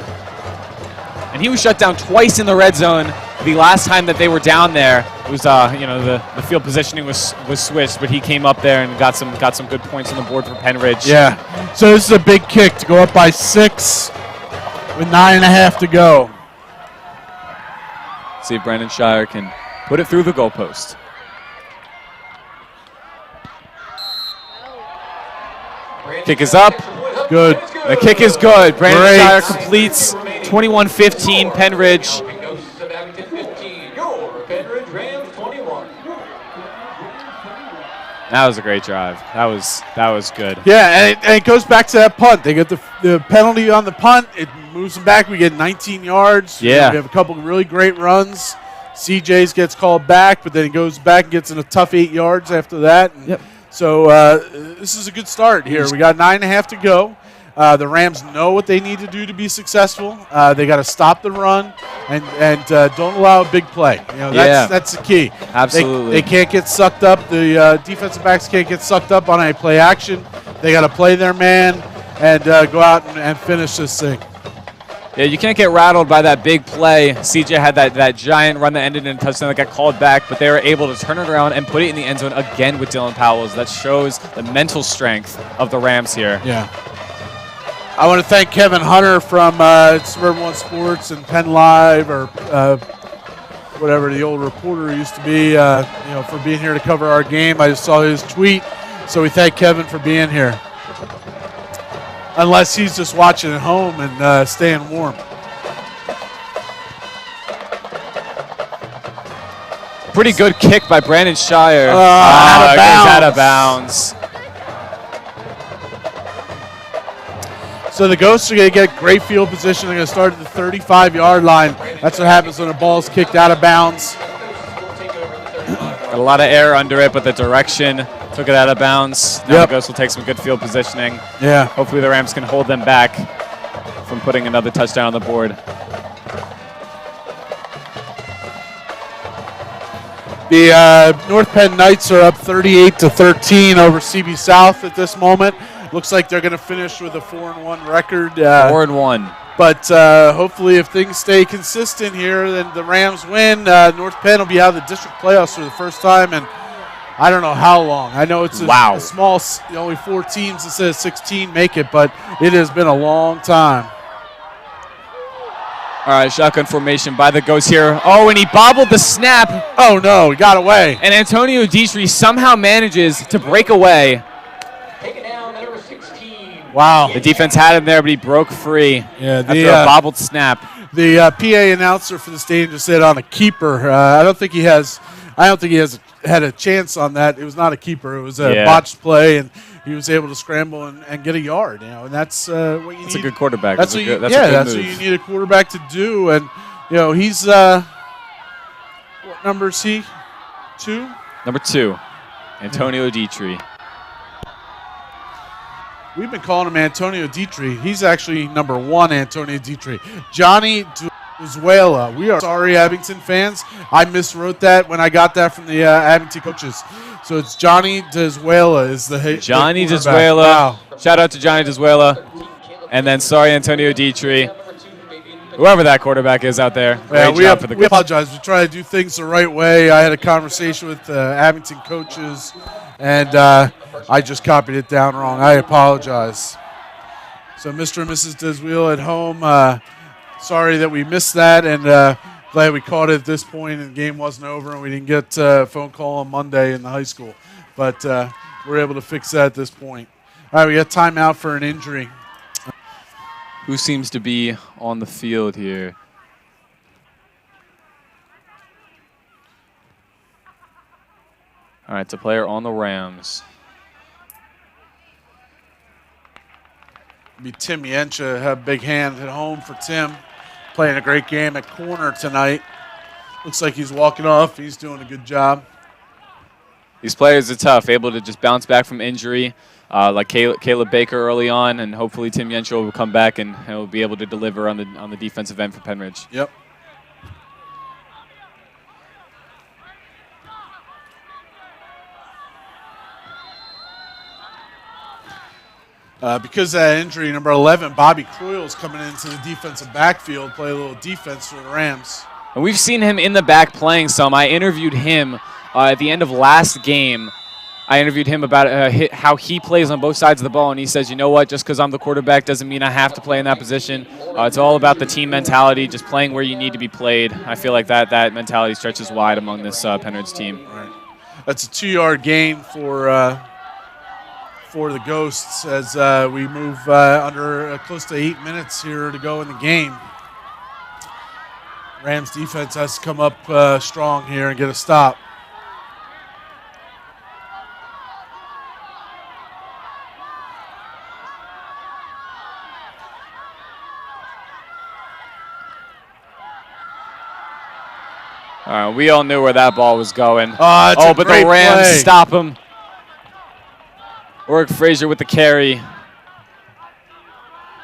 And he was shut down twice in the red zone. The last time that they were down there, it was the field positioning was switched, but he came up there and got some good points on the board for Pennridge. Yeah. So this is a big kick to go up by 6 with 9.5 to go. See if Brandon Shire can put it through the goalpost. Kick is up. Good. The kick is good. Brandon Shire completes. 21-15 Pennridge. That was a great drive. That was good. Yeah, and it goes back to that punt. They get the penalty on the punt. It moves them back. We get 19 yards. Yeah. We have a couple of really great runs. CJ's gets called back, but then he goes back and gets in a tough 8 yards after that. And yep. So this is a good start here. We got 9.5 to go. The Rams know what they need to do to be successful. They got to stop the run and don't allow a big play. That's the key. Absolutely. They can't get sucked up. The defensive backs can't get sucked up on a play action. They got to play their man and go out and finish this thing. Yeah, you can't get rattled by that big play. CJ had that giant run that ended in a touchdown that got called back, but they were able to turn it around and put it in the end zone again with Dylan Powell. That shows the mental strength of the Rams here. Yeah. I want to thank Kevin Hunter from Suburban One Sports and Penn Live, or whatever the old reporter used to be, for being here to cover our game. I just saw his tweet, so we thank Kevin for being here. Unless he's just watching at home and staying warm. Pretty good kick by Brandon Shire. Out of bounds. So the Ghosts are going to get great field position. They're going to start at the 35-yard line. That's what happens when a ball's kicked out of bounds. Got a lot of air under it, but the direction took it out of bounds. Now the Ghosts will take some good field positioning. Yeah. Hopefully the Rams can hold them back from putting another touchdown on the board. The North Penn Knights are up 38-13 over CB South at this moment. Looks like they're going to finish with a 4-1 record. 4-1. But hopefully if things stay consistent here, then the Rams win. North Penn will be out of the district playoffs for the first time in I don't know how long. I know it's a small, only 4 teams instead of 16 make it, but it has been a long time. All right, shotgun formation by the Ghosts here. Oh, and he bobbled the snap. Oh, no, he got away. And Antonio Dietrich somehow manages to break away. Wow. The defense had him there, but he broke free after a bobbled snap. The PA announcer for the stadium just said on a keeper. I don't think he has had a chance on that. It was not a keeper. It was a botched play, and he was able to scramble and get a yard. And that's what you need. That's a good quarterback. That's what you need a quarterback to do. And he's what number is he? 2. Number 2, Antonio Dietrich. We've been calling him Antonio Dietrich. He's actually number 1, Antonio Dietrich. Johnny Duzuela. We are sorry, Abington fans. I miswrote that when I got that from the Abington coaches. So it's Johnny Duzuela is the head. Johnny Duzuela. Wow. Shout out to Johnny Duzuela. And then sorry, Antonio Dietrich. Whoever that quarterback is out there. Great job for the we apologize. We try to do things the right way. I had a conversation with Abington coaches, and I just copied it down wrong. I apologize. So Mr. and Mrs. Duzuela at home, sorry that we missed that, and glad we caught it at this point and the game wasn't over and we didn't get a phone call on Monday in the high school. But we're able to fix that at this point. All right, we got timeout for an injury. Who seems to be on the field here? All right, it's a player on the Rams. Be Tim Yencha, have a big hand at home for Tim. Playing a great game at corner tonight. Looks like he's walking off. He's doing a good job. These players are tough, able to just bounce back from injury, like Caleb Baker early on, and hopefully Tim Yencha will come back and will be able to deliver on the defensive end for Pennridge. Yep. Because of that injury, number 11, Bobby Croyle's coming into the defensive backfield, play a little defense for the Rams. And we've seen him in the back playing some. I interviewed him at the end of last game. I interviewed him about how he plays on both sides of the ball, and he says, you know what, just because I'm the quarterback doesn't mean I have to play in that position. It's all about the team mentality, just playing where you need to be played. I feel like that mentality stretches wide among this Pennridge team. Right. That's a 2-yard gain for the Ghosts as we move under close to 8 minutes here to go in the game. Rams defense has to come up strong here and get a stop. All right, we all knew where that ball was going. But the Rams stop him. Oric Frazier with the carry.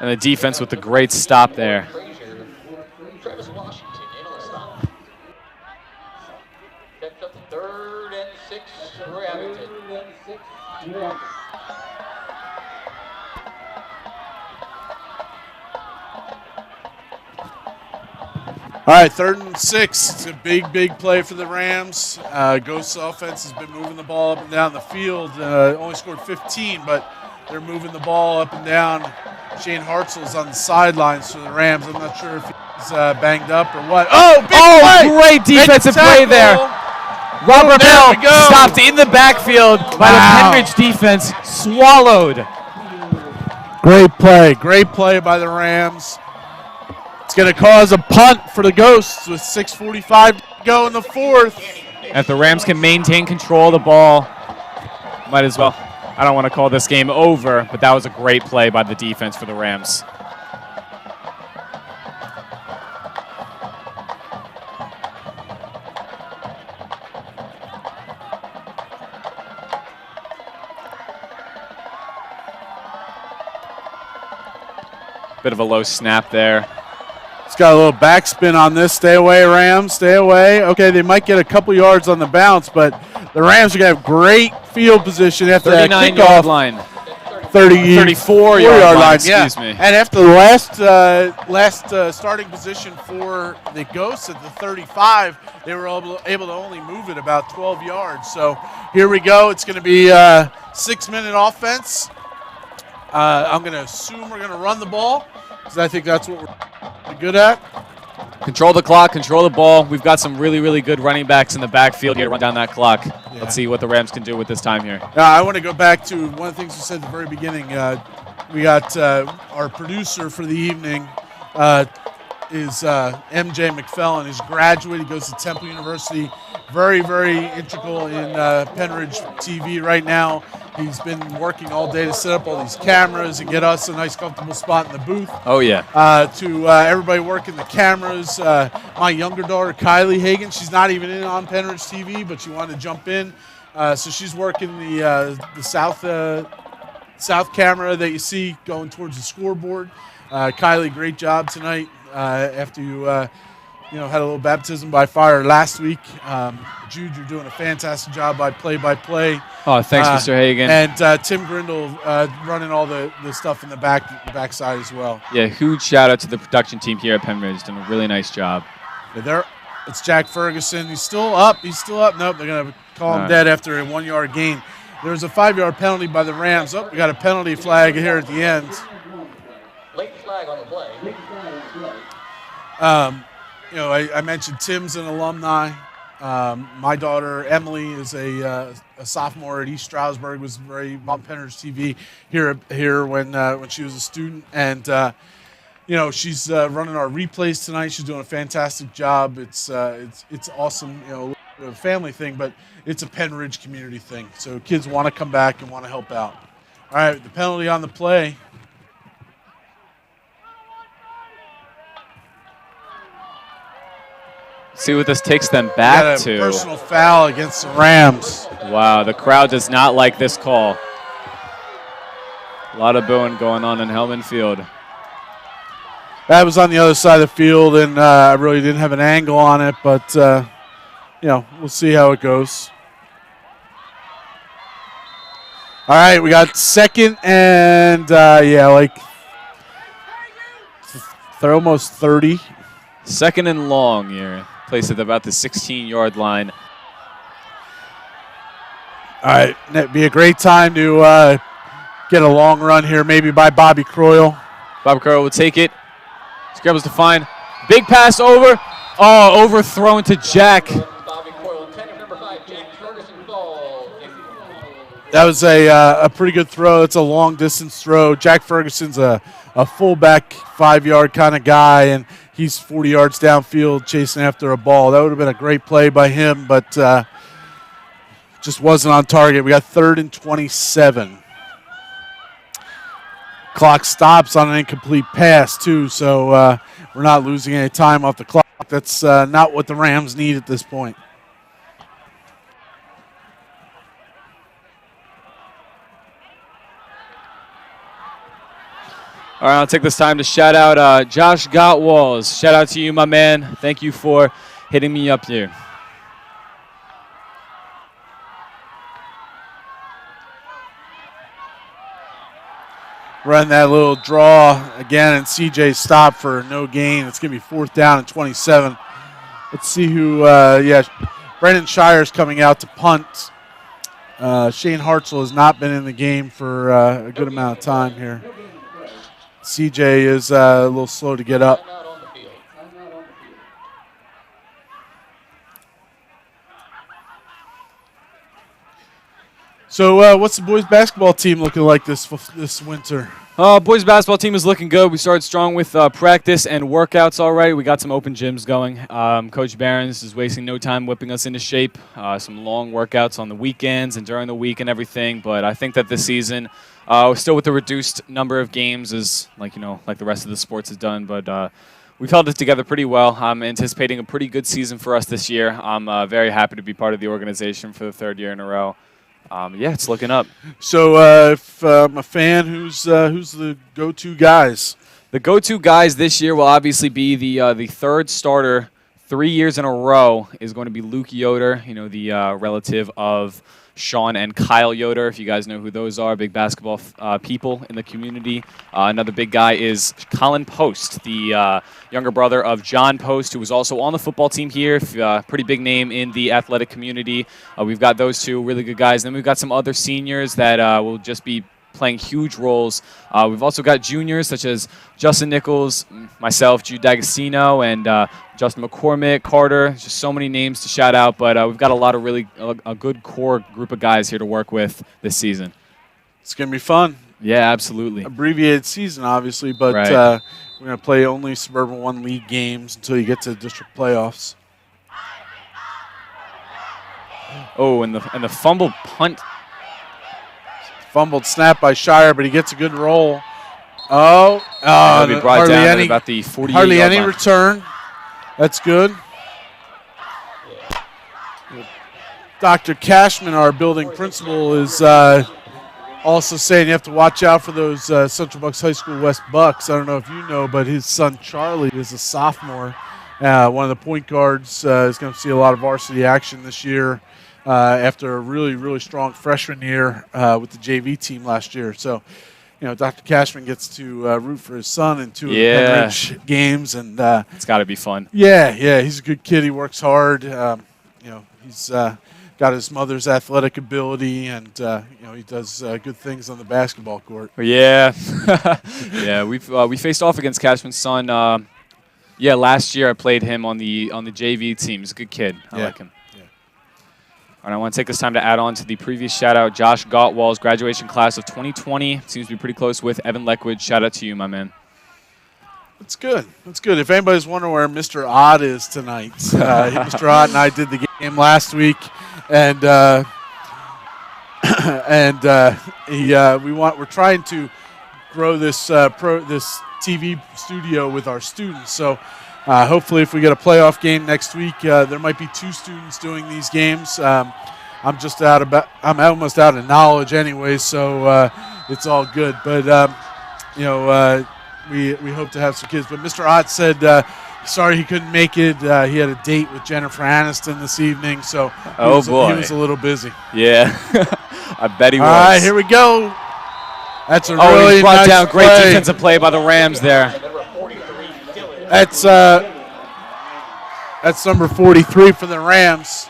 And the defense with the great stop there. Travis Washington in on the stop. Sets up 3rd and 6 for Abington. All right, 3rd and 6. It's a big play for the Rams. Ghost's offense has been moving the ball up and down the field. Only scored 15, but they're moving the ball up and down. Shane Hartzell's on the sidelines for the Rams. I'm not sure if he's banged up or what. Oh, big play! Great defensive play there. Robert Bell stopped in the backfield by the Pennridge defense. Swallowed. Great play by the Rams. It's going to cause a punt for the Ghosts with 6:45 to go in the 4th. If the Rams can maintain control of the ball, might as well. I don't want to call this game over, but that was a great play by the defense for the Rams. Bit of a low snap there. It's got a little backspin on this. Stay away, Rams. Stay away. Okay, they might get a couple yards on the bounce, but the Rams are going to have great field position after that kickoff. 39-yard line. 34-yard line. Excuse me. And after the last starting position for the Ghosts at the 35, they were able to only move it about 12 yards. So here we go. It's going to be a 6-minute offense. I'm going to assume we're going to run the ball because I think that's what we're good at. Control the clock, control the ball. We've got some really good running backs in the backfield here to run down that clock. Yeah. Let's see what the Rams can do with this time here. I want to go back to one of the things we said at the very beginning. We got our producer for the evening is MJ McPhelin. He's graduated, goes to Temple University. Very integral in Pennridge TV right now. He's been working all day to set up all these cameras and get us a nice, comfortable spot in the booth. Oh, yeah. To everybody working the cameras. My younger daughter, Kylea Hegen, she's not even in on Pennridge TV, but she wanted to jump in. So she's working the south camera that you see going towards the scoreboard. Kylea, great job tonight after you had a little baptism by fire last week. Jude, you're doing a fantastic job by play-by-play. Oh, thanks, Mr. Hegen. And Tim Grindle running all the stuff in the backside as well. Yeah, huge shout out to the production team here at Pennridge. Done a really nice job. Yeah, it's Jack Ferguson. He's still up. Nope, they're going to call him dead after a 1-yard gain. There's a 5-yard penalty by the Rams. Oh, we got a penalty flag here at the end. Late flag on the play. I mentioned Tim's an alumni. My daughter Emily is a sophomore at East Stroudsburg. Was very on Pennridge TV here when she was a student, and she's running our replays tonight. She's doing a fantastic job. It's awesome. A family thing, but it's a Pennridge community thing. So kids want to come back and want to help out. All right, the penalty on the play. See what this takes them back to. Personal foul against the Rams. Wow, the crowd does not like this call. A lot of booing going on in Helman Field. That was on the other side of the field, and I really didn't have an angle on it, but, we'll see how it goes. All right, we got 2nd and, they're almost 30. 2nd and long here. Placed at about the 16-yard line. All right, that'd be a great time to get a long run here, maybe by Bobby Croyle. Bobby Croyle will take it. Scrambles to find. Big pass over. Oh, overthrown to Jack. That was a pretty good throw. It's a long-distance throw. Jack Ferguson's a fullback, 5-yard kind of guy, and he's 40 yards downfield chasing after a ball. That would have been a great play by him, but just wasn't on target. We got 3rd and 27. Clock stops on an incomplete pass, too, so we're not losing any time off the clock. That's not what the Rams need at this point. All All right, I'll take this time to shout out Josh Gottwalls. Shout out to you, my man. Thank you for hitting me up here. Run that little draw again, and CJ stopped for no gain. It's going to be 4th down and 27. Let's see who, Brendan Shire's coming out to punt. Shane Hartzell has not been in the game for a good amount of time here. CJ is a little slow to get up. So what's the boys basketball team looking like this winter? Boys basketball team is looking good. We started strong with practice and workouts already. We got some open gyms going. Coach Barons is wasting no time whipping us into shape. Some long workouts on the weekends and during the week and everything. But I think that this season, still with the reduced number of games, is like the rest of the sports has done. But we've held it together pretty well. I'm anticipating a pretty good season for us this year. I'm very happy to be part of the organization for the 3rd year in a row. Yeah, it's looking up. So if I'm a fan, who's the go-to guys? The go-to guys this year will obviously be the 3rd starter 3 years in a row is going to be Luke Yoder, the relative of Sean and Kyle Yoder, if you guys know who those are, big basketball people in the community. Another big guy is Colin Post, the younger brother of John Post, who was also on the football team here, pretty big name in the athletic community. We've got those two really good guys. Then we've got some other seniors that will just be playing huge roles. We've also got juniors such as Justin Nichols, myself, Jude D'Agostino, and Justin McCormick, Carter. Just so many names to shout out, but we've got a lot of a good core group of guys here to work with this season. It's going to be fun. Yeah, absolutely. Abbreviated season, obviously, but right. We're going to play only Suburban 1 League games until you get to the district playoffs. Oh, and the fumble punt. Fumbled snap by Shire, but he gets a good roll. Be brought down at about the 48 hardly yard any line. return. That's good. Dr. Cashman, our building principal, is also saying you have to watch out for those Central Bucks High School West Bucks. I don't know if you know, but his son Charlie is a sophomore. One of the point guards is going to see a lot of varsity action this year. After a really, really strong freshman year with the JV team last year. So, Dr. Cashman gets to root for his son in 2 of the Pennridge games. And it's got to be fun. Yeah, he's a good kid. He works hard. He's got his mother's athletic ability, and, he does good things on the basketball court. Yeah. Yeah, we faced off against Cashman's son. Last year I played him on the JV team. He's a good kid. I like him. And I want to take this time to add on to the previous shout-out, Josh Gottwall's graduation class of 2020. Seems to be pretty close with Evan Leckwood. Shout out to you, my man. That's good. That's good. If anybody's wondering where Mr. Odd is tonight, Mr. Odd and I did the game last week, and we're trying to grow this this TV studio with our students. So hopefully, if we get a playoff game next week, there might be 2 students doing these games. I'm almost out of knowledge anyway, so it's all good. But we hope to have some kids. But Mr. Ott said sorry he couldn't make it. He had a date with Jennifer Aniston this evening, so he was a little busy. Yeah, I bet he was. All right, here we go. That's a really he brought nice down great play. defensive play by the Rams there. That's number 43 for the Rams.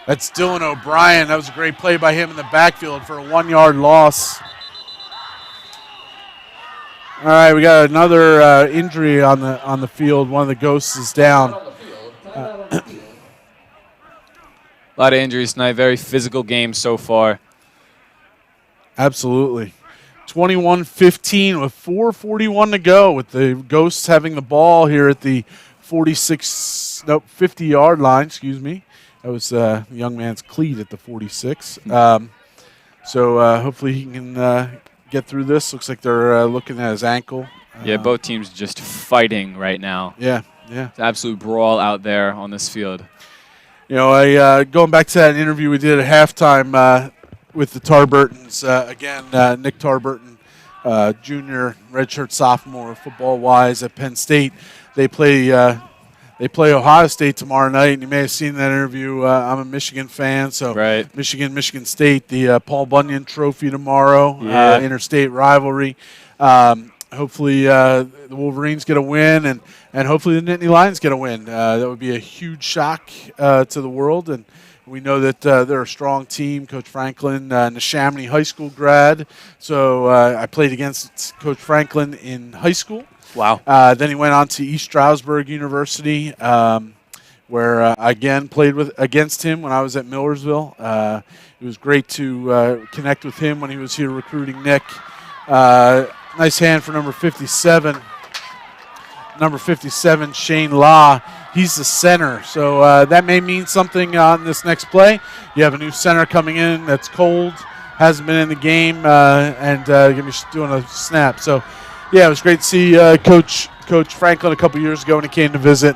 That's Dylan O'Brien. That was a great play by him in the backfield for a 1-yard loss. All right, we got another injury on the field. One of the ghosts is down. A lot of injuries tonight. Very physical game so far. Absolutely. 21-15 with 4:41 to go, with the Ghosts having the ball here at the 50-yard line. Excuse me. That was the young man's cleat at the 46. So hopefully he can get through this. Looks like they're looking at his ankle. Yeah, both teams just fighting right now. Yeah. It's an absolute brawl out there on this field. Going back to that interview we did at halftime with the Tarburtons, again, Nick Tarburton, junior, redshirt sophomore, football-wise at Penn State. They play Ohio State tomorrow night, and you may have seen that interview. I'm a Michigan fan, so right. Michigan State, the Paul Bunyan Trophy tomorrow, interstate rivalry. Hopefully the Wolverines get a win, and hopefully the Nittany Lions get a win. That would be a huge shock to the world, and we know that they're a strong team. Coach Franklin, Neshaminy High School grad, so I played against Coach Franklin in high school. Wow. Then he went on to East Stroudsburg University, where I again played against him when I was at Millersville. It was great to connect with him when he was here recruiting Nick. Nice hand for number 57. Number 57, Shane Law. He's the center, so that may mean something on this next play. You have a new center coming in that's cold, hasn't been in the game, and going to be doing a snap. So, yeah, it was great to see Coach Franklin a couple years ago when he came to visit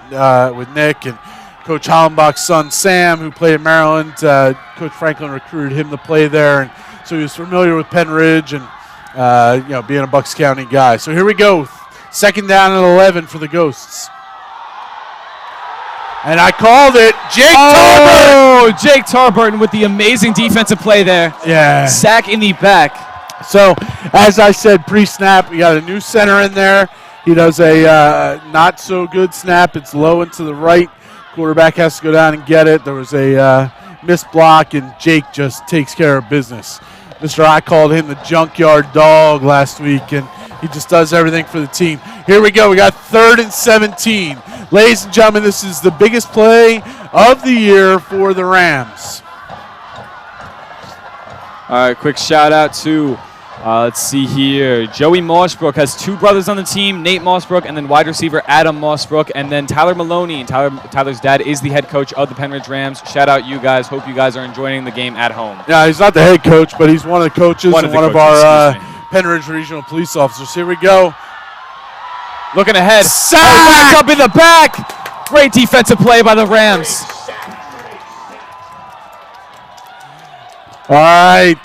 with Nick, and Coach Hollenbach's son, Sam, who played at Maryland. Coach Franklin recruited him to play there, and so he was familiar with Pennridge and being a Bucks County guy. So here we go. Second down and 11 for the Ghosts. And I called it. Jake Tarburton with the amazing defensive play there. Yeah. Sack in the back. So, as I said, pre-snap, we got a new center in there. He does a not-so-good snap. It's low and to the right. Quarterback has to go down and get it. There was a missed block, and Jake just takes care of business. I called him the junkyard dog last week, and he just does everything for the team. Here we go. We got 3rd and 17. Ladies and gentlemen, this is the biggest play of the year for the Rams. All right, quick shout-out to, let's see here, Joey Mossbrook has 2 brothers on the team, Nate Mossbrook, and then wide receiver Adam Mossbrook, and then Tyler Maloney. Tyler's dad is the head coach of the Pennridge Rams. Shout out you guys. Hope you guys are enjoying the game at home. Yeah, he's not the head coach, but he's one of the coaches and one of our Pennridge Regional Police Officers. Here we go. Looking ahead. Sack! Back up in the back. Great defensive play by the Rams. All right.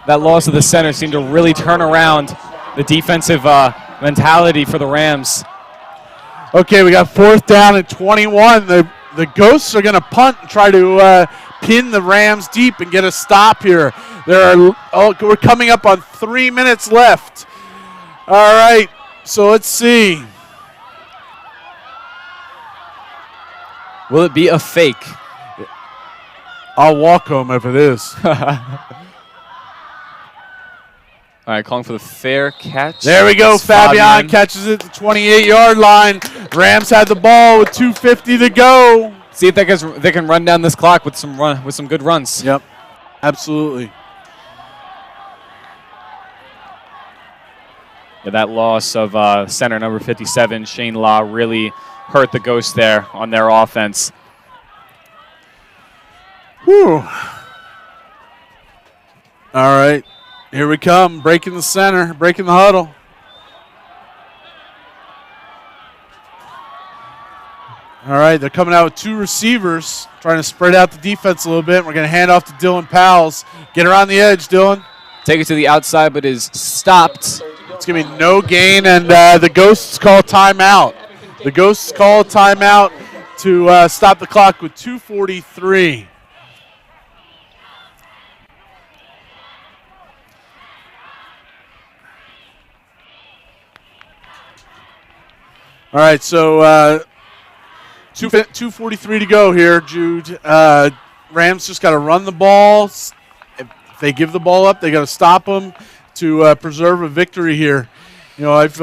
That loss of the center seemed to really turn around the defensive mentality for the Rams. Okay, we got 4th down and 21. The Ghosts are going to punt and try to pin the Rams deep and get a stop here. We're coming up on 3 minutes left. All right, so let's see. Will it be a fake? I'll walk home if it is. All right, calling for the fair catch. There we go. Fabian catches it at the 28-yard line. Rams had the ball with 2:50 to go. See if they can run down this clock with some good runs. Yep, absolutely. Yeah, that loss of center number 57, Shane Law, really hurt the Ghosts there on their offense. Whew. All right. Here we come, breaking the center, breaking the huddle. All right, they're coming out with 2 receivers, trying to spread out the defense a little bit. We're going to hand off to Dylan Powles. Get around the edge, Dylan. Take it to the outside, but is stopped. It's going to be no gain, and the Ghosts call timeout. The Ghosts call timeout to stop the clock with 2:43. All right, so 2:43 to go here, Jude. Rams just got to run the ball. If they give the ball up, they got to stop them to preserve a victory here. You know, I've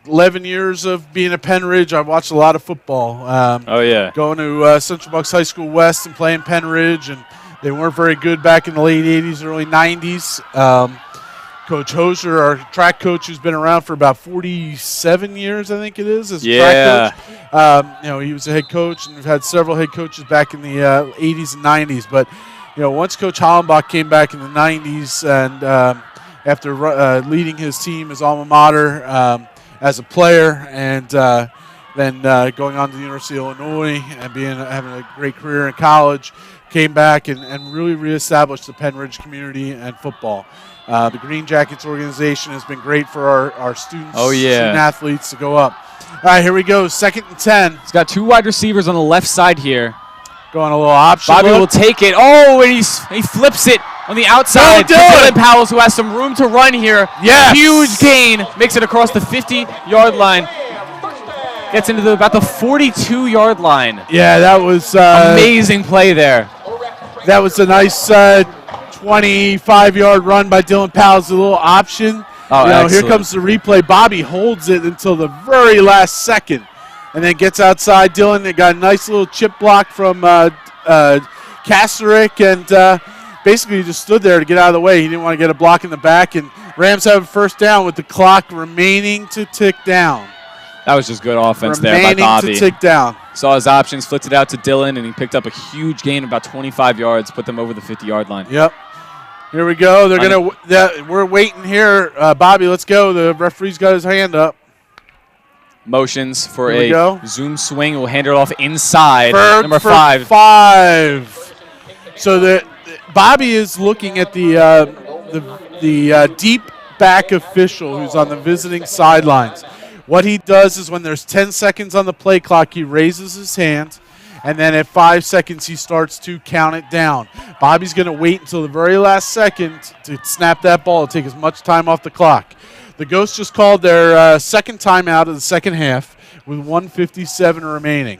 11 years of being at Pennridge. I've watched a lot of football. Going to Central Bucks High School West and playing Pennridge, and they weren't very good back in the late 80s, early 90s. Coach Hoser, our track coach, who's been around for about 47 years, I think it is, as a track coach. He was a head coach, and we've had several head coaches back in the 80s and 90s. But, once Coach Hollenbach came back in the 90s and after leading his team, his alma mater, as a player, and, then going on to the University of Illinois and having a great career in college, came back and really reestablished the Pennridge community and football. The Green Jackets organization has been great for our students, student athletes to go up. All right, here we go, 2nd and 10. He's got 2 wide receivers on the left side here. Going a little option. Bobby will take it. Oh, and he flips it on the outside. Dylan Powell, who has some room to run here. Yes. Huge gain. Makes it across the 50-yard line. Gets into about the 42-yard line. Yeah, that was amazing play there. That was a nice 25-yard run by Dylan Powell. It's a little option. Oh, here comes the replay. Bobby holds it until the very last second, and then gets outside. Dylan, they got a nice little chip block from Kasterick, and basically just stood there to get out of the way. He didn't want to get a block in the back, and Rams have a first down with the clock remaining to tick down. That was just good offense there by Bobby. Remaining to tick down. Saw his options, flipped it out to Dylan, and he picked up a huge gain, about 25 yards, put them over the 50-yard line. Yep. Here we go. We're waiting here. Bobby, let's go. The referee's got his hand up. Motions for a zoom swing. We'll hand it off inside. Number 5. 5. So Bobby is looking at the deep back official who's on the visiting sidelines. What he does is when there's 10 seconds on the play clock, he raises his hand, and then at 5 seconds, he starts to count it down. Bobby's going to wait until the very last second to snap that ball and take as much time off the clock. The Ghosts just called their second timeout of the second half with 1:57 remaining.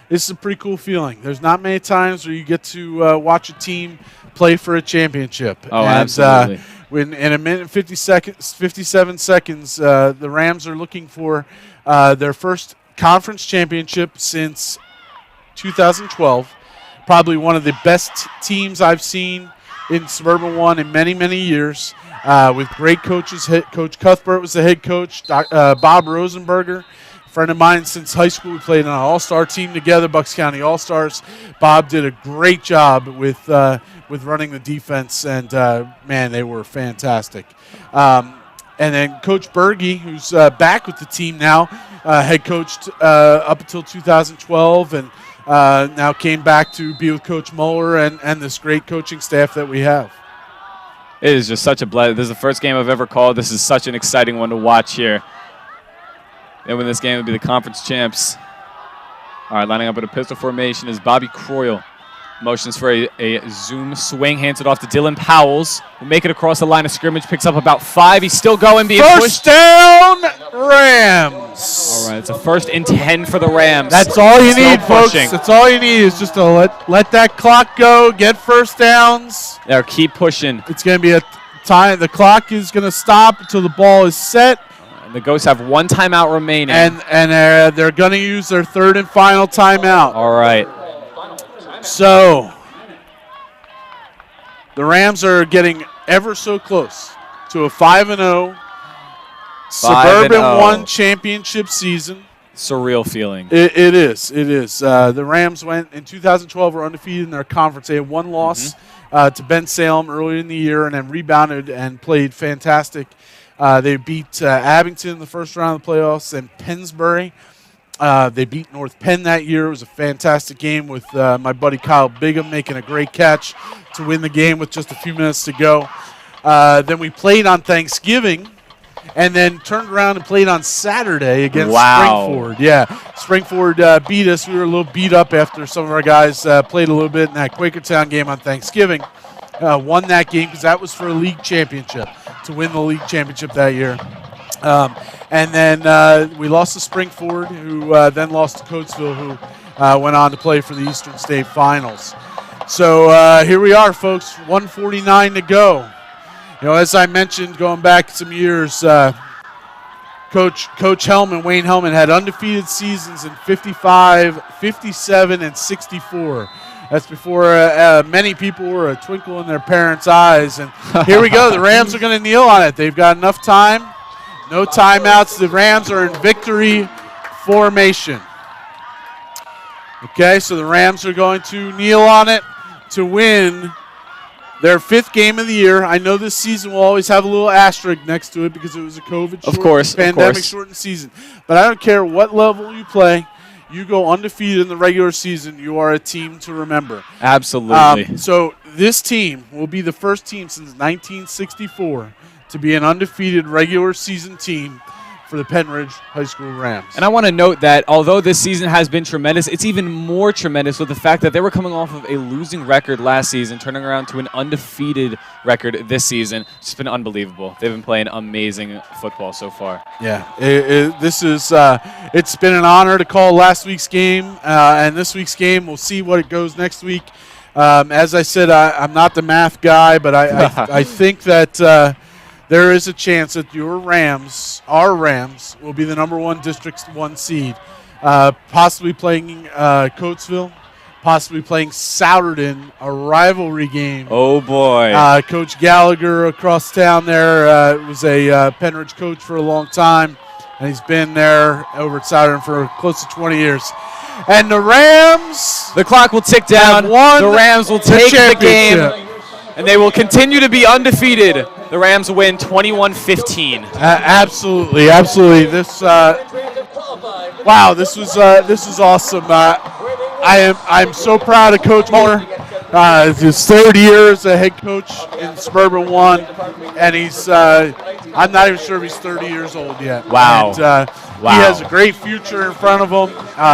This is a pretty cool feeling. There's not many times where you get to watch a team play for a championship. Oh, absolutely. When in a minute and 57 seconds, the Rams are looking for their first conference championship since 2012. Probably one of the best teams I've seen in Suburban 1 in many, many years, with great coaches. Coach Cuthbert was the head coach. Bob Rosenberger, a friend of mine since high school. We played on an all-star team together, Bucks County All-Stars. Bob did a great job with running the defense, and, man, they were fantastic. And then Coach Berge, who's back with the team now, had coached up until 2012 and now came back to be with Coach Muller and this great coaching staff that we have. It is just such a blessing. This is the first game I've ever called. This is such an exciting one to watch here. They win this game, will be the conference champs. All right, lining up in a pistol formation is Bobby Croyle. Motions for a zoom swing, hands it off to Dylan Powells. Will make it across the line of scrimmage, picks up about 5. He's still going, being pushed. First down, Rams. All right, it's a 1st and 10 for the Rams. That's all you need, folks. Pushing. That's all you need is just to let that clock go, get first downs. There, keep pushing. It's going to be a time. The clock is going to stop until the ball is set. And the Ghosts have 1 timeout remaining. And they're going to use their 3rd and final timeout. All right. So the Rams are getting ever so close to a 5-0 Suburban 1 championship season. Surreal feeling. It is. The Rams went in 2012, were undefeated in their conference. They had 1 loss to Ben Salem earlier in the year, and then rebounded and played fantastic. They beat Abington in the first round of the playoffs and Pennsbury. They beat North Penn that year. It was a fantastic game with my buddy Kyle Bigham making a great catch to win the game with just a few minutes to go. Then we played on Thanksgiving and then turned around and played on Saturday against Springford. Yeah, Springford beat us. We were a little beat up after some of our guys played a little bit in that Quakertown game on Thanksgiving. Won that game because that was for a league championship, to win the league championship that year. And then we lost to Springford, who then lost to Coatesville, who went on to play for the Eastern State Finals. So here we are, folks, 1:49 to go. You know, as I mentioned, going back some years, Coach Helman, Wayne Helman, had undefeated seasons in 55, 57, and 64. That's before many people were a twinkle in their parents' eyes. And here we go. The Rams are going to kneel on it. They've got enough time. No timeouts. The Rams are in victory formation. Okay, so the Rams are going to kneel on it to win their 5th game of the year. I know this season will always have a little asterisk next to it because it was a pandemic-shortened season. But I don't care what level you play. You go undefeated in the regular season, you are a team to remember. Absolutely. So this team will be the first team since 1964 to be an undefeated regular season team for the Pennridge High School Rams. And I want to note that although this season has been tremendous, it's even more tremendous with the fact that they were coming off of a losing record last season, turning around to an undefeated record this season. It's just been unbelievable. They've been playing amazing football so far. Yeah, it's been an honor to call last week's game and this week's game. We'll see what it goes next week. As I said, I'm not the math guy, but I think that there is a chance that our Rams, will be the number 1 District 1 seed, possibly playing Coatesville, possibly playing Souderton, a rivalry game. Oh, boy. Coach Gallagher across town there was a Pennridge coach for a long time, and he's been there over at Souderton for close to 20 years. And the Rams, the clock will tick down. The Rams will take the game, and they will continue to be undefeated. The Rams win 21-15. Absolutely. This this was awesome. I'm so proud of Coach Moore. It's his 3rd year as a head coach in Suburban 1, and he's I'm not even sure if he's 30 years old yet. Wow. And, He has a great future in front of him.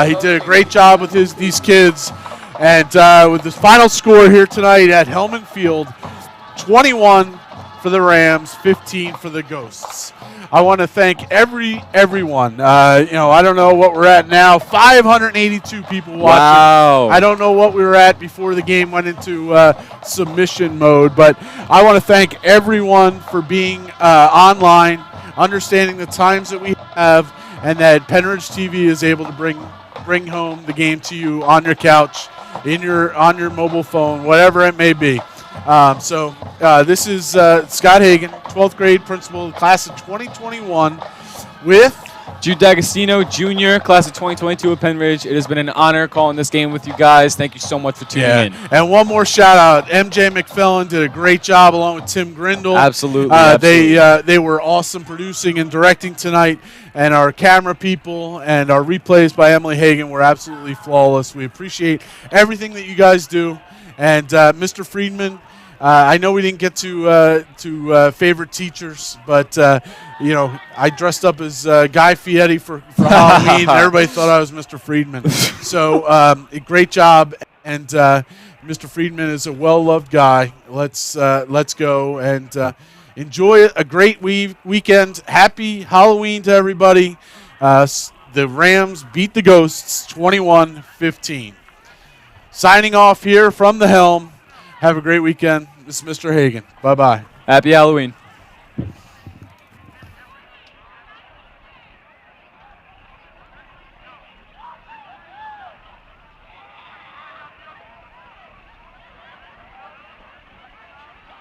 He did a great job with these kids. And with the final score here tonight at Helman Field, 21 for the Rams, 15 for the Ghosts. I want to thank everyone. I don't know what we're at now. 582 people watching. Wow. I don't know what we were at before the game went into submission mode, but I want to thank everyone for being online, understanding the times that we have, and that Pennridge TV is able to bring home the game to you on your couch, on your mobile phone, whatever it may be. This is Scott Hegen, 12th grade principal of the class of 2021 with Jude D'Agostino, Jr., class of 2022 at Pennridge. It has been an honor calling this game with you guys. Thank you so much for tuning in. And one more shout out. MJ McPhelin did a great job along with Tim Grindle. Absolutely. They were awesome producing and directing tonight. And our camera people and our replays by Emily Hegen were absolutely flawless. We appreciate everything that you guys do. And Mr. Friedman, I know we didn't get to favorite teachers, but I dressed up as Guy Fieri for Halloween. And everybody thought I was Mr. Friedman. So great job, and Mr. Friedman is a well-loved guy. Let's go and enjoy a great weekend. Happy Halloween to everybody. The Rams beat the Ghosts 21-15. Signing off here from the helm. Have a great weekend. This is Mr. Hegen. Bye-bye. Happy Halloween.